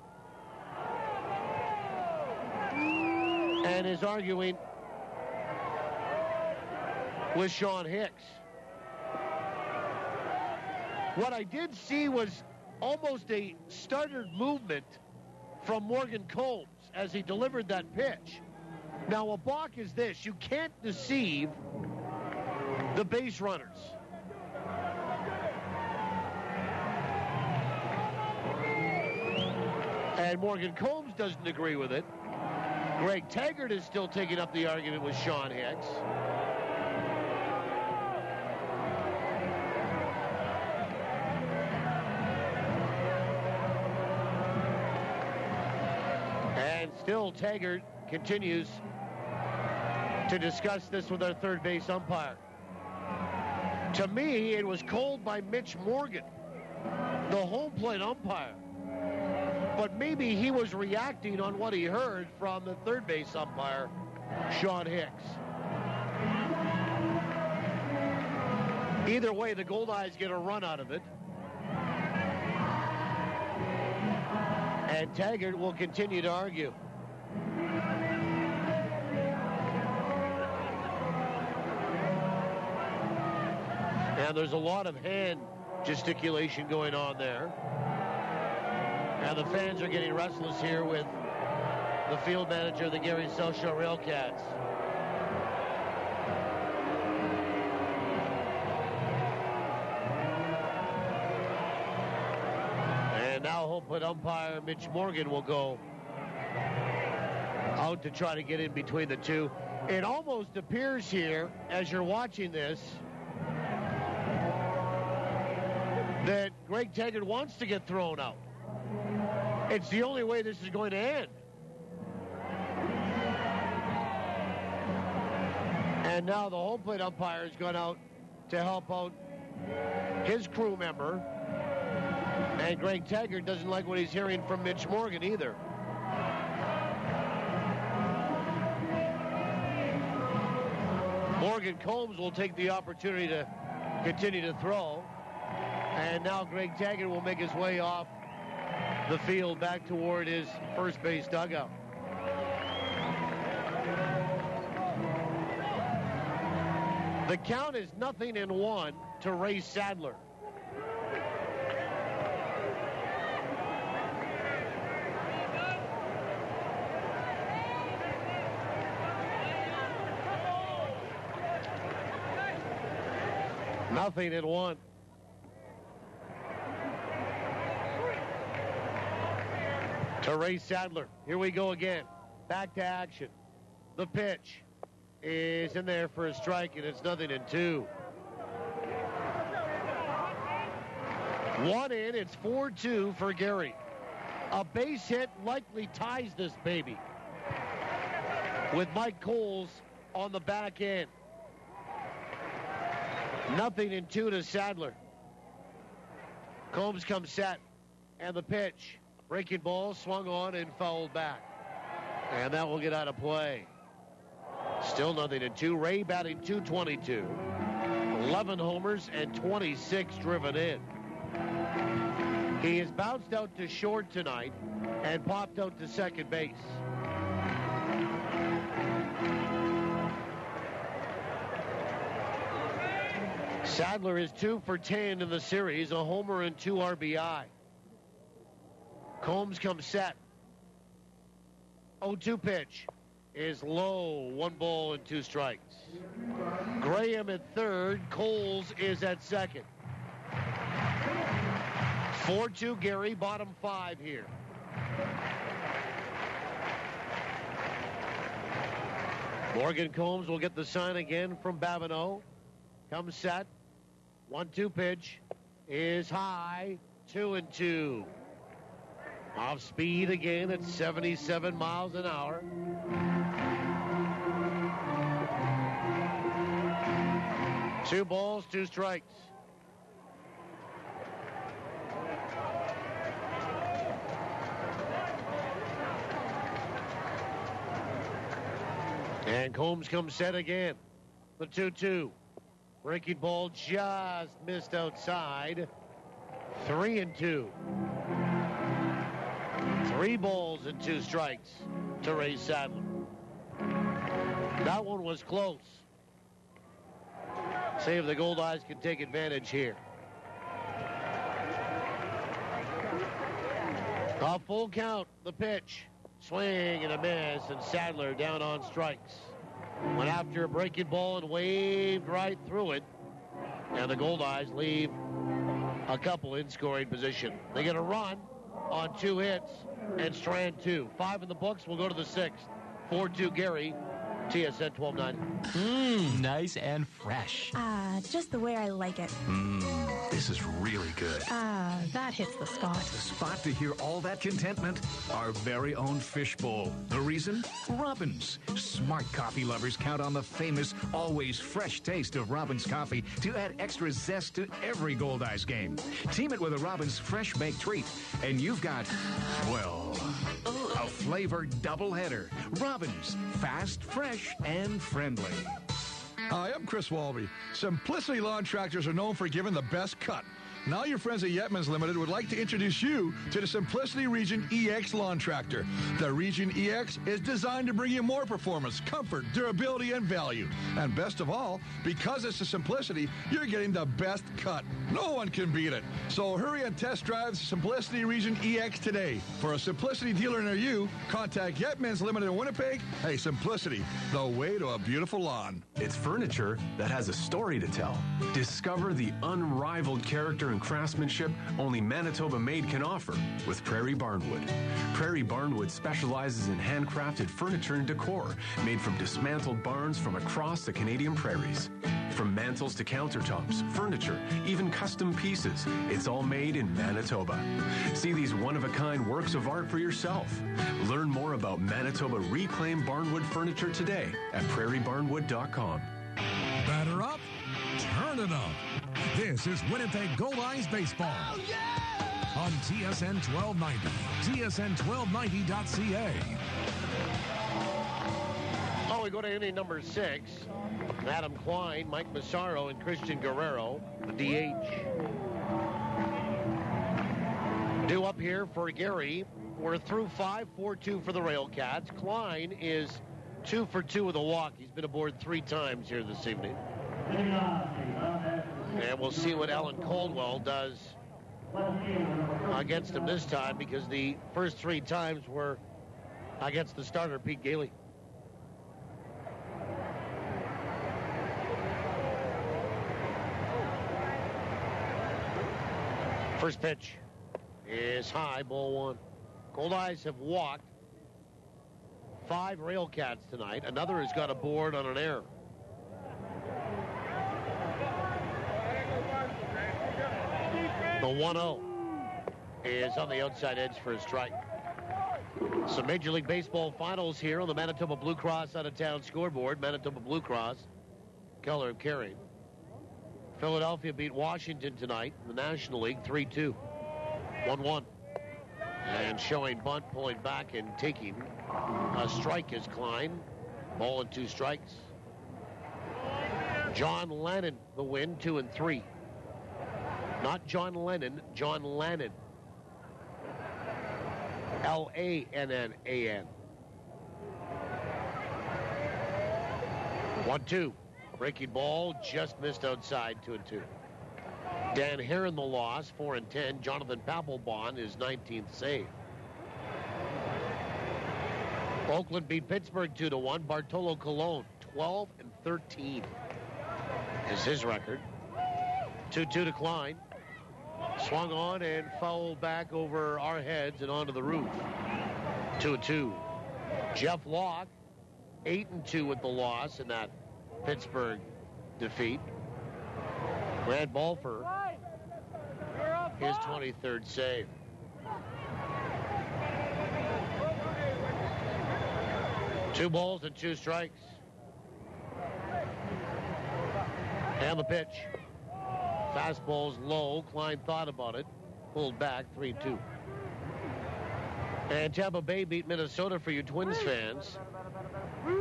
and is arguing with Sean Hicks. What I did see was almost a started movement from Morgan Combs as he delivered that pitch. Now, a balk is this. You can't deceive the base runners. And Morgan Combs doesn't agree with it. Greg Taggart is still taking up the argument with Sean Hicks. And still Taggart continues to discuss this with our third base umpire. To me, it was called by Mitch Morgan, the home plate umpire. But maybe he was reacting on what he heard from the third base umpire, Sean Hicks. Either way, the Goldeyes get a run out of it. And Taggart will continue to argue. And there's a lot of hand gesticulation going on there. And the fans are getting restless here with the field manager of the Gary SouthShore RailCats. And now home plate umpire Mitch Morgan will go out to try to get in between the two. It almost appears here, as you're watching this, that Greg Taggart wants to get thrown out. It's the only way this is going to end. And now the home plate umpire has gone out to help out his crew member. And Greg Taggart doesn't like what he's hearing from Mitch Morgan either. Morgan Combs will take the opportunity to continue to throw. And now Greg Taggart will make his way off the field back toward his first base dugout. The count is 0-1 to Ray Sadler. Nothing in one. To Ray Sadler. Here we go again. Back to action. The pitch is in there for a strike, and it's 0-2. One in, it's 4-2 for Gary. A base hit likely ties this baby, with Mike Coles on the back end. 0-2 to Sadler. Combs comes set, and the pitch. Breaking ball swung on and fouled back. And that will get out of play. Still 0-2. Ray batting .222. 11 homers and 26 driven in. He is bounced out to short tonight and popped out to second base. Sadler is 2 for 10 in the series, a homer and 2 RBI. Combs comes set. 0-2 pitch is low. 1 ball and 2 strikes. Graham at third. Coles is at second. 4-2 Gary, bottom 5 here. Morgan Combs will get the sign again from Babineau. Comes set. 1-2 pitch is high. 2-2. Off speed again at 77 miles an hour. Two balls, 2 strikes. And Combs comes set again. The 2-2. Breaking ball just missed outside. 3-2. 3 balls and 2 strikes to Ray Sadler. That one was close. See if the Goldeyes can take advantage here. A full count, the pitch. Swing and a miss, and Sadler down on strikes. Went after a breaking ball and waved right through it. And the Goldeyes leave a couple in scoring position. They get a run on 2 hits and strand 2. 5 in the books. We'll go to the 6th. 4-2 Gary. TSN 1290. Nice and fresh. Just the way I like it. This is really good. That hits the spot. The spot to hear all that contentment? Our very own fishbowl. The reason? Robbins. Smart coffee lovers count on the famous, always fresh taste of Robbins coffee to add extra zest to every Goldeyes game. Team it with a Robbins fresh baked treat, and you've got, well, a flavored doubleheader. Robbins. Fast, fresh, and friendly. Hi, I'm Chris Walby. Simplicity Lawn Tractors are known for giving the best cut. Now your friends at Yetmans Limited would like to introduce you to the Simplicity Region EX lawn tractor. The Region EX is designed to bring you more performance, comfort, durability, and value. And best of all, because it's the Simplicity, you're getting the best cut. No one can beat it. So hurry and test drive the Simplicity Region EX today. For a Simplicity dealer near you, contact Yetmans Limited in Winnipeg. Hey, Simplicity, the way to a beautiful lawn. It's furniture that has a story to tell. Discover the unrivaled character and craftsmanship only Manitoba Made can offer with Prairie Barnwood. Prairie Barnwood specializes in handcrafted furniture and decor made from dismantled barns from across the Canadian prairies. From mantels to countertops, furniture, even custom pieces, it's all made in Manitoba. See these one-of-a-kind works of art for yourself. Learn more about Manitoba Reclaimed Barnwood furniture today at prairiebarnwood.com. Batter up, turn it up. This is Winnipeg Goldeyes Baseball. Oh, yeah! On TSN 1290, tsn1290.ca. Oh, we go to inning number 6. Adam Klein, Mike Massaro, and Christian Guerrero, the DH. Due up here for Gary. We're through 5, 4-2 for the RailCats. Klein is 2 for 2 with a walk. He's been aboard 3 times here this evening. And we'll see what Alan Caldwell does against him this time, because the first 3 times were against the starter, Pete Gailey. First pitch is high, ball 1. Goldeyes have walked 5 RailCats tonight. Another has got aboard on an error. The 1-0 is on the outside edge for a strike. Some Major League Baseball finals here on the Manitoba Blue Cross out-of-town scoreboard. Manitoba Blue Cross, color of caring. Philadelphia beat Washington tonight in the National League 3-2. 1-1. And showing bunt, pulling back and taking a strike is Klein. Ball and 2 strikes. John Lannon, the win, 2-3. Not John Lennon, John Lannon. L-A-N-N-A-N. 1-2. Breaking ball, just missed outside, 2-2. Dan Herron the loss, 4-10. Jonathan Papelbon, his 19th save. Oakland beat Pittsburgh 2-1. Bartolo Colon, 12-13 is his record. 2-2 decline. Swung on and fouled back over our heads and onto the roof. 2-2. Jeff Locke, 8-2 with the loss in that Pittsburgh defeat. Brad Balfour, his 23rd save. Two balls and 2 strikes. And the pitch. Fastball's low. Klein thought about it. Pulled back, 3-2. And Tampa Bay beat Minnesota for you Twins fans.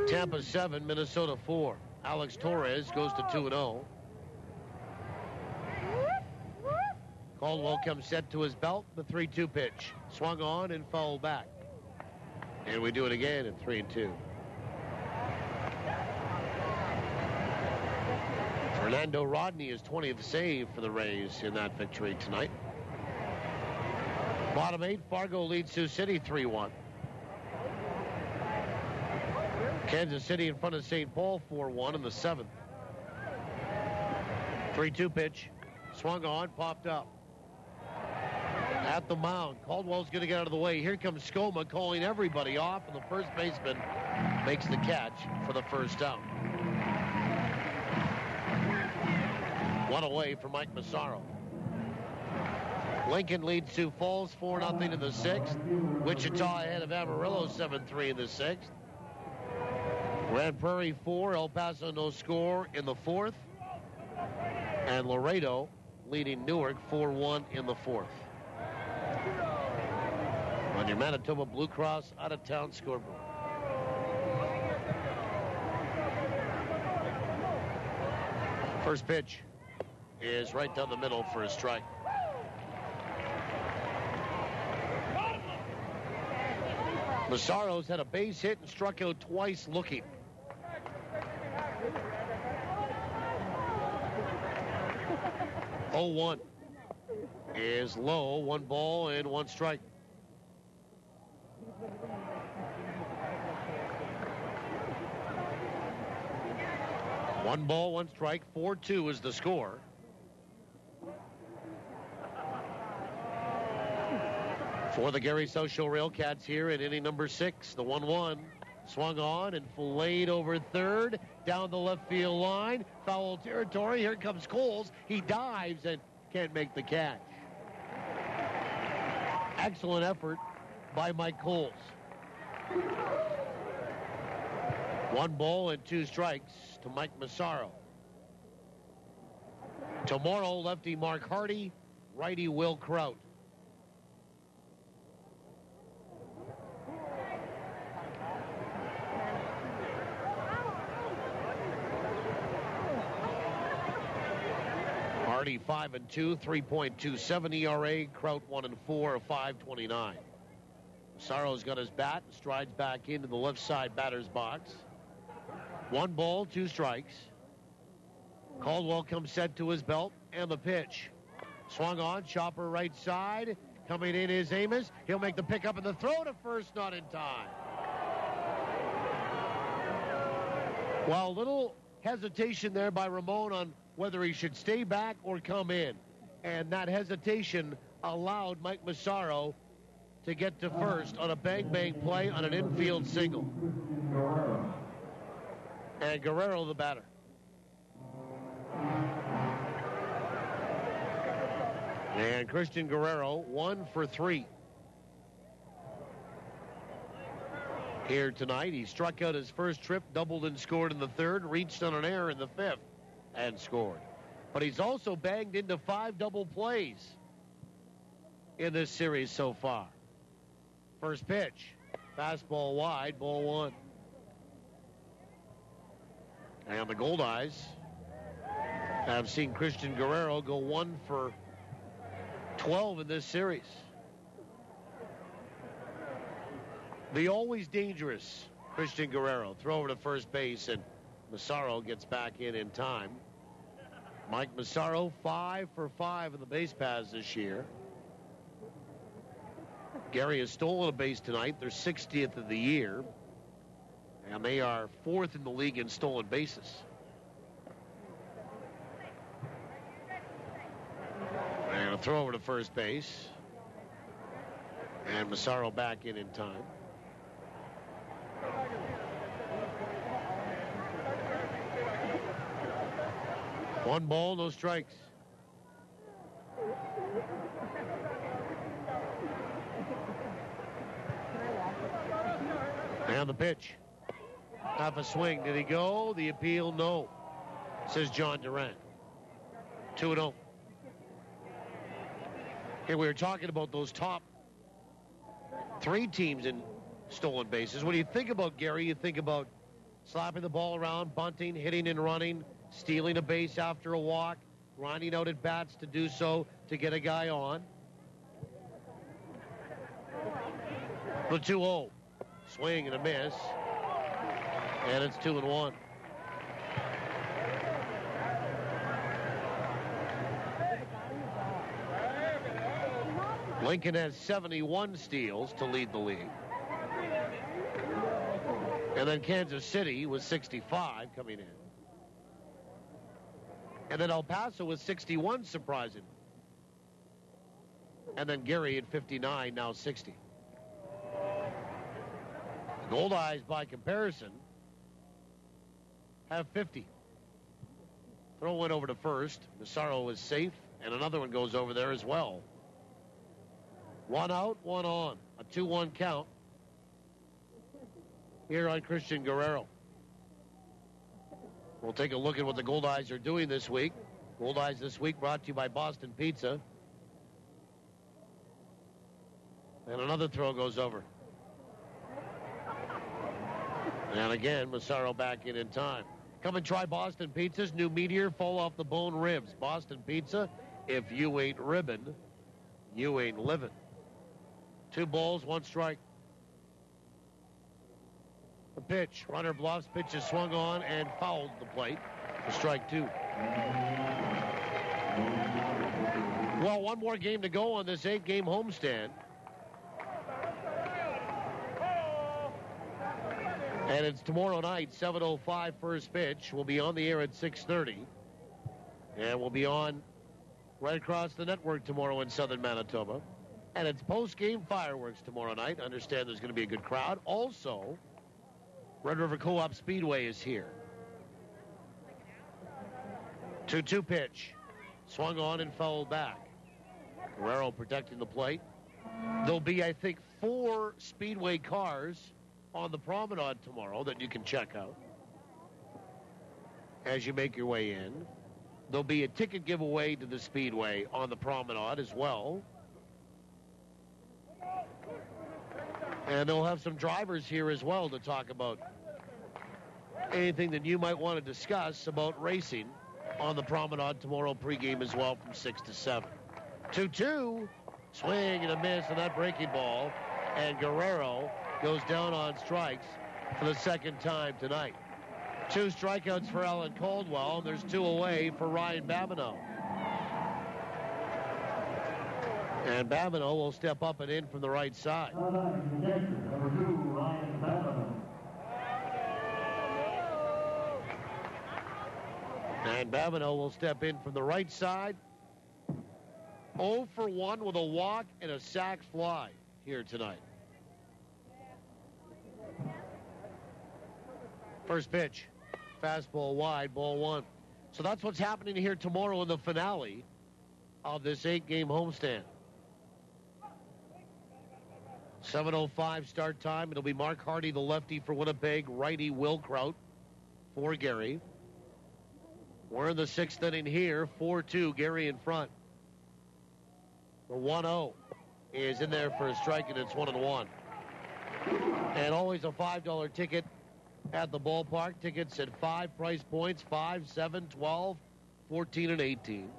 Tampa 7, Minnesota 4. Alex Torres goes to 2-0. Caldwell comes set to his belt. The 3-2 pitch. Swung on and fouled back. And we do it again at 3-2. Fernando Rodney is 20th save for the Rays in that victory tonight. Bottom 8, Fargo leads Sioux City 3-1. Kansas City in front of St. Paul 4-1 in the 7th. 3-2 pitch. Swung on, popped up. At the mound, Caldwell's going to get out of the way. Here comes Skoma calling everybody off, and the first baseman makes the catch for the first out. 1 away for Mike Massaro. Lincoln leads Sioux Falls 4-0 in the 6th. Wichita ahead of Amarillo 7-3 in the 6th. Grand Prairie 4, El Paso no score in the 4th. And Laredo leading Newark 4-1 in the 4th. On your Manitoba Blue Cross out-of-town scoreboard. First pitch is right down the middle for a strike. Massaro's had a base hit and struck out twice looking. Oh, 1 is low. 1 ball and 1 strike. One ball, 1 strike. 4-2 is the score. For the Gary SouthShore RailCats here in inning number 6, the 1-1. Swung on and filleted over third, down the left field line. Foul territory. Here comes Coles. He dives and can't make the catch. Excellent effort by Mike Coles. 1 ball and 2 strikes to Mike Massaro. Tomorrow, lefty Mark Hardy, righty Will Kraut. Hardy 5-2, 3.27 ERA. Kraut 1-4, a 5.29. Massaro's got his bat and strides back into the left side batter's box. 1 ball, 2 strikes. Caldwell comes set to his belt, and the pitch. Swung on, chopper right side. Coming in is Amos. He'll make the pickup and the throw to first, not in time. While little hesitation there by Ramon on whether he should stay back or come in. And that hesitation allowed Mike Massaro to get to first on a bang-bang play on an infield single. And Guerrero the batter. And Christian Guerrero 1 for 3. Here tonight, he struck out his first trip, doubled and scored in the third, reached on an error in the fifth and scored. But he's also banged into 5 double plays in this series so far. First pitch, fastball wide, ball 1. And the Goldeyes have seen Christian Guerrero go 1 for 12 in this series. The always dangerous Christian Guerrero. Throw over to first base, and Massaro gets back in time. Mike Massaro 5 for 5 in the base paths this year. Gary has stolen a base tonight. They're 60th of the year. And they are 4th in the league in stolen bases. And a throw over to first base. And Massaro back in time. One ball, no strikes. And the pitch. Half a swing. Did he go? The appeal, no, says John Durant. 2-0. Here we were talking about those top 3 teams in stolen bases. When you think about Gary, you think about slapping the ball around, bunting, hitting and running, stealing a base after a walk, grinding out at bats to do so to get a guy on. The 2-0. Swing and a miss. And it's 2-1. Lincoln has 71 steals to lead the league. And then Kansas City was 65 coming in. And then El Paso was 61, surprising. And then Gary at 59, now 60. The Goldeyes, by comparison, have 50. Throw went over to first. Massaro is safe, and another one goes over there as well. 1 out, 1 on. A 2-1 count here on Christian Guerrero. We'll take a look at what the Goldeyes are doing this week. Goldeyes this week brought to you by Boston Pizza. And another throw goes over. And again, Massaro back in time. Come and try Boston Pizza's new Meteor Fall Off the Bone Ribs. Boston Pizza, if you ain't ribbon, you ain't living. 2 balls, 1 strike. The pitch. Runner bluffs. Pitch is swung on and fouled the plate for strike 2. Well, one more game to go on this 8-game homestand. And it's tomorrow night, 7:05 first pitch. We'll be on the air at 6:30. And we'll be on right across the network tomorrow in southern Manitoba. And it's post-game fireworks tomorrow night. I understand there's going to be a good crowd. Also, Red River Co-op Speedway is here. 2-2 pitch. Swung on and fouled back. Guerrero protecting the plate. There'll be, I think, 4 Speedway cars on the promenade tomorrow that you can check out as you make your way in. There'll be a ticket giveaway to the Speedway on the promenade as well. And they'll have some drivers here as well to talk about anything that you might want to discuss about racing on the promenade tomorrow pregame as well from 6 to 7. 2-2, swing and a miss on that breaking ball, and Guerrero goes down on strikes for the second time tonight. 2 strikeouts for Alan Caldwell, and there's 2 away for Ryan Babineau. And Babineau will step up and in from the right side. And Babineau will step in from the right side. 0 for 1 with a walk and a sac fly here tonight. First pitch, fastball wide, ball 1. So that's what's happening here tomorrow in the finale of this 8-game homestand. 7:05 start time. It'll be Mark Hardy, the lefty for Winnipeg, righty Will Kraut for Gary. We're in the 6th inning here, 4-2, Gary in front. The 1-0 is in there for a strike, and it's 1-1. And always a $5 ticket at the ballpark. Tickets at 5 price points, 5, 7, 12, 14, and 18.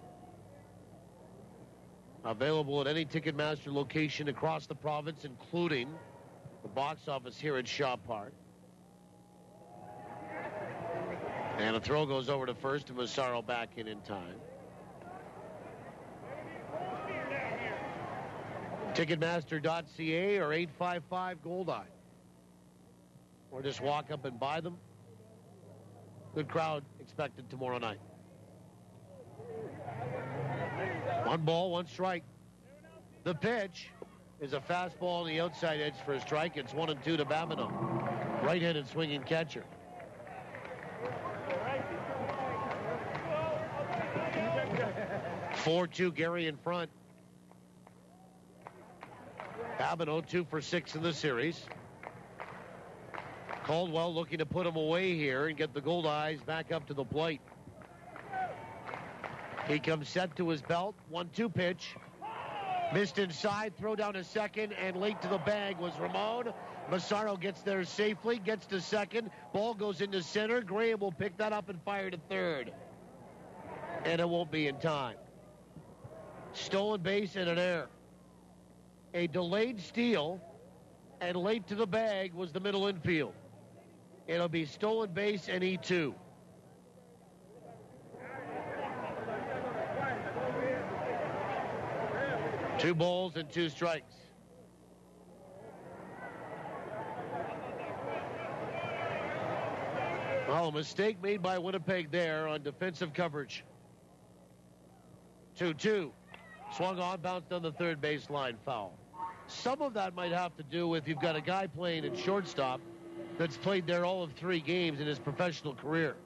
Available at any Ticketmaster location across the province, including the box office here at Shaw Park. And a throw goes over to first, and Massaro back in time. Ticketmaster.ca or 855 Goldeyes. Or just walk up and buy them. Good crowd expected tomorrow night. 1 ball, 1 strike. The pitch is a fastball on the outside edge for a strike. It's 1-2 to Babineau. Right-handed swinging catcher. Four-2, Gary in front. Babineau 2 for 6 in the series. Caldwell looking to put him away here and get the Goldeyes back up to the plate. He comes set to his belt. 1-2 pitch. Missed inside. Throw down to second. And late to the bag was Ramon. Massaro gets there safely. Gets to second. Ball goes into center. Graham will pick that up and fire to third. And it won't be in time. Stolen base and an error. A delayed steal. And late to the bag was the middle infield. It'll be stolen base and E2. Two balls and 2 strikes. Well, a mistake made by Winnipeg there on defensive coverage. 2-2. Swung on, bounced on the third baseline, foul. Some of that might have to do with you've got a guy playing at shortstop that's played there all of 3 games in his professional career.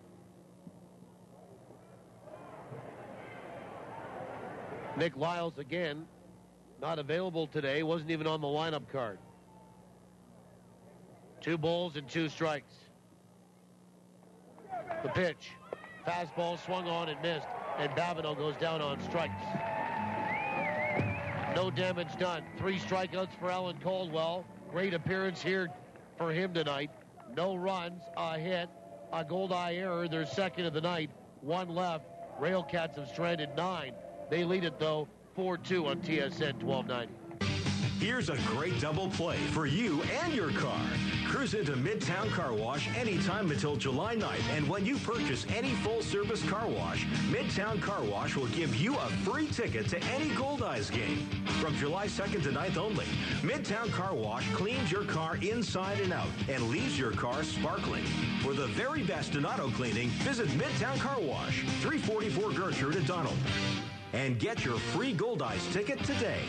Nick Lyles again, not available today, wasn't even on the lineup card. 2 balls and 2 strikes. The pitch. Fastball swung on and missed, and Babineau goes down on strikes. No damage done. 3 strikeouts for Alan Caldwell. Great appearance here for him tonight. No runs, a hit, a Goldeye error, their second of the night. 1 left. RailCats have stranded 9. They lead it, though, 4-2 on TSN 1290. Here's a great double play for you and your car. Cruise into Midtown Car Wash anytime until July 9th, and when you purchase any full-service car wash, Midtown Car Wash will give you a free ticket to any Goldeyes game. From July 2nd to 9th only, Midtown Car Wash cleans your car inside and out and leaves your car sparkling. For the very best in auto cleaning, visit Midtown Car Wash, 344 Gertrude at Donald. And get your free Goldeyes ticket today.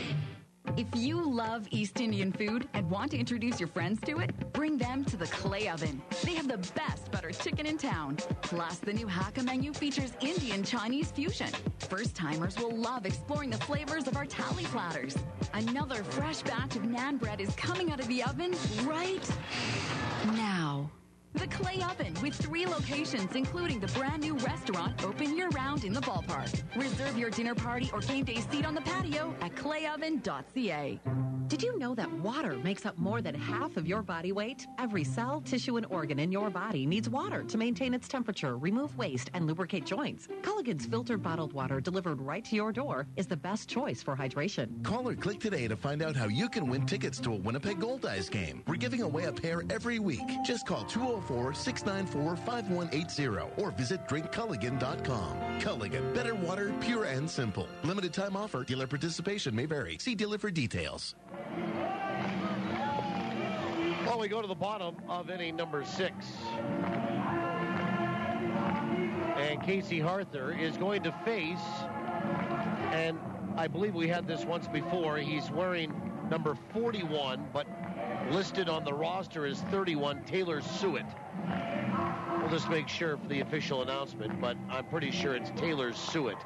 If you love East Indian food and want to introduce your friends to it, bring them to the Clay Oven. They have the best butter chicken in town. Plus, the new Hakka menu features Indian Chinese fusion. First-timers will love exploring the flavors of our tally platters. Another fresh batch of naan bread is coming out of the oven right now. The Clay Oven, with 3 locations, including the brand new restaurant, open year-round in the ballpark. Reserve your dinner party or game day seat on the patio at clayoven.ca. Did you know that water makes up more than half of your body weight? Every cell, tissue, and organ in your body needs water to maintain its temperature, remove waste, and lubricate joints. Culligan's filtered bottled water delivered right to your door is the best choice for hydration. Call or click today to find out how you can win tickets to a Winnipeg Goldeyes game. We're giving away a pair every week. Just call 204-694-5180 or visit drinkculligan.com. Culligan, better water, pure and simple. Limited time offer. Dealer participation may vary. See dealer for details. Well, we go to the bottom of inning number 6. And Casey Harther is going to face, and I believe we had this once before, he's wearing number 41, but listed on the roster as 31, Taylor Suet. We'll just make sure for the official announcement, but I'm pretty sure it's Taylor Suet.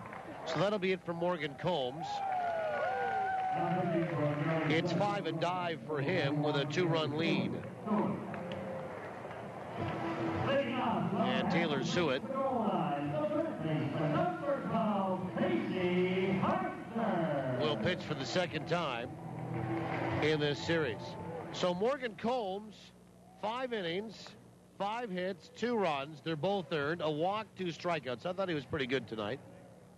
So that'll be it for Morgan Combs. It's 5 and dive for him with a 2-run lead. And Taylor Suet will pitch for the second time in this series. So Morgan Combs, 5 innings, 5 hits, 2 runs. They're both earned. A walk, 2 strikeouts. I thought he was pretty good tonight.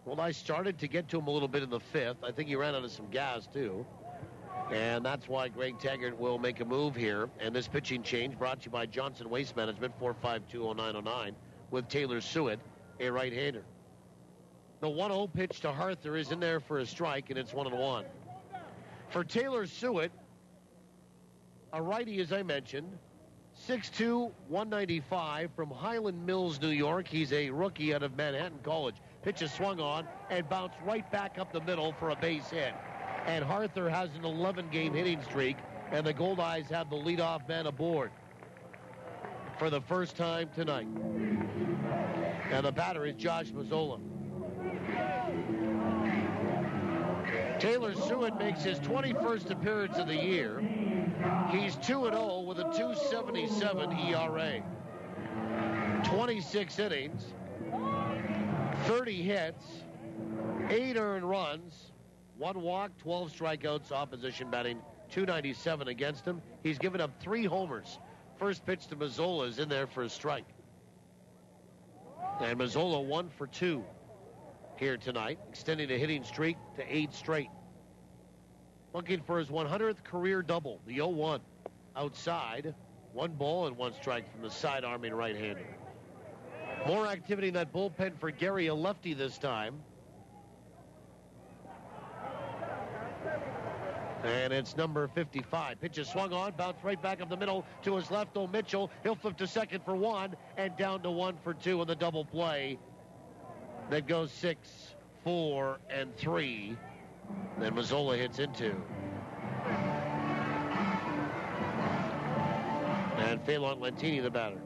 Well, I started to get to him a little bit in the 5th. I think he ran out of some gas, too. And that's why Greg Taggart will make a move here. And this pitching change brought to you by Johnson Waste Management, 4520909, with Taylor Suet, a right-hander. The 1-0 pitch to Harther is in there for a strike, and it's 1-1. For Taylor Suet, a righty, as I mentioned, 6'2", 195 from Highland Mills, New York. He's a rookie out of Manhattan College. Pitch is swung on and bounced right back up the middle for a base hit. And Harther has an 11-game hitting streak, and the Goldeyes have the leadoff man aboard for the first time tonight. And the batter is Josh Mazzola. Taylor Suet makes his 21st appearance of the year. He's 2-0 with a 2.77 ERA. 26 innings, 30 hits, 8 earned runs, 1 walk, 12 strikeouts, opposition batting .297 against him. He's given up 3 homers. First pitch to Mazzola is in there for a strike. And Mazzola 1 for 2 here tonight, extending a hitting streak to 8 straight. Looking for his 100th career double, the 0-1. Outside, 1 ball and 1 strike from the side-arming right-hander. More activity in that bullpen for Gary, a lefty this time. And it's number 55. Pitch is swung on, bounced right back up the middle to his left, Mitchell. He'll flip to second for 1 and down to 1 for 2 in the double play. That goes 6, 4, and 3. Then Mazzola hits into. And Phelan Lentini, the batter.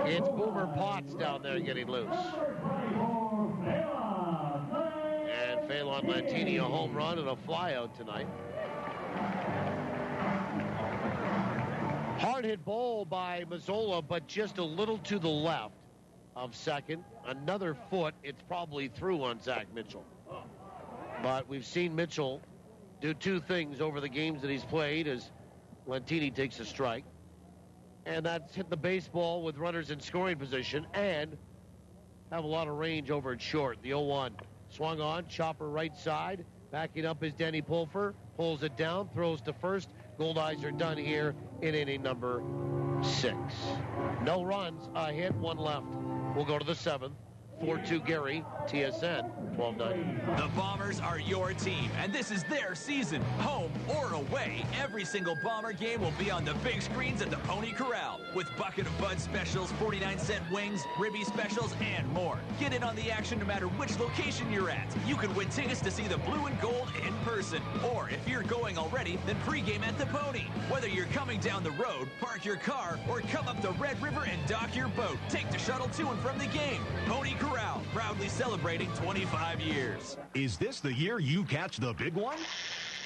It's Boomer Potts down there getting loose. And Phelan Lentini, a home run and a flyout tonight. Hard hit ball by Mazzola, but just a little to the left of second. Another foot, it's probably through on Zach Mitchell. But we've seen Mitchell do 2 things over the games that he's played as Lentini takes a strike. And that's hit the baseball with runners in scoring position and have a lot of range over at short. The 0-1 swung on, chopper right side, Backing up is Denny Pulfer. Pulls it down, throws to first. Goldeyes are done here in inning number 6. No runs, a hit, 1 left. We'll go to the 7th. 4-2 Gary, TSN 1290. The Bombers are your team, and this is their season. Home or away, every single Bomber game will be on the big screens at the Pony Corral with Bucket of Bud specials, 49-cent wings, ribby specials, and more. Get in on the action no matter which location you're at. You can win tickets to see the blue and gold in person. Or if you're going already, then pregame at the Pony. Whether you're coming down the road, park your car, or come up the Red River and dock your boat, take the shuttle to and from the game. Pony Corral, proudly celebrating 25 years. Is this the year you catch the big one?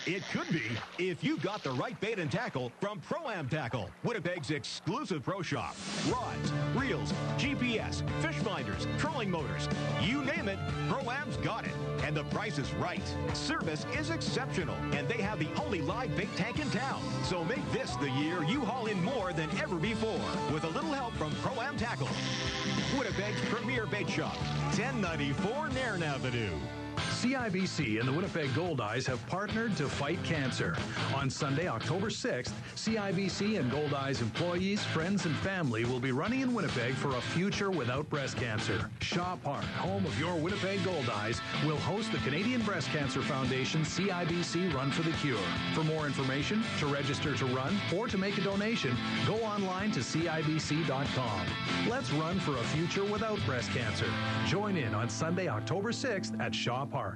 It could be if you got the right bait and tackle from Pro-Am Tackle, Winnipeg's exclusive pro shop. Rods, reels, GPS, fish finders, trolling motors, you name it, Pro-Am's got it. And the price is right. Service is exceptional, and they have the only live bait tank in town. So make this the year you haul in more than ever before with a little help from Pro-Am Tackle, Winnipeg's premier bait shop, 1094 Nairn Avenue. CIBC and the Winnipeg Goldeyes have partnered to fight cancer. On Sunday, October 6th, CIBC and Goldeyes employees, friends, and family will be running in Winnipeg for a future without breast cancer. Shaw Park, home of your Winnipeg Goldeyes, will host the Canadian Breast Cancer Foundation CIBC Run for the Cure. For more information, to register to run, or to make a donation, go online to CIBC.com. Let's run for a future without breast cancer. Join in on Sunday, October 6th at Shaw Park.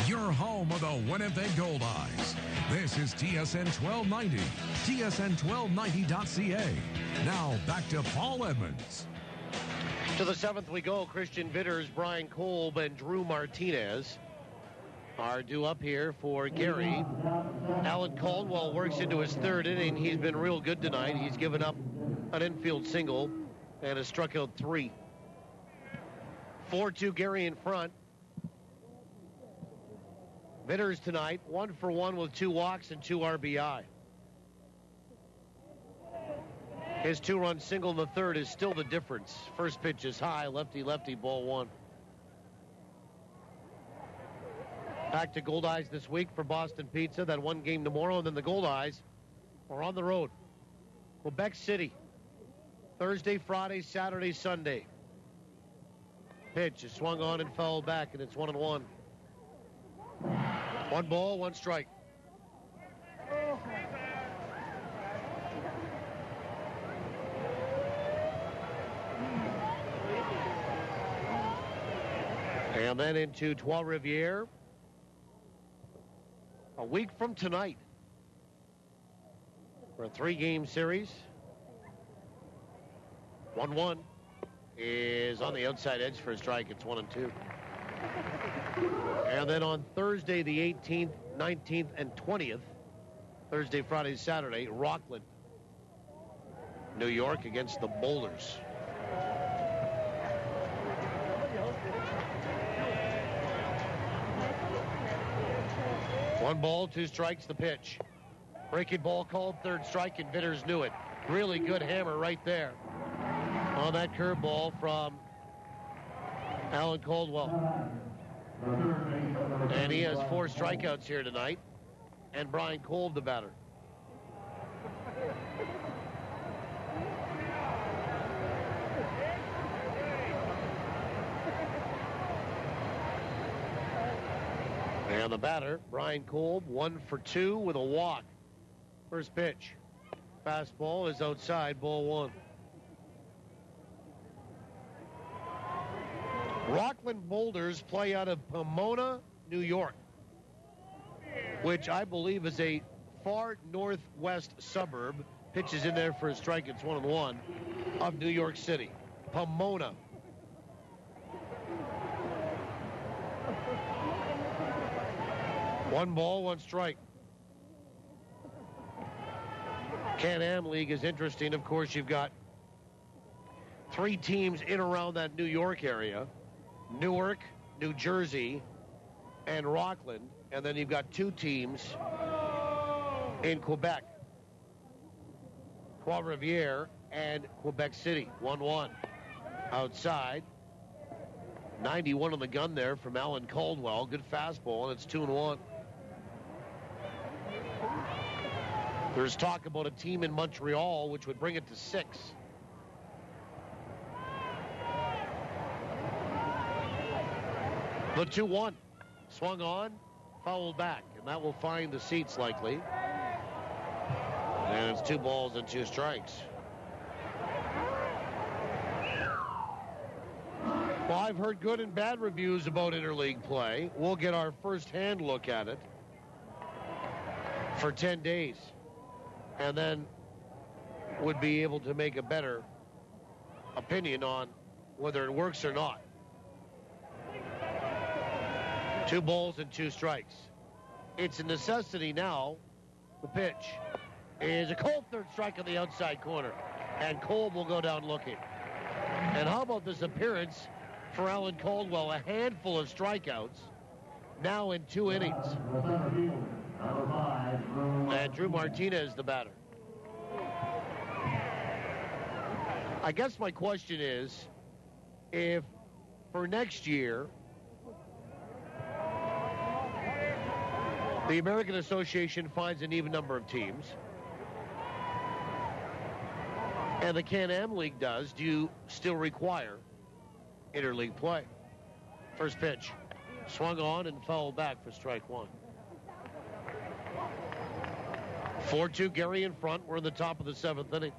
Your home of the Winnipeg Goldeyes. This is TSN 1290, tsn1290.ca. Now back to Paul Edmonds. To the 7th we go. Christian Vitters, Brian Kolb, and Drew Martinez are due up here for Gary. Alan Caldwell works into his 3rd inning. He's been real good tonight. He's given up an infield single and has struck out 3. 4-2 Gary in front. Vitters tonight, 1 for 1 with 2 walks and 2 RBI. His 2-run single in the 3rd is still the difference. First pitch is high, lefty, ball 1. Back to Goldeyes this week for Boston Pizza. That 1 game tomorrow, and then the Goldeyes are on the road. Quebec City, Thursday, Friday, Saturday, Sunday. Pitch is swung on and fouled back, and it's 1-1. 1 ball, 1 strike. And then into Trois-Rivières a week from tonight for a 3-game series. 1-1 is on the outside edge for a strike. It's 1-2. And then on Thursday, the 18th, 19th, and 20th, Thursday, Friday, Saturday, Rockland, New York against the Boulders. One ball, 2 strikes, the pitch. Breaking ball called, 3rd strike, and Vitters knew it. Really good hammer right there on that curveball from Alan Caldwell. And he has 4 strikeouts here tonight. And Brian Kolb, the batter. And the batter, Brian Kolb, 1 for 2 with a walk. First pitch. Fastball is outside, ball 1. Rockland Boulders play out of Pomona, New York, which I believe is a far northwest suburb. Pitches in there for a strike. It's 1-1 of New York City. Pomona. One ball, 1 strike. Can-Am League is interesting. Of course, you've got 3 teams in around that New York area. Newark, New Jersey, and Rockland. And then you've got 2 teams in Quebec. Trois-Rivières and Quebec City. 1-1. Outside. 91 on the gun there from Alan Caldwell. Good fastball, and it's 2-1. There's talk about a team in Montreal, which would bring it to 6. The 2-1. Swung on, fouled back, and that will find the seats likely. And it's 2 balls and 2 strikes. Well, I've heard good and bad reviews about interleague play. We'll get our first-hand look at it for 10 days. And then would be able to make a better opinion on whether it works or not. 2 balls and 2 strikes. It's a necessity now. The pitch is a cold third strike on the outside corner. And Cole will go down looking. And how about this appearance for Alan Caldwell? A handful of strikeouts now in 2 innings. And Drew Martinez, the batter. I guess my question is, if for next year, the American Association finds an even number of teams, and the Can-Am League does, do you still require interleague play? First pitch, swung on and fouled back for strike 1. 4-2 Gary in front. We're in the top of the 7th inning.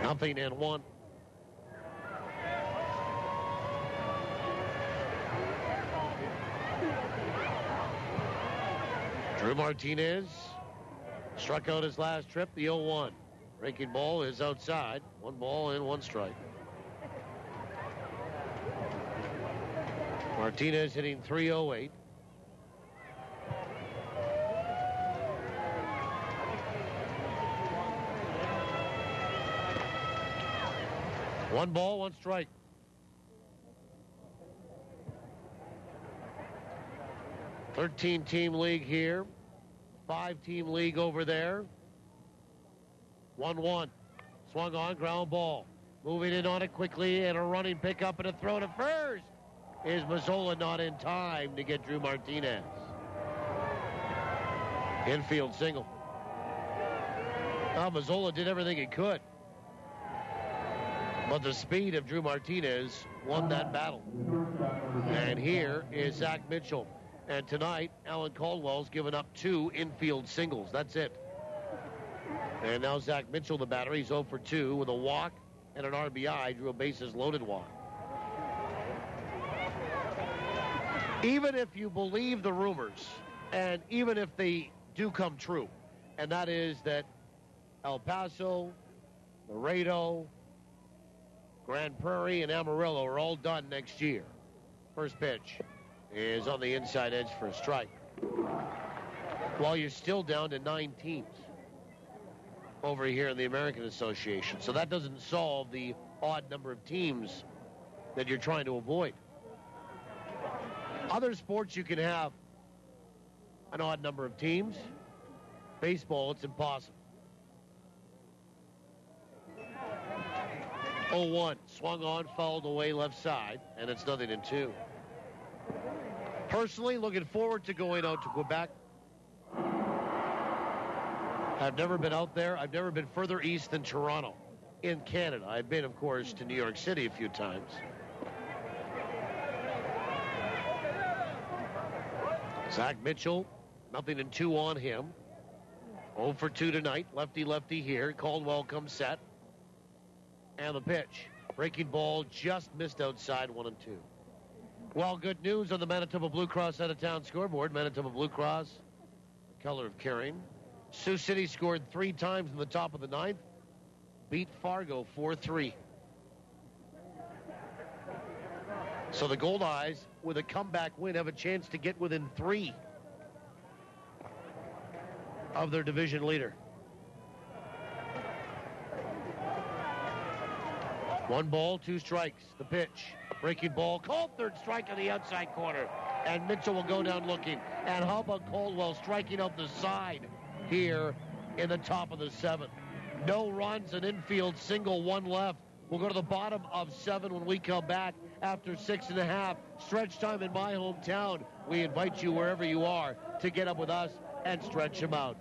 Nothing and 1. Drew Martinez struck out his last trip, the 0-1. Breaking ball is outside. 1 ball and 1 strike. Martinez hitting .308. One ball, 1 strike. Thirteen-team league here. 5-team league over there. 1-1. Swung on, ground ball. Moving in on it quickly, and a running pickup and a throw to first. Is Mazzola not in time to get Drew Martinez? Infield single. Well, Mazzola did everything he could. But the speed of Drew Martinez won that battle. And here is Zach Mitchell. And tonight, Alan Caldwell's given up 2 infield singles. That's it. And now Zach Mitchell, the batter, he's 0 for 2 with a walk and an RBI, drew a bases-loaded walk. Even if you believe the rumors, and even if they do come true, and that is that El Paso, Laredo, Grand Prairie, and Amarillo are all done next year. First pitch is on the inside edge for a strike. While you're still down to 9 teams over here in the American Association. So that doesn't solve the odd number of teams that you're trying to avoid. Other sports, you can have an odd number of teams. Baseball, it's impossible. 0-1, swung on, fouled away left side, and it's 0-2. Personally, looking forward to going out to Quebec. I've never been out there. I've never been further east than Toronto in Canada. I've been, of course, to New York City a few times. Zach Mitchell, 0-2 on him. 0 for 2 tonight. Lefty here. Caldwell comes set. And the pitch. Breaking ball just missed outside, 1-2. Well, good news on the Manitoba Blue Cross out-of-town scoreboard. Manitoba Blue Cross, color of caring. Sioux City scored 3 times in the top of the 9th. Beat Fargo 4-3. So the Goldeyes, with a comeback win, have a chance to get within 3 of their division leader. 1 ball, 2 strikes. The pitch. Breaking ball. Called third strike on the outside corner. And Mitchell will go down looking. And how about Caldwell striking out the side here in the top of the 7th. No runs, an infield single, 1 left. We'll go to the bottom of 7 when we come back after 6.5. Stretch time in my hometown. We invite you wherever you are to get up with us and stretch them out.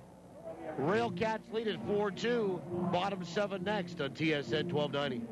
RailCats lead at 4-2. Bottom 7 next on TSN 1290.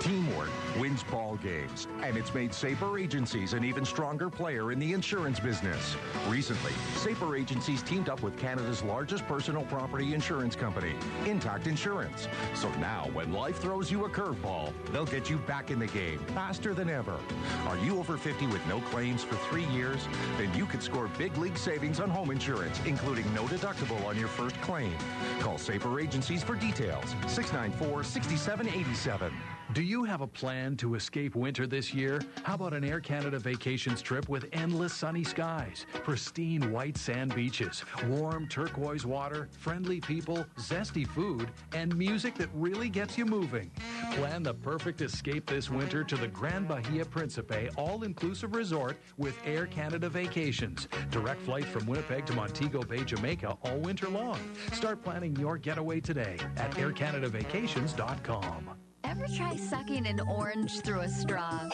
Teamwork wins ball games, and it's made Sabre Agencies an even stronger player in the insurance business. Recently, Sabre Agencies teamed up with Canada's largest personal property insurance company, Intact Insurance. So now, when life throws you a curveball, they'll get you back in the game faster than ever. Are you over 50 with no claims for 3 years? Then you could score big league savings on home insurance, including no deductible on your first claim. Call Sabre Agencies for details. 694-6787. Do you have a plan to escape winter this year? How about an Air Canada vacations trip with endless sunny skies, pristine white sand beaches, warm turquoise water, friendly people, zesty food, and music that really gets you moving? Plan the perfect escape this winter to the Grand Bahia Principe all-inclusive resort with Air Canada Vacations. Direct flight from Winnipeg to Montego Bay, Jamaica all winter long. Start planning your getaway today at aircanadavacations.com. Ever try sucking an orange through a straw?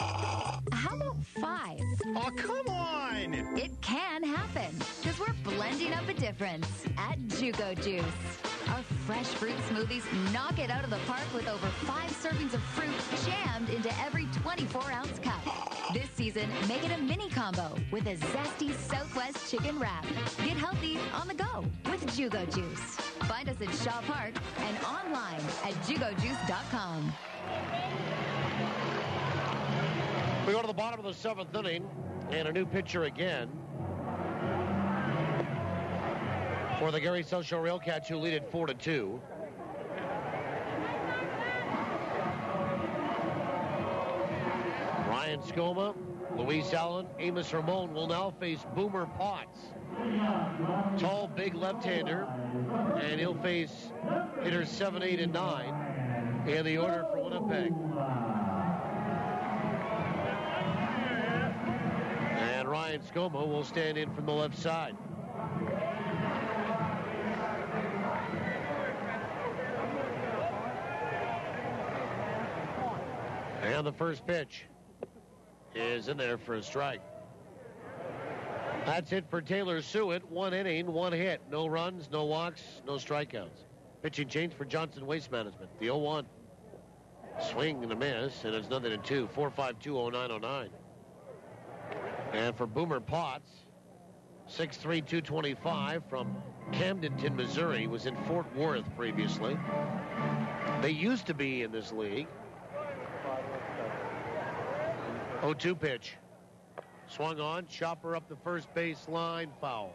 How about 5? Oh, come on! It can happen, because we're blending up a difference at Jugo Juice. Our fresh fruit smoothies knock it out of the park with over 5 servings of fruit jammed into every 24-ounce cup. This season, make it a mini combo with a zesty Southwest chicken wrap. Get healthy on the go with Jugo Juice. Find us at Shaw Park and online at jugojuice.com. We go to the bottom of the 7th inning, and a new pitcher again for the Gary SouthShore RailCats, who lead it 4-2. Ryan Skoma, Luis Allen, Amos Ramon will now face Boomer Potts. Tall, big left-hander, and he'll face hitters 7, 8, and 9 in the order for Winnipeg. And Ryan Skoma will stand in from the left side. And the first pitch is in there for a strike. That's it for Taylor Suet. 1 inning, 1 hit. No runs, no walks, no strikeouts. Pitching change for Johnson Waste Management. The 0-1. Swing and a miss, and it's 0-2. 4.520909. And for Boomer Potts, 6'3", 225 from Camdenton, Missouri. Was in Fort Worth previously. They used to be in this league. 0-2 pitch. Swung on, chopper up the first base line, foul.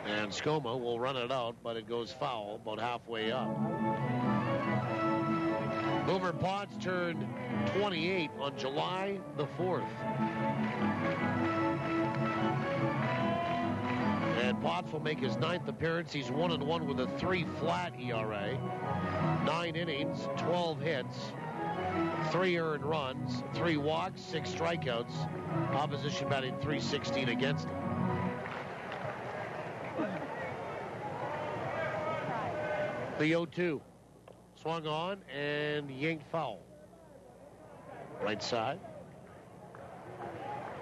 And Skoma will run it out, but it goes foul about halfway up. Boomer Potts turned 28 on July the 4th. And Potts will make his 9th appearance. He's 1-1 with a 3 flat ERA. 9 innings, 12 hits, 3 earned runs, 3 walks, 6 strikeouts. Opposition batting .316 against him. The 0-2. Swung on and yanked foul. Right side.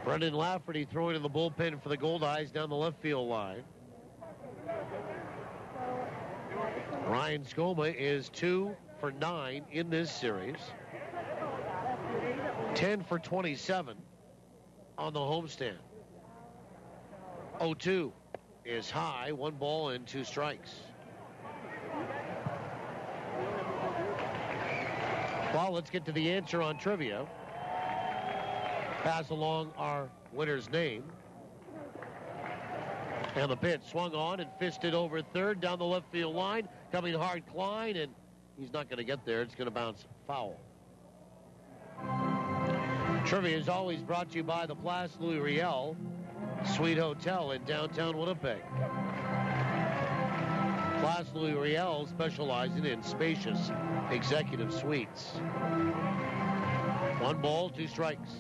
Brendan Lafferty throwing in the bullpen for the Goldeyes down the left field line. Ryan Skoma is 2 for 9 in this series. 10 for 27 on the homestand. 0-2 is high. 1 ball and 2 strikes. Well, let's get to the answer on trivia. Pass along our winner's name. And the pitch swung on and fisted over third down the left field line. Coming hard, Klein, and he's not going to get there. It's going to bounce foul. Trivia is always brought to you by the Place Louis Riel Suite Hotel in downtown Winnipeg. Place Louis Riel specializing in spacious executive suites. 1 ball, 2 strikes.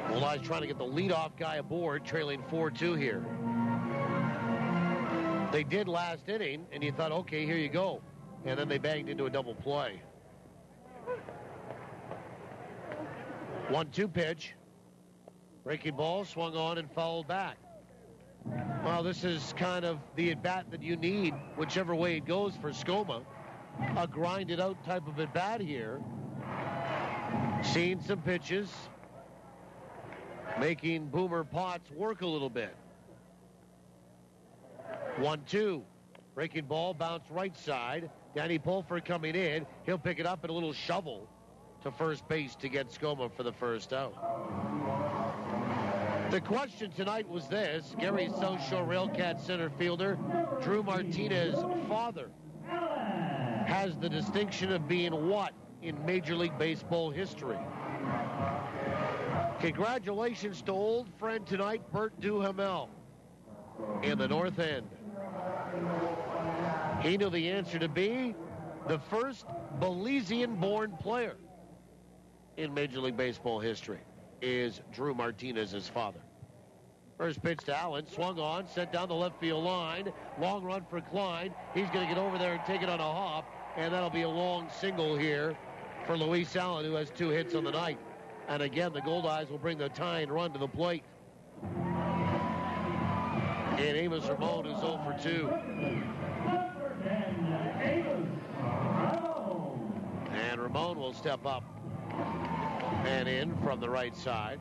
Goldeyes trying to get the leadoff guy aboard, trailing 4-2 here. They did last inning, and you thought, okay, here you go. And then they banged into a double play. 1-2 pitch. Breaking ball, swung on and fouled back. Well, this is kind of the at-bat that you need, whichever way it goes for Skoma. A grinded-out type of at-bat here. Seeing some pitches. Making Boomer Potts work a little bit. 1-2. Breaking ball, bounce right side. Danny Pulford coming in. He'll pick it up in a little shovel to first base to get Skoma for the first out. The question tonight was this. Gary's SouthShore RailCats center fielder, Drew Martinez's father, has the distinction of being what in Major League Baseball history? Congratulations to old friend tonight, Bert Duhamel, in the North End. He knew the answer to be the first Belizean-born player in Major League Baseball history is Drew Martinez's father. First pitch to Allen, swung on, sent down the left field line. Long run for Klein. He's going to get over there and take it on a hop, and that'll be a long single here for Luis Allen, who has 2 hits on the night. And again, the Goldeyes will bring the tying run to the plate. And Amos Ramon is 0 for 2. And Ramon will step up and in from the right side.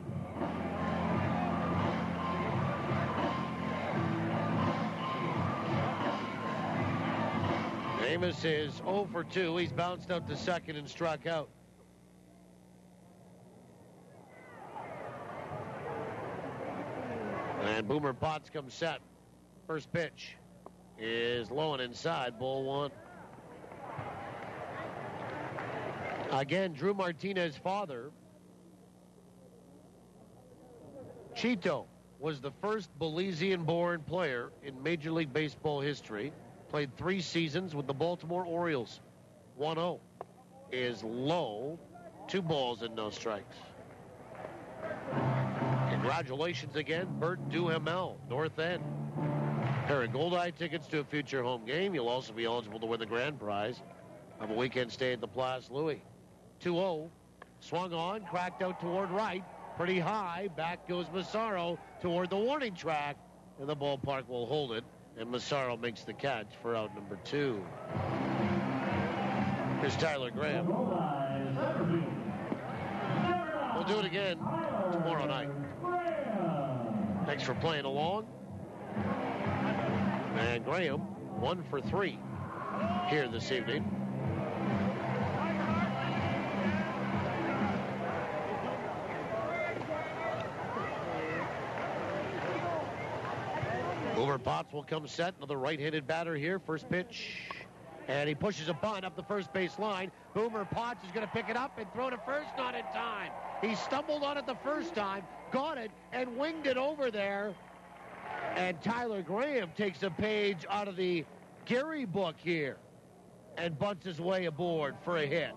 Amos is 0 for 2. He's bounced out to second and struck out. And Boomer Potts comes set. First pitch is low and inside, ball 1. Again, Drew Martinez's father, Chito, was the first Belizean-born player in Major League Baseball history. Played 3 seasons with the Baltimore Orioles. 1-0 is low. 2 balls and no strikes. Congratulations again, Bert Duhamel, North End. Pair of Goldeye tickets to a future home game. You'll also be eligible to win the grand prize of a weekend stay at the Place Louis. 2-0, swung on, cracked out toward right, pretty high. Back goes Massaro toward the warning track, and the ballpark will hold it, and Massaro makes the catch for out number 2. Here's Tyler Graham. We'll do it again tomorrow night. Thanks for playing along. And Graham, 1 for 3 here this evening. Boomer Potts will come set. Another right-handed batter here. First pitch. And he pushes a bunt up the first base line. Boomer Potts is going to pick it up and throw to first, not in time. He stumbled on it the first time, got it, and winged it over there. And Tyler Graham takes a page out of the Gary book here and bunts his way aboard for a hit.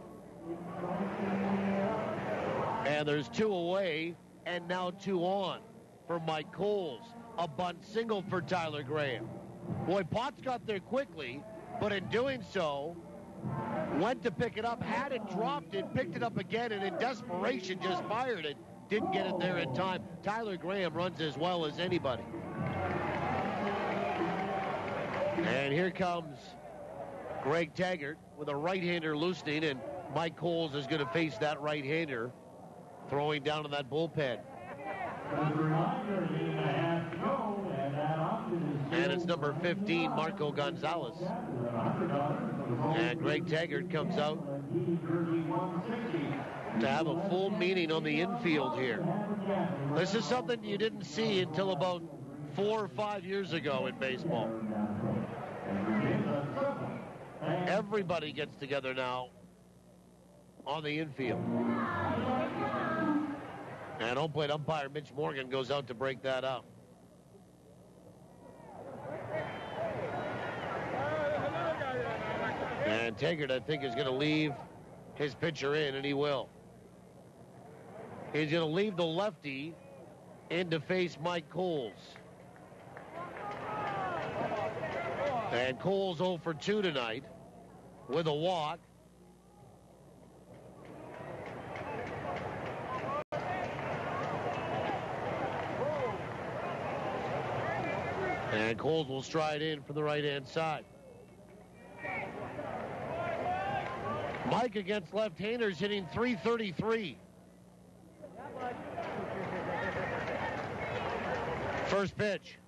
And there's 2 away, and now 2 on for Mike Coles. A bunt single for Tyler Graham. Boy, Potts got there quickly, but in doing so, went to pick it up, had it, dropped it, picked it up again, and in desperation just fired it. Didn't get it there in time. Tyler Graham runs as well as anybody. And here comes Greg Taggart with a right-hander loosening, and Mike Coles is going to face that right-hander throwing down in that bullpen. And it's number 15, Marco Gonzalez. And Greg Taggart comes out to have a full meeting on the infield here. This is something you didn't see until about 4 or 5 years ago in baseball. Everybody gets together now on the infield. And home plate umpire Mitch Morgan goes out to break that up. And Taggart, I think, is going to leave his pitcher in, and he will. He's going to leave the lefty in to face Mike Coles. And Cole's 0 for 2 tonight with a walk. And Coles will stride in from the right-hand side. Mike against left-handers hitting .333. First pitch.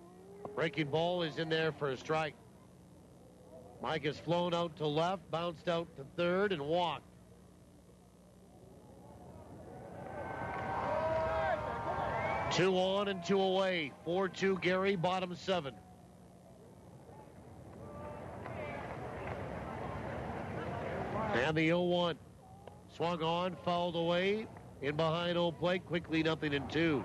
Breaking ball is in there for a strike. Mike has flown out to left, bounced out to third, and walked. Two on and two away. 4-2 Gary, bottom 7. And the 0-1. Swung on, fouled away. In behind old plate, quickly 0-2.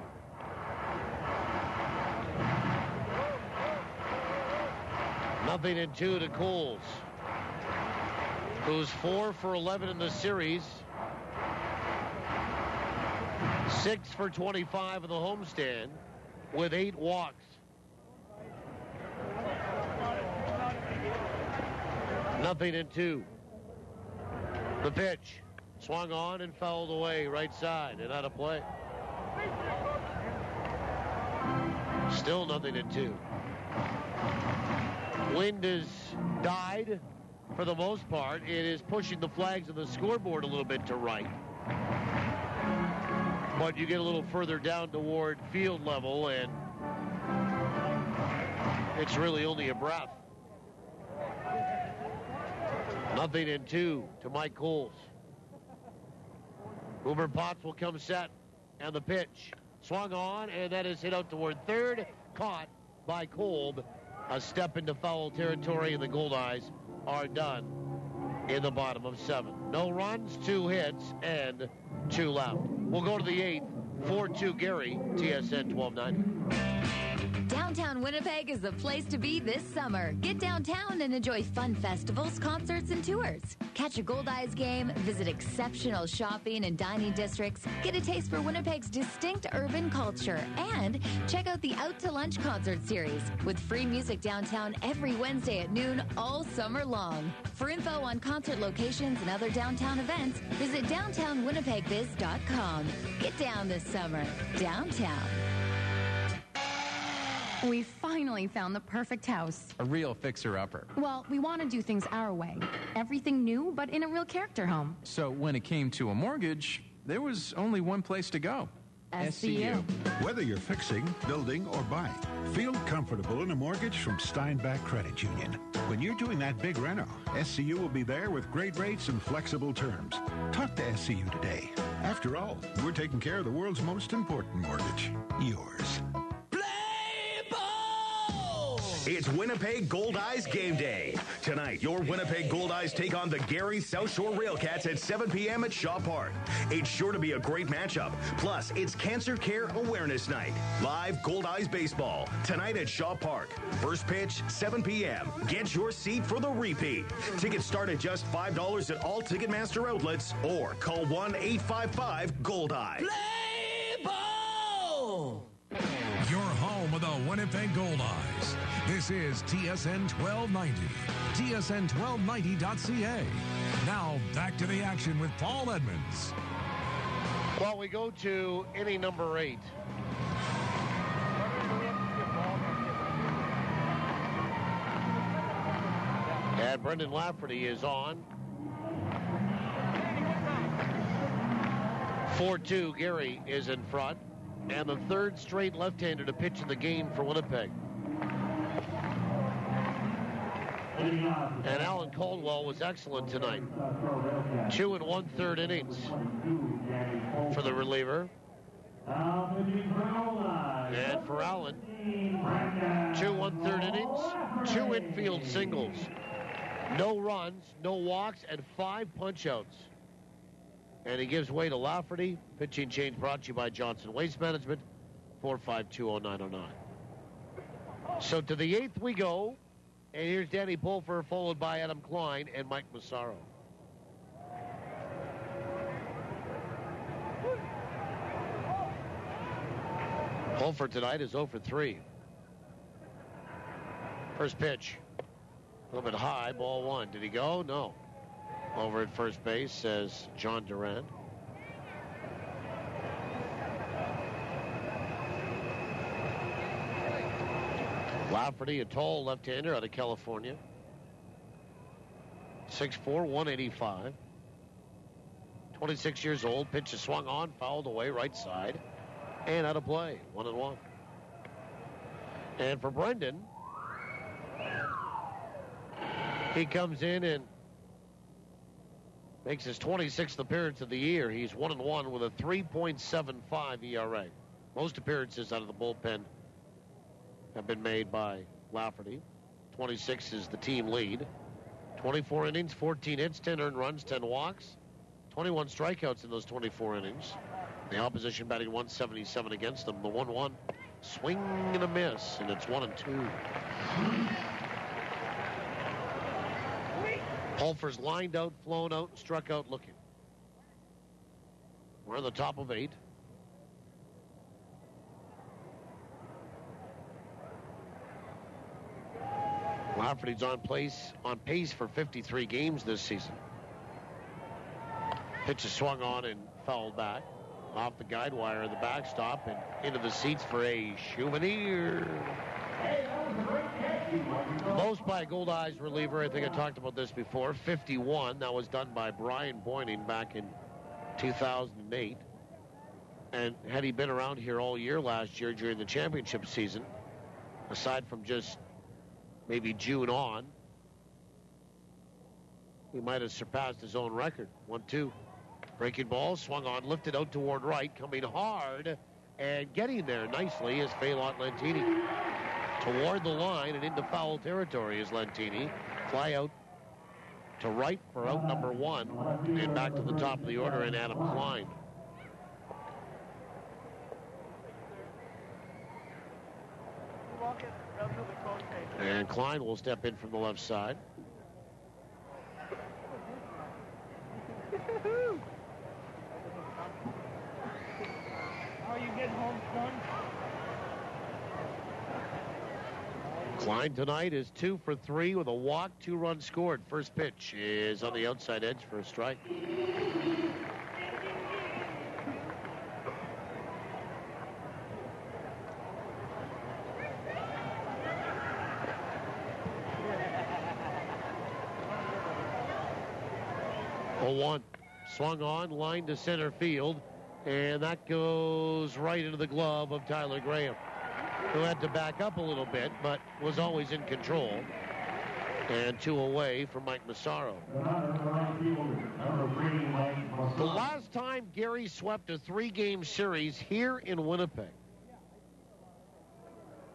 Nothing in 2 to Coles, who's 4 for 11 in the series. 6 for 25 in the homestand with 8 walks. Nothing in 2. The pitch. Swung on and fouled away right side and out of play. Still nothing in 2. Wind has died for the most part. It is pushing the flags of the scoreboard a little bit to right. But you get a little further down toward field level, and it's really only a breath. Nothing in 2 to Mike Coles. Uber Potts will come set, and the pitch. Swung on, and that is hit out toward third. Caught by Kolb. A step into foul territory, and the Goldeyes are done in the bottom of 7. No runs, 2 hits, and 2 left. We'll go to the 8th. 4-2 Gary, TSN 1290. Downtown Winnipeg is the place to be this summer. Get downtown and enjoy fun festivals, concerts, and tours. Catch a Goldeyes game, visit exceptional shopping and dining districts, get a taste for Winnipeg's distinct urban culture, and check out the Out to Lunch concert series with free music downtown every Wednesday at noon all summer long. For info on concert locations and other downtown events, visit downtownwinnipegbiz.com. Get down this summer. Downtown. We finally found the perfect house. A real fixer-upper. Well, we want to do things our way. Everything new, but in a real character home. So when it came to a mortgage, there was only one place to go. SCU. Whether you're fixing, building, or buying, feel comfortable in a mortgage from Steinbach Credit Union. When you're doing that big reno, SCU will be there with great rates and flexible terms. Talk to SCU today. After all, we're taking care of the world's most important mortgage, yours. It's Winnipeg Goldeyes game day. Tonight, your Winnipeg Goldeyes take on the Gary SouthShore RailCats at 7 p.m. at Shaw Park. It's sure to be a great matchup. Plus, it's Cancer Care Awareness Night. Live Goldeyes baseball tonight at Shaw Park. First pitch, 7 p.m. Get your seat for the repeat. Tickets start at just $5 at all Ticketmaster outlets or call 1-855-GOLDEYES. Play ball! Your home of the Winnipeg Goldeyes. This is TSN 1290. TSN1290.ca. Now back to the action with Paul Edmonds. Well, we go to inning number 8. And Brendan Lafferty is on. 4-2, Gary is in front. And the third straight left-hander to pitch in the game for Winnipeg. And Alan Caldwell was excellent tonight. 2 1/3 innings for the reliever. And for Alan, 2 1/3 innings, 2 infield singles, no runs, no walks, and 5 punch-outs. And he gives way to Lafferty. Pitching change brought to you by Johnson Waste Management, 4520909. So to the 8th we go. And here's Danny Pulfer, followed by Adam Klein and Mike Massaro. Pulfer tonight is 0 for 3. First pitch. A little bit high, ball one. Did he go? No. Over at first base, says John Durant. Lafferty, a tall left-hander out of California. 6'4", 185. 26 years old. Pitch is swung on, fouled away, right side. And out of play, 1-1. And for Brendan, he comes in and makes his 26th appearance of the year. He's 1-1 with a 3.75 ERA. Most appearances out of the bullpen have been made by Lafferty. 26 is the team lead. 24 innings, 14 hits, 10 earned runs, 10 walks, 21 strikeouts in those 24 innings. The opposition batting 177 against them. The 1-1 swing and a miss, and it's 1-2. Pulfer's lined out, flown out, and struck out looking. We're on the top of 8. Lafferty's on pace for 53 games this season. Pitch is swung on and fouled back. Off the guide wire of the backstop and into the seats for a souvenir. Most by a Goldeyes reliever. I think I talked about this before. 51. That was done by Brian Boyning back in 2008. And had he been around here all year last year during the championship season, aside from just maybe June on, he might have surpassed his own record. 1-2. Breaking ball, swung on, lifted out toward right, coming hard, and getting there nicely is Phelan Lentini. Toward the line and into foul territory is Lentini. Fly out to right for out number 1, and back to the top of the order in Adam Klein. And Klein will step in from the left side. Are you getting home, son? Klein tonight is 2 for 3 with a walk, 2 runs scored. First pitch is on the outside edge for a strike. One swung on, line to center field, and that goes right into the glove of Tyler Graham, who had to back up a little bit, but was always in control. And 2 away from Mike Massaro. The last time Gary swept a 3-game series here in Winnipeg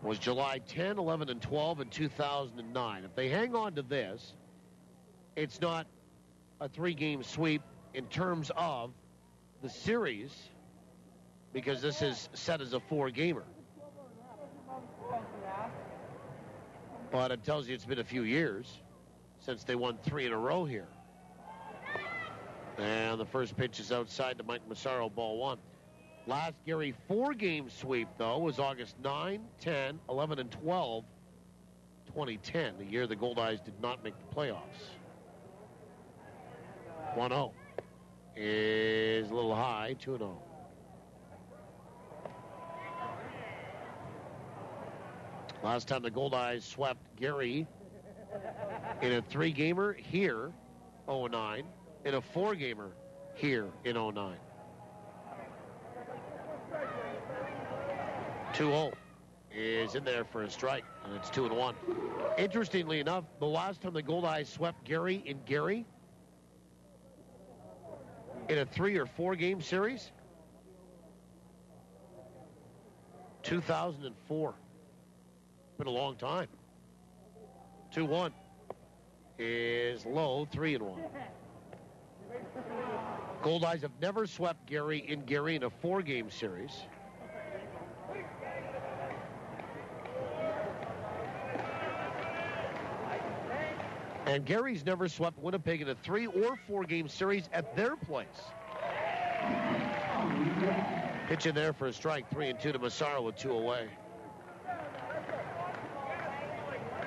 was July 10, 11, and 12 in 2009. If they hang on to this, it's not a 3-game sweep in terms of the series, because this is set as a 4-gamer. But it tells you it's been a few years since they won 3 in a row here. And the first pitch is outside to Mike Massaro, ball 1. Last Gary 4-game sweep, though, was August 9, 10, 11, and 12, 2010, the year the Goldeyes did not make the playoffs. 1-0 is a little high, 2-0. Last time the Goldeyes swept Gary in a 3-gamer here, 0-9, in a 4-gamer here in 0-9. 2-0 is in there for a strike, and it's 2-1. Interestingly enough, the last time the Goldeyes swept Gary in Gary in a 3 or 4-game series, 2004. Been a long time. 2-1 is low, 3-1. Goldeyes have never swept Gary in a 4-game series. And Gary's never swept Winnipeg in a 3 or 4-game series at their place. Pitch in there for a strike, 3-2 to Massaro with 2 away.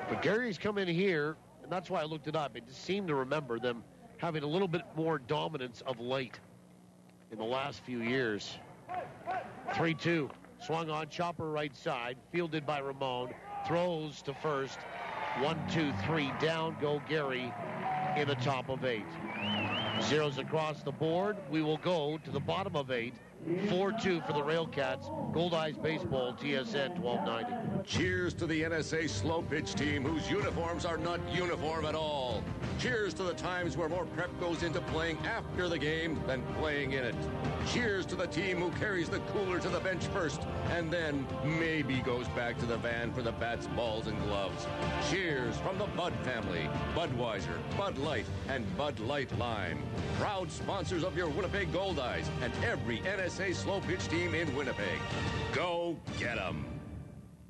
But Gary's come in here and that's why I looked it up. I just seem to remember them having a little bit more dominance of late in the last few years. 3-2. Swung on, chopper right side, fielded by Ramon. Throws to first. 1-2-3 down. Go Gary in the top of 8. Zeros across the board. We will go to the bottom of 8. 4-2 for the RailCats. Goldeyes Baseball, TSN 1290. Cheers to the NSA slow pitch team whose uniforms are not uniform at all. Cheers to the times where more prep goes into playing after the game than playing in it. Cheers to the team who carries the cooler to the bench first and then maybe goes back to the van for the bats, balls, and gloves. Cheers from the Bud family, Budweiser, Bud Light, and Bud Light Lime. Proud sponsors of your Winnipeg Goldeyes and every NSA slow pitch team in Winnipeg. Go get 'em.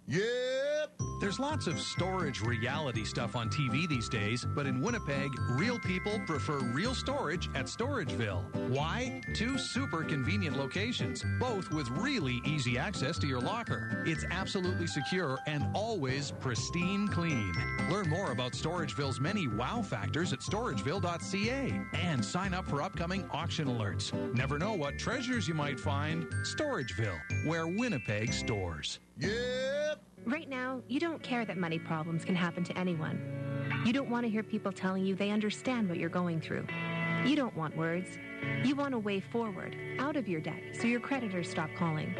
Yep! There's lots of storage reality stuff on TV these days, but in Winnipeg, real people prefer real storage at Storageville. Why? 2 super convenient locations, both with really easy access to your locker. It's absolutely secure and always pristine clean. Learn more about Storageville's many wow factors at storageville.ca and sign up for upcoming auction alerts. Never know what treasures you might find. Storageville, where Winnipeg stores. Yep! Right now, you don't care that money problems can happen to anyone. You don't want to hear people telling you they understand what you're going through. You don't want words. You want a way forward, out of your debt, so your creditors stop calling.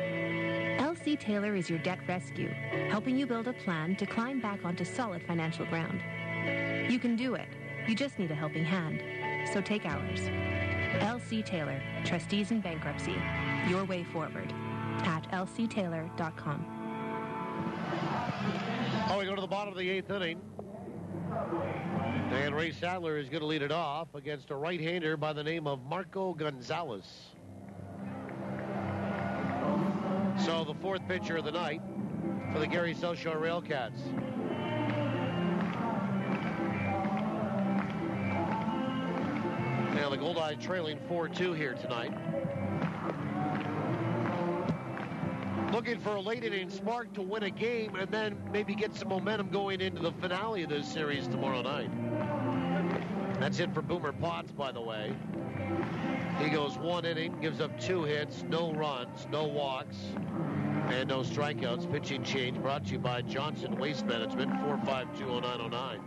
LC Taylor is your debt rescue, helping you build a plan to climb back onto solid financial ground. You can do it. You just need a helping hand. So take ours. LC Taylor, Trustees in Bankruptcy. Your way forward. At lctaylor.com. Oh, we go to the bottom of the 8th inning. And Ray Sadler is going to lead it off against a right-hander by the name of Marco Gonzalez. So the 4th pitcher of the night for the Gary SouthShore RailCats. Now the Goldeyes trailing 4-2 here tonight. Looking for a late inning spark to win a game and then maybe get some momentum going into the finale of this series tomorrow night. That's it for Boomer Potts, by the way. He goes 1 inning, gives up 2 hits, no runs, no walks, and no strikeouts. Pitching change brought to you by Johnson Waste Management, 4520909.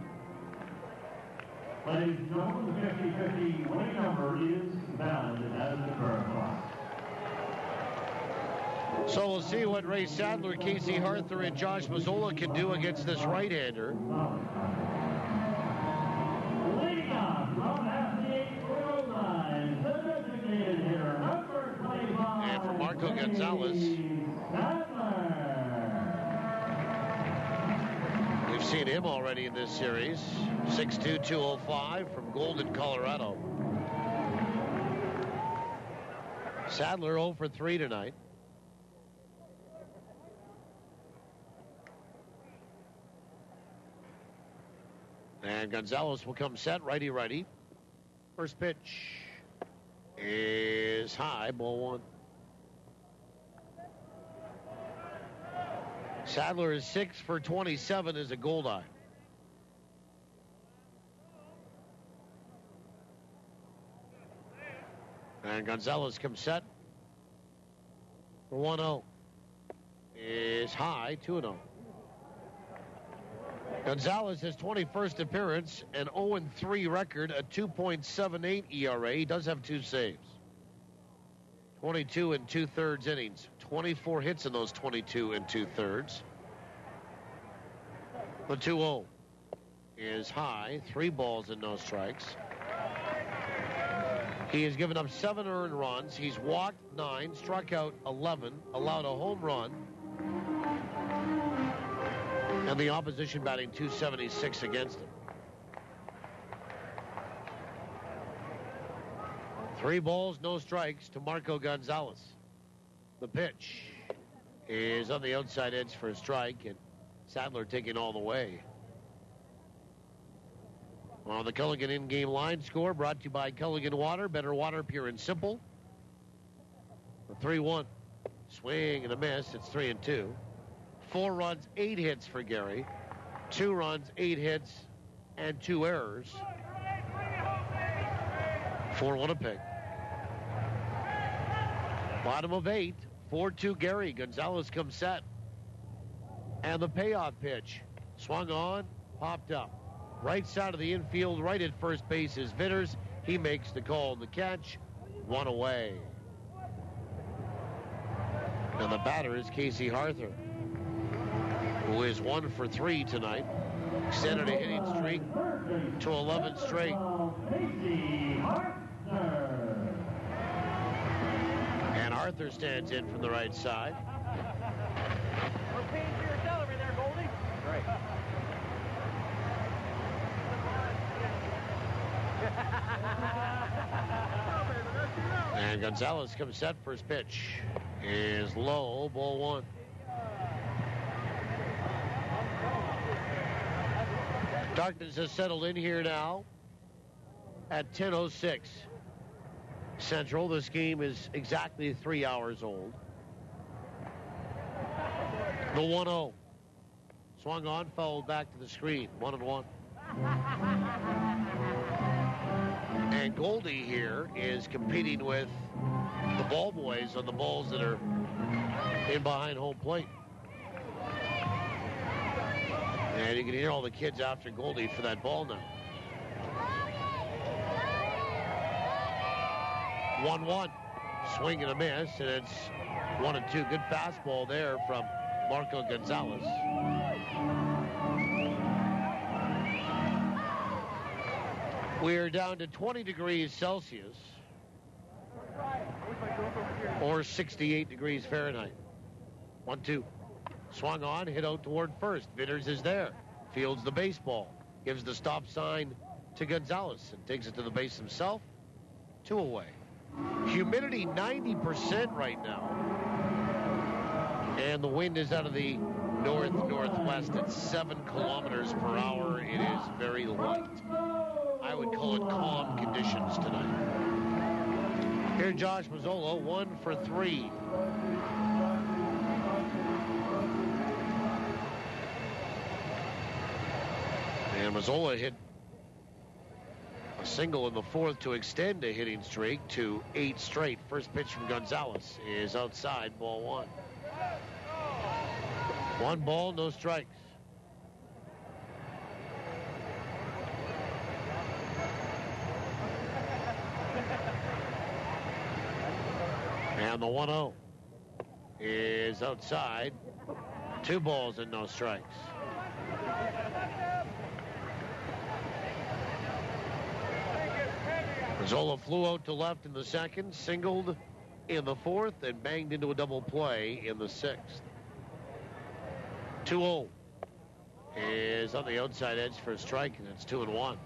Ladies and gentlemen, the 50-50 winning number is valid as the current clock. So we'll see what Ray Sadler, Casey Harther, and Josh Mazzola can do against this right-hander. Leading off from half the 8 line, the designated hitter, number 25. And for Marco Gonzalez, we've seen him already in this series. 6'2", 205 from Golden, Colorado. Sadler 0 for 3 tonight. And Gonzalez will come set, righty-righty. First pitch is high, ball 1. Sadler is 6 for 27 as a Goldeye. And Gonzalez comes set for 1-0. Is high, 2-0. Gonzalez, his 21st appearance, an 0-3 record, a 2.78 ERA. He does have 2 saves. 22 2/3 innings. 24 hits in those 22 2/3. The 2-0 is high. 3 balls and no strikes. He has given up 7 earned runs. He's walked 9, struck out 11, allowed a home run. And the opposition batting .276 against him. 3 balls, no strikes to Marco Gonzalez. The pitch is on the outside edge for a strike, and Sadler taking all the way. On the Culligan in-game line score brought to you by Culligan Water. Better water, pure and simple. The 3-1. Swing and a miss. It's 3-2. 4 runs, 8 hits for Gary. 2 runs, 8 hits, and 2 errors for Winnipeg. Bottom of 8, 4-2 Gary. Gonzalez comes set. And the payoff pitch. Swung on, popped up. Right side of the infield, right at first base is Vitters. He makes the call and the catch. 1 away. And the batter is Casey Harther, who is 1 for 3 tonight. Extended a hitting streak to 11 straight. And Arthur stands in from the right side. We're paying for your salary there, Goldie. Right. And Gonzalez comes set. First pitch is low, ball 1. Darkness has settled in here now at 10:06 Central. This game is exactly 3 hours old. The 1-0. Swung on, fouled back to the screen. 1-1. And Goldie here is competing with the ball boys on the balls that are in behind home plate. And you can hear all the kids after Goldie for that ball now. 1-1. Swing and a miss, and it's 1-2. Good fastball there from Marco Gonzalez. We're down to 20 degrees Celsius, or 68 degrees Fahrenheit. 1-2. Swung on, hit out toward first. Vitters is there. Fields the baseball. Gives the stop sign to Gonzalez and takes it to the base himself. 2 away. Humidity 90% right now. And the wind is out of the north-northwest at 7 kilometers per hour. It is very light. I would call it calm conditions tonight. Here, Josh Mazzola, 1 for 3. And Mazzola hit a single in the 4th to extend a hitting streak to 8 straight. First pitch from Gonzalez is outside, ball 1. 1 ball, no strikes. And the 1-0 is outside. 2 balls and no strikes. Zola flew out to left in the 2nd, singled in the 4th, and banged into a double play in the 6th. 2-0 is on the outside edge for a strike, and it's 2-1.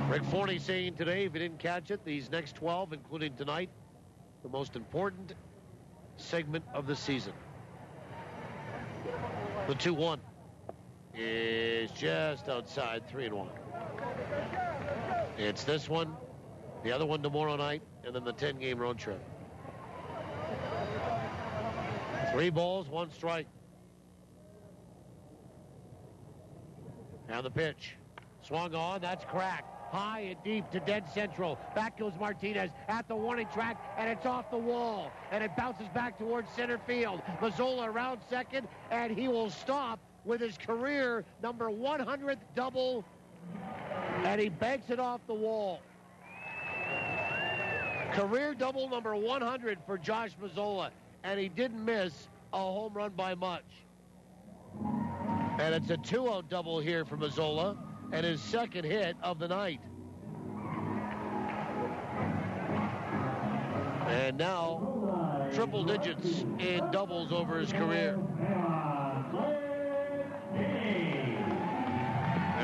Rick Forney saying today, if you didn't catch it, these next 12, including tonight, the most important segment of the season. The 2-1 is just outside, 3-1. It's this one, the other one tomorrow night, and then the 10-game road trip. 3 balls, 1 strike. Now the pitch. Swung on, that's cracked. High and deep to dead central. Back goes Martinez at the warning track, and it's off the wall. And it bounces back towards center field. Mazzola around second, and he will stop with his career number 100th double. And he banks it off the wall. Career double number 100 for Josh Mazzola. And he didn't miss a home run by much. And it's a 2-out double here for Mazzola, and his 2nd hit of the night. And now, triple digits in doubles over his career.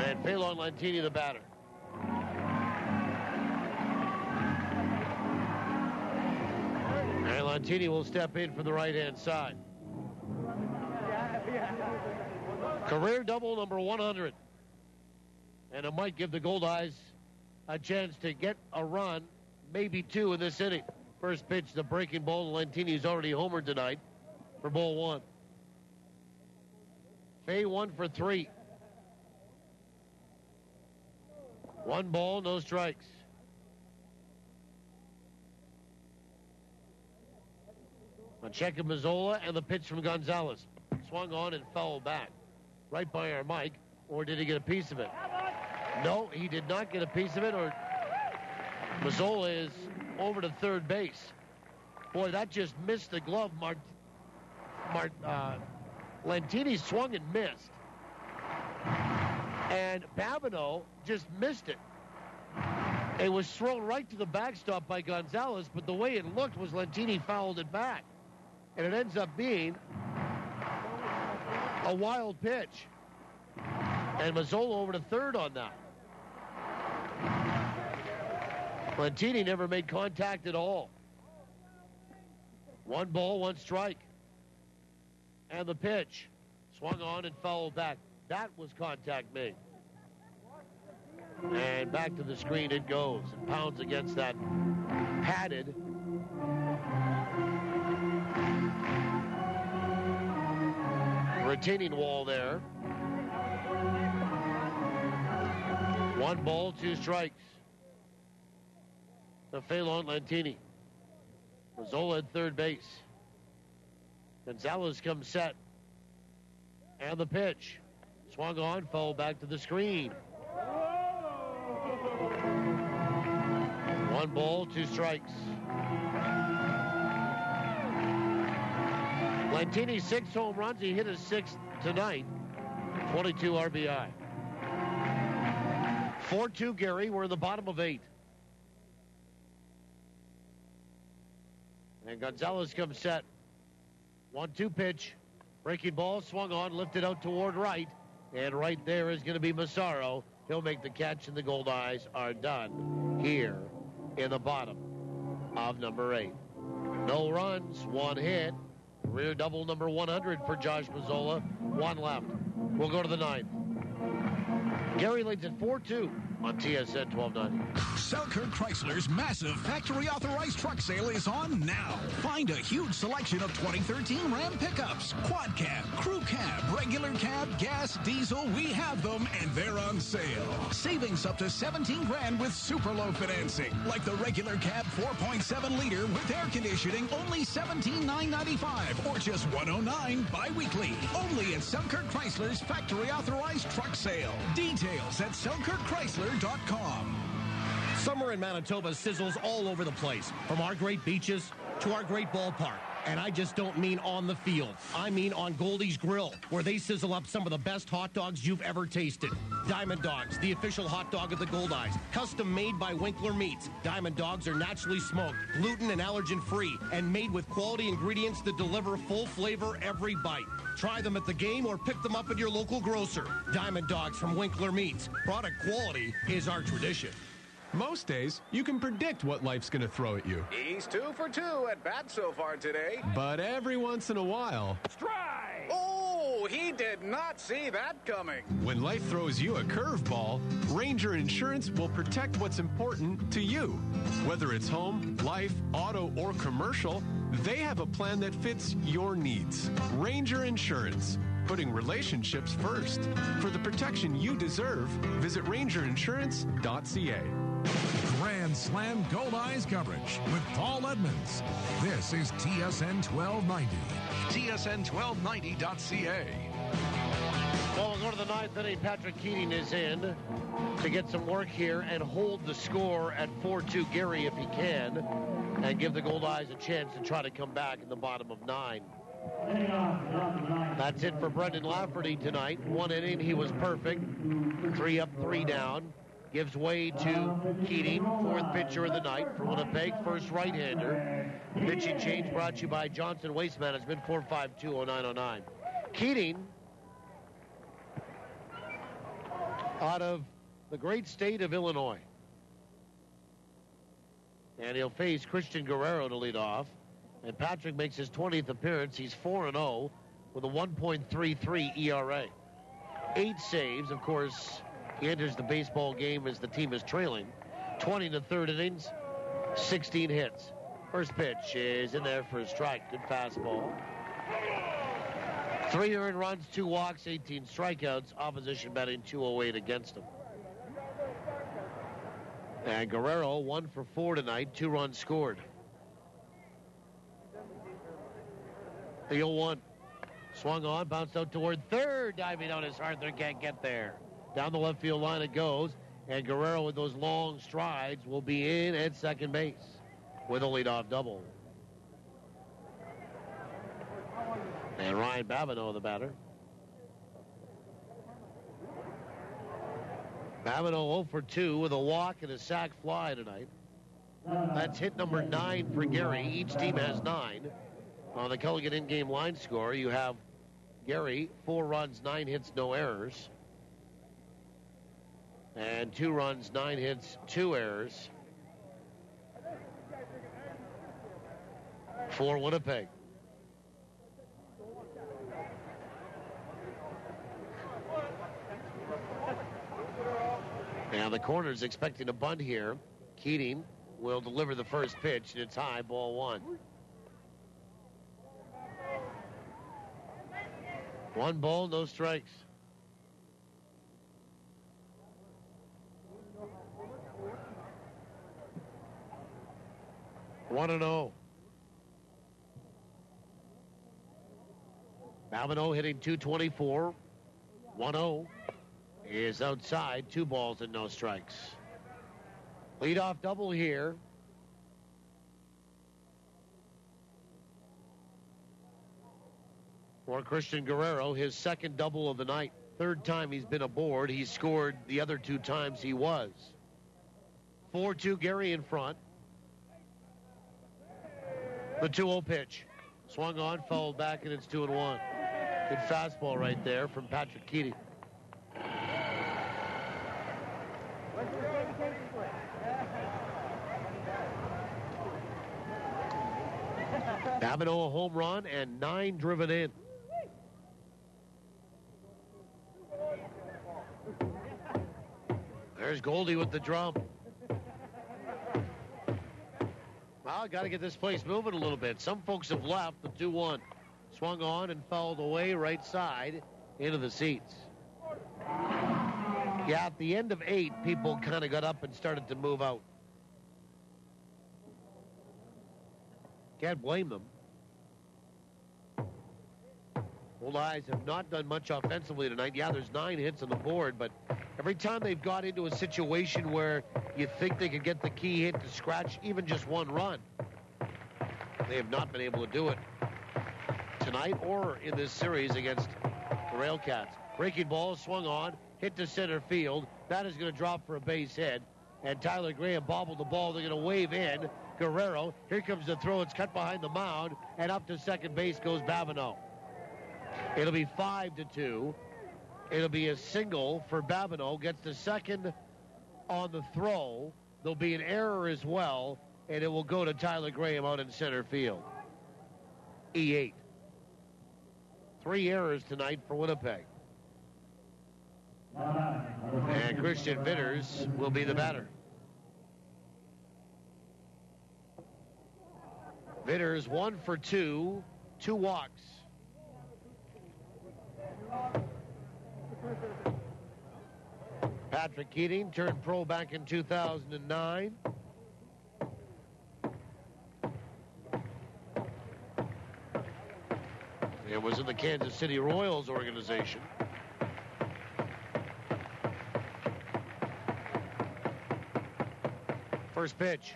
And Phelan Lantini, the batter. And Lantini will step in from the right-hand side. Career double number 100. And it might give the Goldeyes a chance to get a run, maybe 2 in this inning. First pitch, the breaking ball. Lantini's already homered tonight for ball 1. Fay 1 for 3. 1 ball, no strikes. A check of Mazzola and the pitch from Gonzalez. Swung on and fouled back. Right by our mic. Or did he get a piece of it? No, he did not get a piece of it. Or Mazzola is over to third base. Boy, that just missed the glove. Lantini swung and missed. And Babineau just missed it. It was thrown right to the backstop by Gonzalez, but the way it looked was Lantini fouled it back. And it ends up being a wild pitch. And Mazzola over to third on that. Lantini never made contact at all. 1 ball, 1 strike. And the pitch. Swung on and fouled back. That was contact made. And back to the screen it goes. And pounds against that padded retaining wall there. 1 ball, 2 strikes. The Phelan Lantini. Mazzola at third base. Gonzalez comes set. And the pitch. Swung on, fell back to the screen. 1 ball, 2 strikes. Lantini 6 home runs. He hit his 6th tonight. 22 RBI. 4-2 Gary. We're in the bottom of 8. And Gonzalez comes set. 1-2 pitch. Breaking ball, swung on, lifted out toward right. And right there is going to be Massaro. He'll make the catch, and the Goldeyes are done here in the bottom of number 8. No runs, 1 hit. Career double number 100 for Josh Mazzola. 1 left. We'll go to the 9th. Gary leads at 4-2 on TSN 1290. Selkirk Chrysler's massive factory-authorized truck sale is on now. Find a huge selection of 2013 Ram pickups, quad cab, crew cab, regular cab, gas, diesel. We have them, and they're on sale. Savings up to $17,000 with super low financing, like the regular cab 4.7 liter with air conditioning, only $17,995 or just $109 bi-weekly. Only at Selkirk Chrysler's factory-authorized truck sale. Details at SelkirkChrysler.com. Summer in Manitoba sizzles all over the place, from our great beaches to our great ballpark. And I just don't mean on the field. I mean on Goldeyes Grill, where they sizzle up some of the best hot dogs you've ever tasted. Diamond Dogs, the official hot dog of the Goldeyes. Custom made by Winkler Meats. Diamond Dogs are naturally smoked, gluten and allergen free, and made with quality ingredients that deliver full flavor every bite. Try them at the game or pick them up at your local grocer. Diamond Dogs from Winkler Meats. Product quality is our tradition. Most days, you can predict what life's going to throw at you. He's 2 for 2 at bat so far today. But every once in a while... Strike! Oh, he did not see that coming. When life throws you a curveball, Ranger Insurance will protect what's important to you. Whether it's home, life, auto, or commercial, they have a plan that fits your needs. Ranger Insurance. Putting relationships first. For the protection you deserve, visit rangerinsurance.ca. Grand Slam Goldeyes coverage with Paul Edmonds. This is TSN 1290. TSN1290.ca. Well, we'll go to the 9th inning. Patrick Keating is in to get some work here and hold the score at 4-2 Gary if he can, and give the Goldeyes a chance to try to come back in the bottom of 9. That's it for Brendan Lafferty tonight. 1 inning, he was perfect. 3 up, 3 down. Gives way to Keating, 4th pitcher of the night for Winnipeg, first right-hander. Pitching change brought to you by Johnson Waste Management, 452-0909. Keating, out of the great state of Illinois. And he'll face Christian Guerrero to lead off. And Patrick makes his 20th appearance. He's 4-0 with a 1.33 ERA. 8 saves, of course. He enters the baseball game as the team is trailing. 20 in the 3rd innings, 16 hits. First pitch is in there for a strike. Good fastball. 3 earned runs, 2 walks, 18 strikeouts. Opposition batting .208 against him. And Guerrero 1 for 4 tonight, 2 runs scored. The 0-1. Swung on, bounced out toward third. Diving on his Arthur can't get there. Down the left field line it goes. And Guerrero with those long strides will be in at second base with a leadoff double. And Ryan Babineau, the batter. Babineau 0 for 2 with a walk and a sac fly tonight. That's hit number 9 for Gary. Each team has 9. On the Culligan in-game line score, you have Gary, 4 runs, 9 hits, no errors. And 2 runs, 9 hits, 2 errors for Winnipeg. Now the corner's expecting a bunt here. Keating will deliver the first pitch, and it's high, ball 1. 1 ball, no strikes. One and 0. Babineau hitting .224. 1-0 is outside. 2 balls and no strikes. Leadoff double here. For Christian Guerrero, his second double of the night. 3rd time he's been aboard. He scored the other 2 times he was. 4-2 Gary in front. The 2-0 pitch. Swung on, fouled back, and it's 2-1. Good fastball right there from Patrick Keating. Babineau a home run and 9 driven in. There's Goldie with the drum. Well, got to get this place moving a little bit. Some folks have left. The 2-1 swung on and fouled away right side into the seats. Yeah, at the end of 8, people kind of got up and started to move out. Can't blame them. Goldeyes have not done much offensively tonight. Yeah, there's 9 hits on the board, but every time they've got into a situation where you think they could get the key hit to scratch even just 1 run, they have not been able to do it tonight or in this series against the RailCats. Breaking ball swung on, hit to center field. That is going to drop for a base hit. And Tyler Graham bobbled the ball. They're going to wave in. Guerrero, here comes the throw. It's cut behind the mound. And up to second base goes Babineau. It'll be 5-2. It'll be a single for Babineau. Gets the second on the throw. There'll be an error as well. And it will go to Tyler Graham out in center field. E8. 3 errors tonight for Winnipeg. And Christian Vitters will be the batter. Vitters 1 for 2, 2 walks. Patrick Keating turned pro back in 2009. It was in the Kansas City Royals organization. First pitch,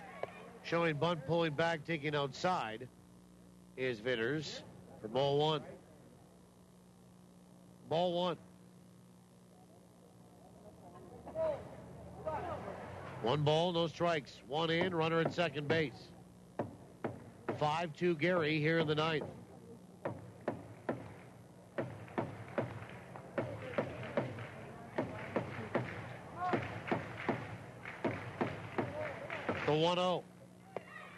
showing bunt, pulling back, taking outside, is Vitters for ball 1. Ball 1. 1 ball, no strikes. 1 in, runner at second base. 5-2 Gary here in the 9th. The 1-0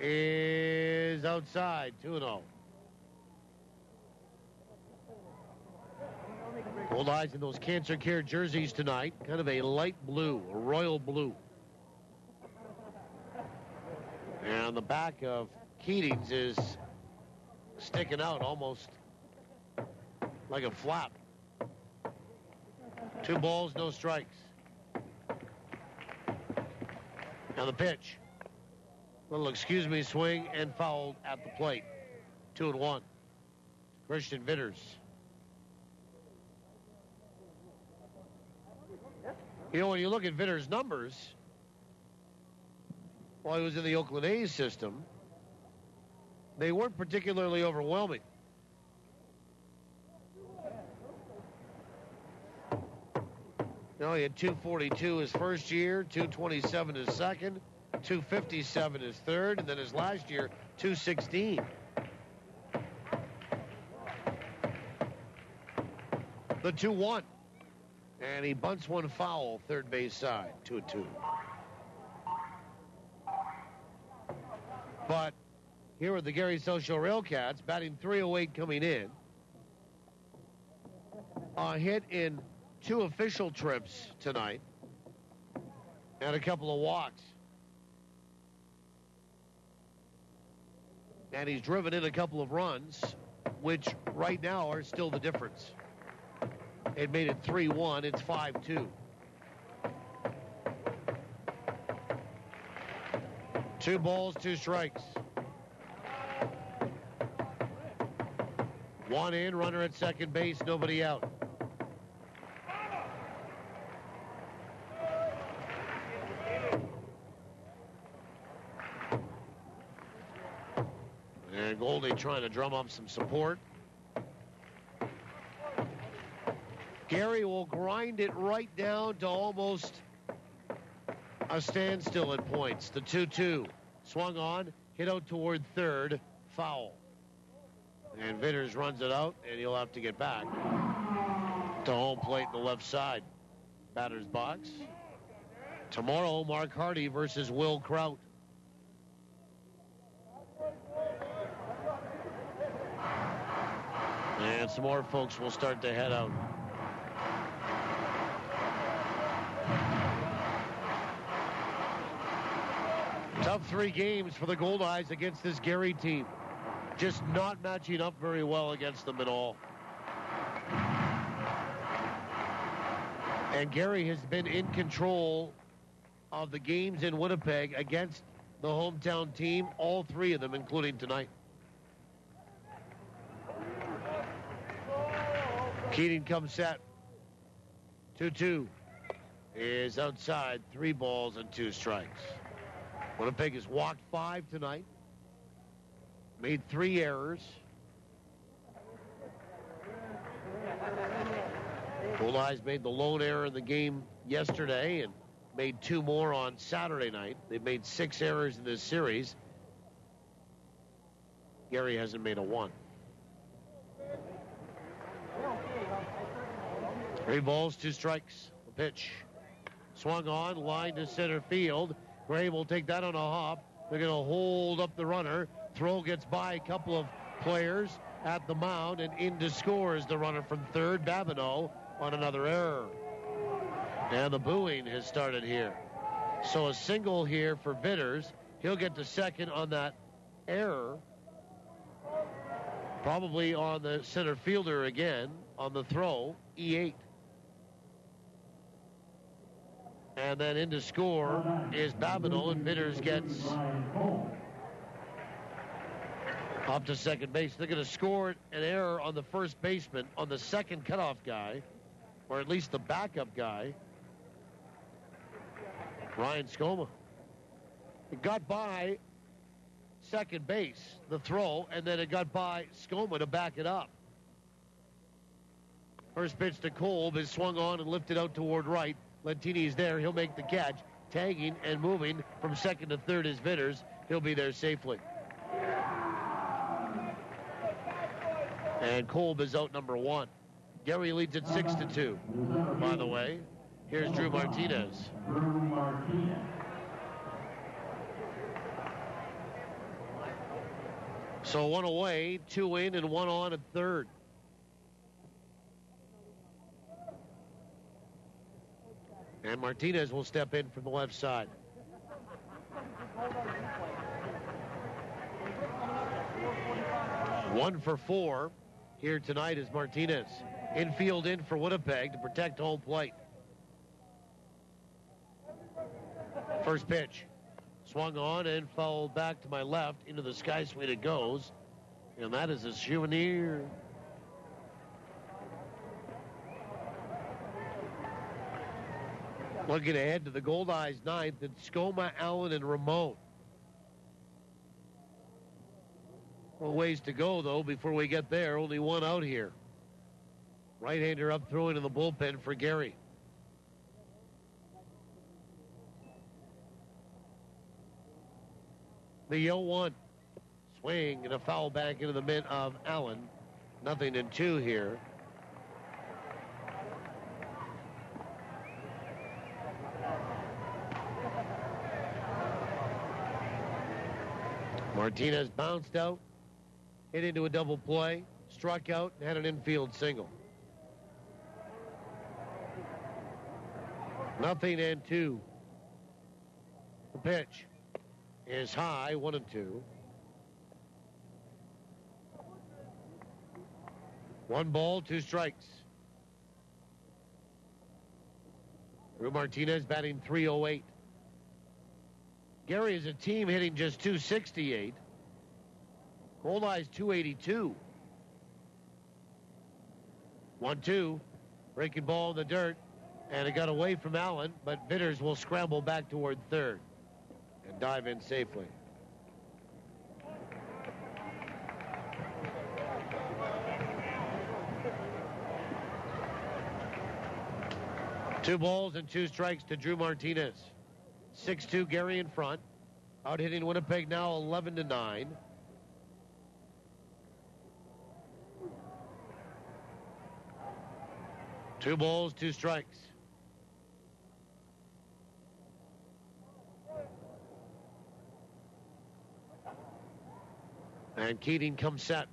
is outside, 2-0. Goldeyes in those Cancer Care jerseys tonight, kind of a light blue, a royal blue. And the back of Keating's is sticking out almost like a flap. 2 balls, no strikes. Now the pitch. Little excuse-me swing and fouled at the plate. 2-1. Christian Vitters. You know, when you look at Vitters' numbers, while he was in the Oakland A's system, they weren't particularly overwhelming. No, he had 242 his first year, 227 his second, 257 his third, and then his last year, 216. The 2-1. And he bunts one foul, third base side, 2-2. But here are the Gary SouthShore RailCats, batting .308 coming in. A hit in 2 official trips tonight, and a couple of walks. And he's driven in a couple of runs, which right now are still the difference. It made it 3-1. It's 5-2. 2 balls, 2 strikes. 1 in, runner at second base, nobody out. And Goldie trying to drum up some support. Gary will grind it right down to almost a standstill at points. The 2-2. Swung on, hit out toward third, foul. And Vitters runs it out, and he'll have to get back to home plate in the left side. Batter's box. Tomorrow, Mark Hardy versus Will Kraut. And some more folks will start to head out. Tough 3 games for the Goldeyes against this Gary team. Just not matching up very well against them at all. And Gary has been in control of the games in Winnipeg against the hometown team, all 3 of them, including tonight. Keating comes set. 2-2 is outside, 3 balls and 2 strikes. Winnipeg has walked 5 tonight. Made 3 errors. Goldeyes made the lone error in the game yesterday and made 2 more on Saturday night. They've made 6 errors in this series. Gary hasn't made a 1. 3 balls, 2 strikes. The pitch. Swung on, line to center field. Gray will take that on a hop. They're going to hold up the runner. Throw gets by a couple of players at the mound, and in to score is the runner from third, Babineau, on another error. And the booing has started here. So a single here for Vitters. He'll get to second on that error. Probably on the center fielder again on the throw, E8. And then in to score is Babineau, and Vitters gets up to second base. They're going to score an error on the first baseman, on the second cutoff guy, or at least the backup guy, Ryan Skoma. It got by second base, the throw, and then it got by Skoma to back it up. First pitch to Kolb is swung on and lifted out toward right. Lentini's there. He'll make the catch. Tagging and moving from second to third is Vitters. He'll be there safely. And Kolb is out number 1. Gary leads at 6-2. By the way, here's Drew Martinez. So 1 away, 2 in, and 1 on at third. And Martinez will step in from the left side. One for 4 here tonight is Martinez. Infield in for Winnipeg to protect home plate. First pitch. Swung on and fouled back to my left. Into the sky suite it goes. And that is a souvenir. Looking ahead to the Goldeyes ninth, it's Skoma, Allen, and Ramon. A ways to go, though, before we get there. Only one out here. Right-hander up throwing in the bullpen for Gary. The 0-1. Swing and a foul back into the mitt of Allen. 0-2 here. Martinez bounced out, hit into a double play, struck out, and had an infield single. 0-2. The pitch is high, 1-2. One ball, two strikes. Drew Martinez batting .308. Gary is a team hitting just .268. Goldeyes .282. 1-2. Breaking ball in the dirt. And it got away from Allen, but Bitters will scramble back toward third and dive in safely. Two balls and two strikes to Drew Martinez. 6-2 Gary in front. Out hitting Winnipeg now 11-9. Two balls, two strikes. And Keating comes set.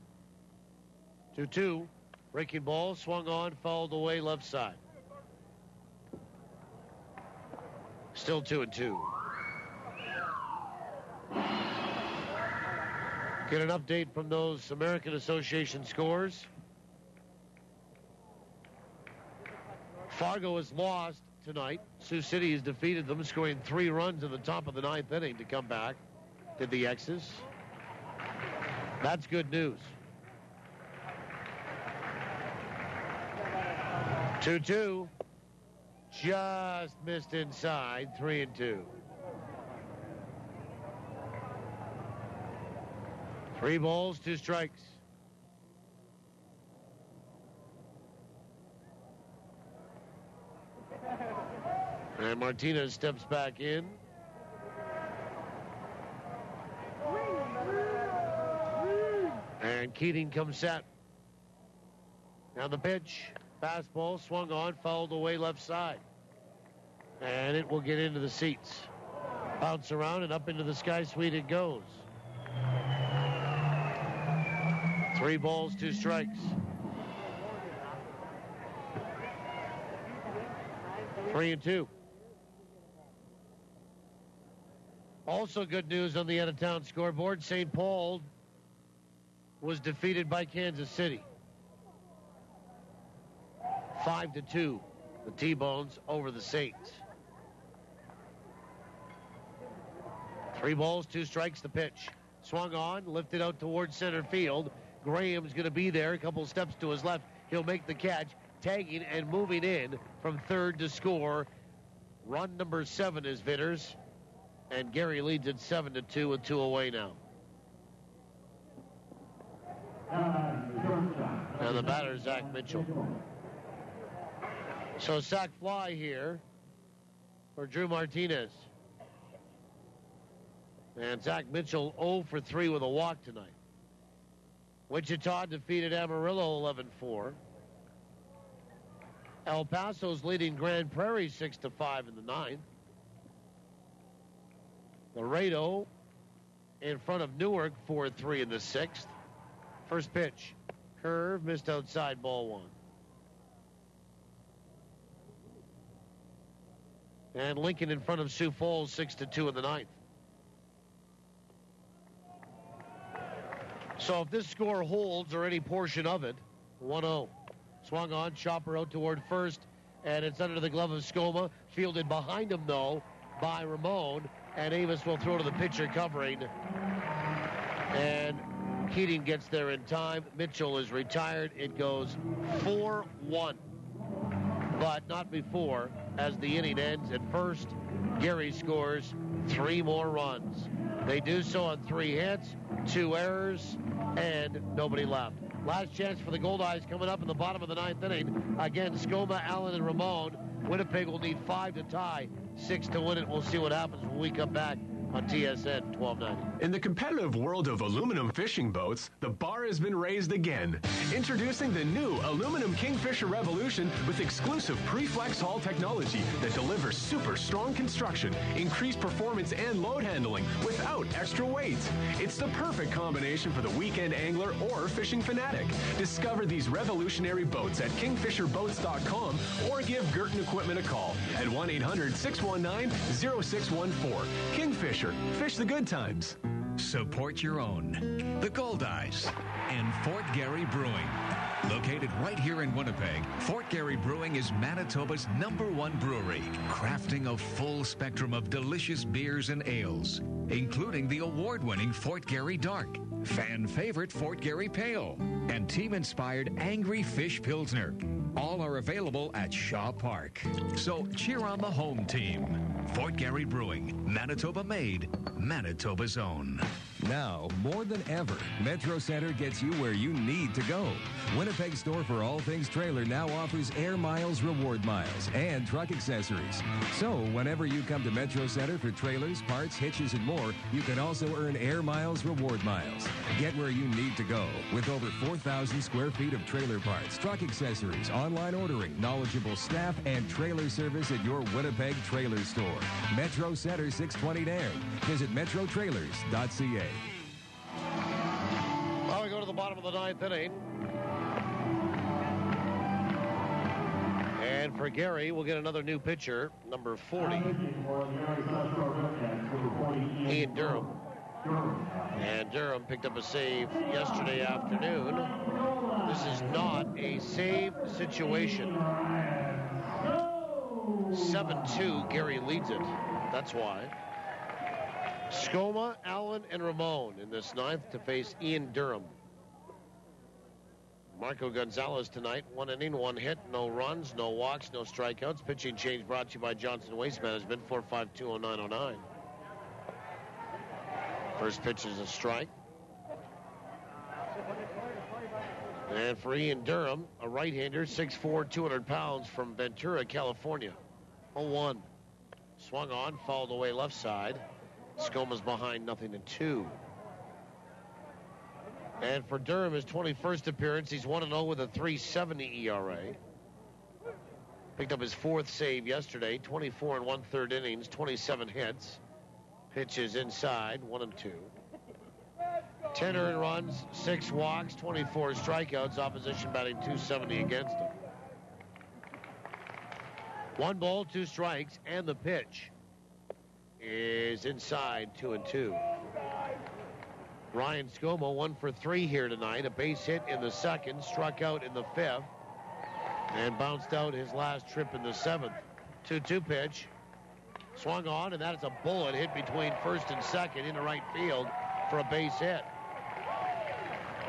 2-2. Breaking ball, swung on, fouled away left side. Still 2-2. Get an update from those American Association scores. Fargo has lost tonight. Sioux City has defeated them, scoring 3 runs in the top of the 9th inning to come back. Did the X's. That's good news. 2-2. Just missed inside. 3-2. 3 balls, 2 strikes. And Martinez steps back in. And Keating comes set. Now the pitch. Fastball swung on, fouled away left side. And it will get into the seats. Bounce around and up into the sky suite it goes. 3 balls, 2 strikes. 3-2. Also good news on the out-of-town scoreboard. St. Paul was defeated by Kansas City. 5-2. The T-Bones over the Saints. 3 balls, 2 strikes, the pitch. Swung on, lifted out towards center field. Graham's going to be there, a couple steps to his left. He'll make the catch, tagging and moving in from third to score. Run number 7 is Vitters. And Gary leads it 7-2 with 2 away now. And the batter, Zach Mitchell. So sac fly here for Drew Martinez. And Zach Mitchell 0 for 3 with a walk tonight. Wichita defeated Amarillo 11-4. El Paso's leading Grand Prairie 6-5 in the 9th. Laredo in front of Newark 4-3 in the 6th. First pitch. Curve, missed outside, ball 1. And Lincoln in front of Sioux Falls 6-2 in the 9th. So if this score holds, or any portion of it, 1-0. Swung on, chopper out toward first, and it's under the glove of Skoma. Fielded behind him, though, by Ramon. And Avis will throw to the pitcher covering. And Keating gets there in time. Mitchell is retired. It goes 4-1. But not before, as the inning ends at first, Gary scores 3 more runs. They do so on 3 hits, 2 errors, and nobody left. Last chance for the Goldeyes coming up in the bottom of the 9th inning. Again, Skoma, Allen, and Ramon. Winnipeg will need 5 to tie, 6 to win it. We'll see what happens when we come back on TSN 1290. In the competitive world of aluminum fishing boats, the bar has been raised again. Introducing the new aluminum Kingfisher Revolution with exclusive pre-flex hull technology that delivers super strong construction, increased performance, and load handling without extra weight. It's the perfect combination for the weekend angler or fishing fanatic. Discover these revolutionary boats at kingfisherboats.com or give Girton Equipment a call at 1-800-619-0614. Kingfisher. Fish the good times. Support your own. The Goldeyes and Fort Garry Brewing. Located right here in Winnipeg, Fort Garry Brewing is Manitoba's #1 brewery, crafting a full spectrum of delicious beers and ales, including the award-winning Fort Garry Dark, fan favorite Fort Garry Pale, and team-inspired Angry Fish Pilsner. All are available at Shaw Park. So cheer on the home team. Fort Garry Brewing, Manitoba made, Manitoba's own. Now, more than ever, Metro Center gets you where you need to go. Winnipeg store for all things trailer now offers Air Miles Reward Miles and truck accessories. So, whenever you come to Metro Center for trailers, parts, hitches, and more, you can also earn Air Miles Reward Miles. Get where you need to go with over 4,000 square feet of trailer parts, truck accessories, online ordering, knowledgeable staff, and trailer service at your Winnipeg trailer store. Metro Center 620 Nairn. Visit metrotrailers.ca. Well, we go to the bottom of the 9th inning. And for Gary, we'll get another new pitcher, number 40. Ian Durham. And Durham picked up a save yesterday afternoon. This is not a save situation. 7-2, Gary leads it. That's why. Skoma, Allen, and Ramon in this 9th to face Ian Durham. Marco Gonzalez tonight, 1 inning, 1 hit, no runs, no walks, no strikeouts. Pitching change brought to you by Johnson Waste Management, 4520909. First pitch is a strike. And for Ian Durham, a right-hander, 6'4", 200 pounds from Ventura, California. 0-1. Swung on, fouled away left side. Skoma's behind 0-2. And for Durham, his 21st appearance, he's 1-0 with a 3.70 ERA. Picked up his 4th save yesterday, 24 1/3 innings, 27 hits. Pitches inside, 1-2. 10 earned runs, 6 walks, 24 strikeouts. Opposition batting .270 against him. 1 ball, 2 strikes, and the pitch is inside, 2-2. Ryan Skoma 1 for 3 here tonight. A base hit in the 2nd, struck out in the 5th, and bounced out his last trip in the 7th. 2-2 pitch. Swung on, and that is a bullet hit between 1st and 2nd into right field for a base hit.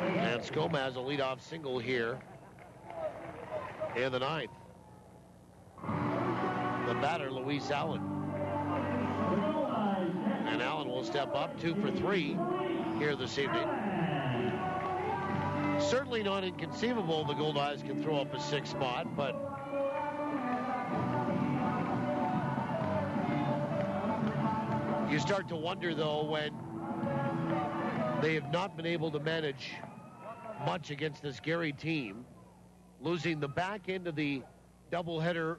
And Skoma has a leadoff single here in the 9th. The batter, Luis Allen. And Allen will step up, 2 for 3 here this evening. Certainly not inconceivable the Goldeyes can throw up a 6th spot, but you start to wonder, though, when they have not been able to manage much against this Gary team, losing the back end of the doubleheader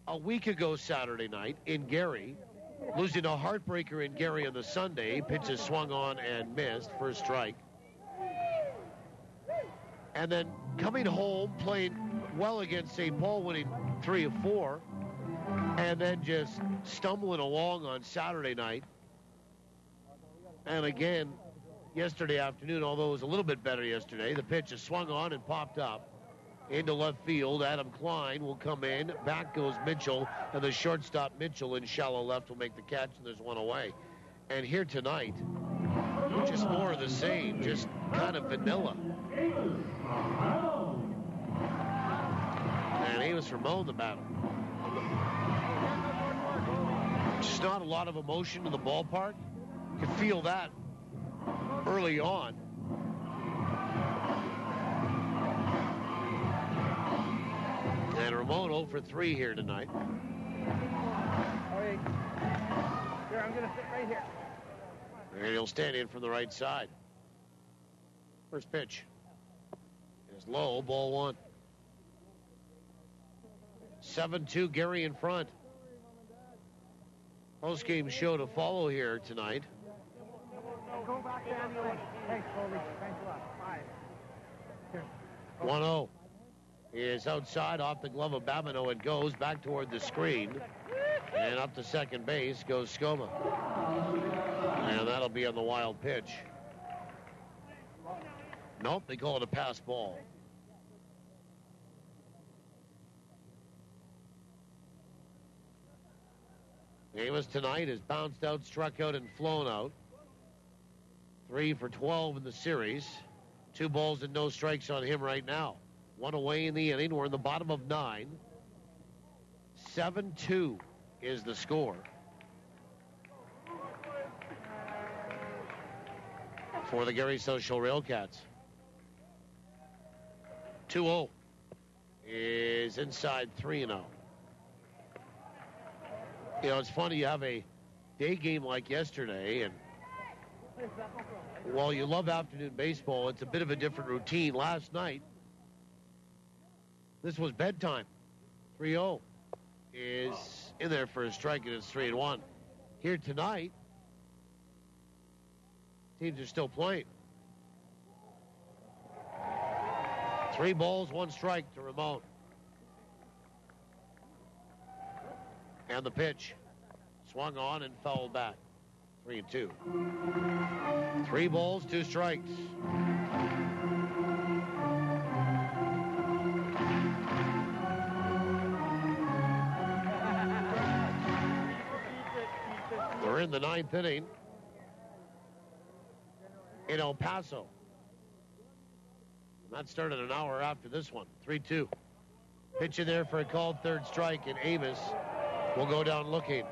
a week ago Saturday night in Gary, losing a heartbreaker in Gary on the Sunday. Pitches swung on and missed, first strike. And then coming home, playing well against St. Paul, winning 3 of 4, and then just stumbling along on Saturday night. And again, yesterday afternoon, although it was a little bit better yesterday, the pitch is swung on and popped up. into left field. Adam Klein will come in. Back goes Mitchell, and the shortstop Mitchell in shallow left will make the catch, and there's one away. And here tonight, just more of the same, just kind of vanilla. And Amos Ramon the battle. Just not a lot of emotion in the ballpark. You could feel that early on. And Ramon 0 for 3 here tonight. Okay. Here, I'm going to sit right here. And he'll stand in from the right side. First pitch is low, ball 1. 7-2, Gary in front. Post-game show to follow here tonight. Go back down the way. Thanks, Colby. Thanks a lot. Bye. Here. 1-0 is outside off the glove of Babineau. It goes back toward the screen. And up to second base goes Skoma. And that'll be on the wild pitch. Nope, they call it a pass ball. Amos tonight has bounced out, struck out, and flown out. 3 for 12 in the series. 2 balls and no strikes on him right now. 1 away in the inning. We're in the bottom of 9. 7-2 is the score. For the Gary SouthShore RailCats. 2-0 is inside 3-0. You know, it's funny, you have a day game like yesterday, and while you love afternoon baseball, it's a bit of a different routine. Last night, this was bedtime. 3-0 is in there for a strike, and it's 3-1. Here tonight, teams are still playing. 3 balls, 1 strike to Ramon. And the pitch. Swung on and fouled back. 3-2. 3 balls, 2 strikes. We're in the 9th inning in El Paso. And that started an hour after this one. 3-2. Pitch in there for a called third strike, and Amos will go down looking.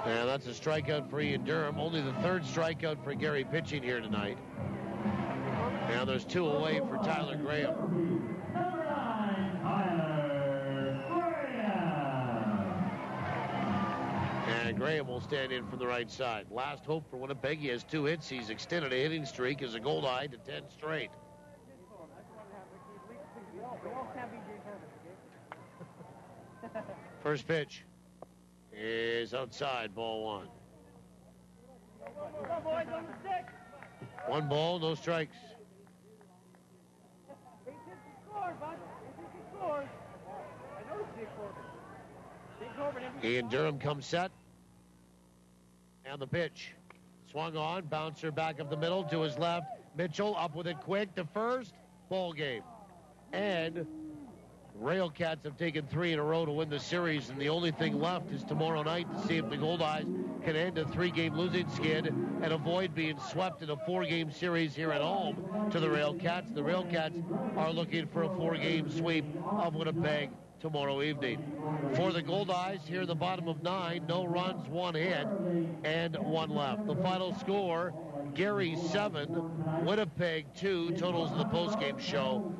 And that's a strikeout for Ian Durham. Only the 3rd strikeout for Gary pitching here tonight. And there's 2 away for Tyler Graham. And Graham will stand in from the right side. Last hope for Winnipeg. He has 2 hits. He's extended a hitting streak as a Goldeye to 10 straight. First pitch is outside, ball 1. 1 ball, no strikes. Ian Durham comes set. And the pitch. Swung on, bouncer back up the middle to his left. Mitchell up with it quick to first. Ball game. And RailCats have taken 3 in a row to win the series, and the only thing left is tomorrow night to see if the Goldeyes can end a 3-game losing skid and avoid being swept in a 4-game series here at home to the RailCats. The RailCats are looking for a 4-game sweep of Winnipeg tomorrow evening. For the Goldeyes, here in the bottom of 9, no runs, 1 hit, and 1 left. The final score, Gary 7, Winnipeg 2, totals of the postgame show.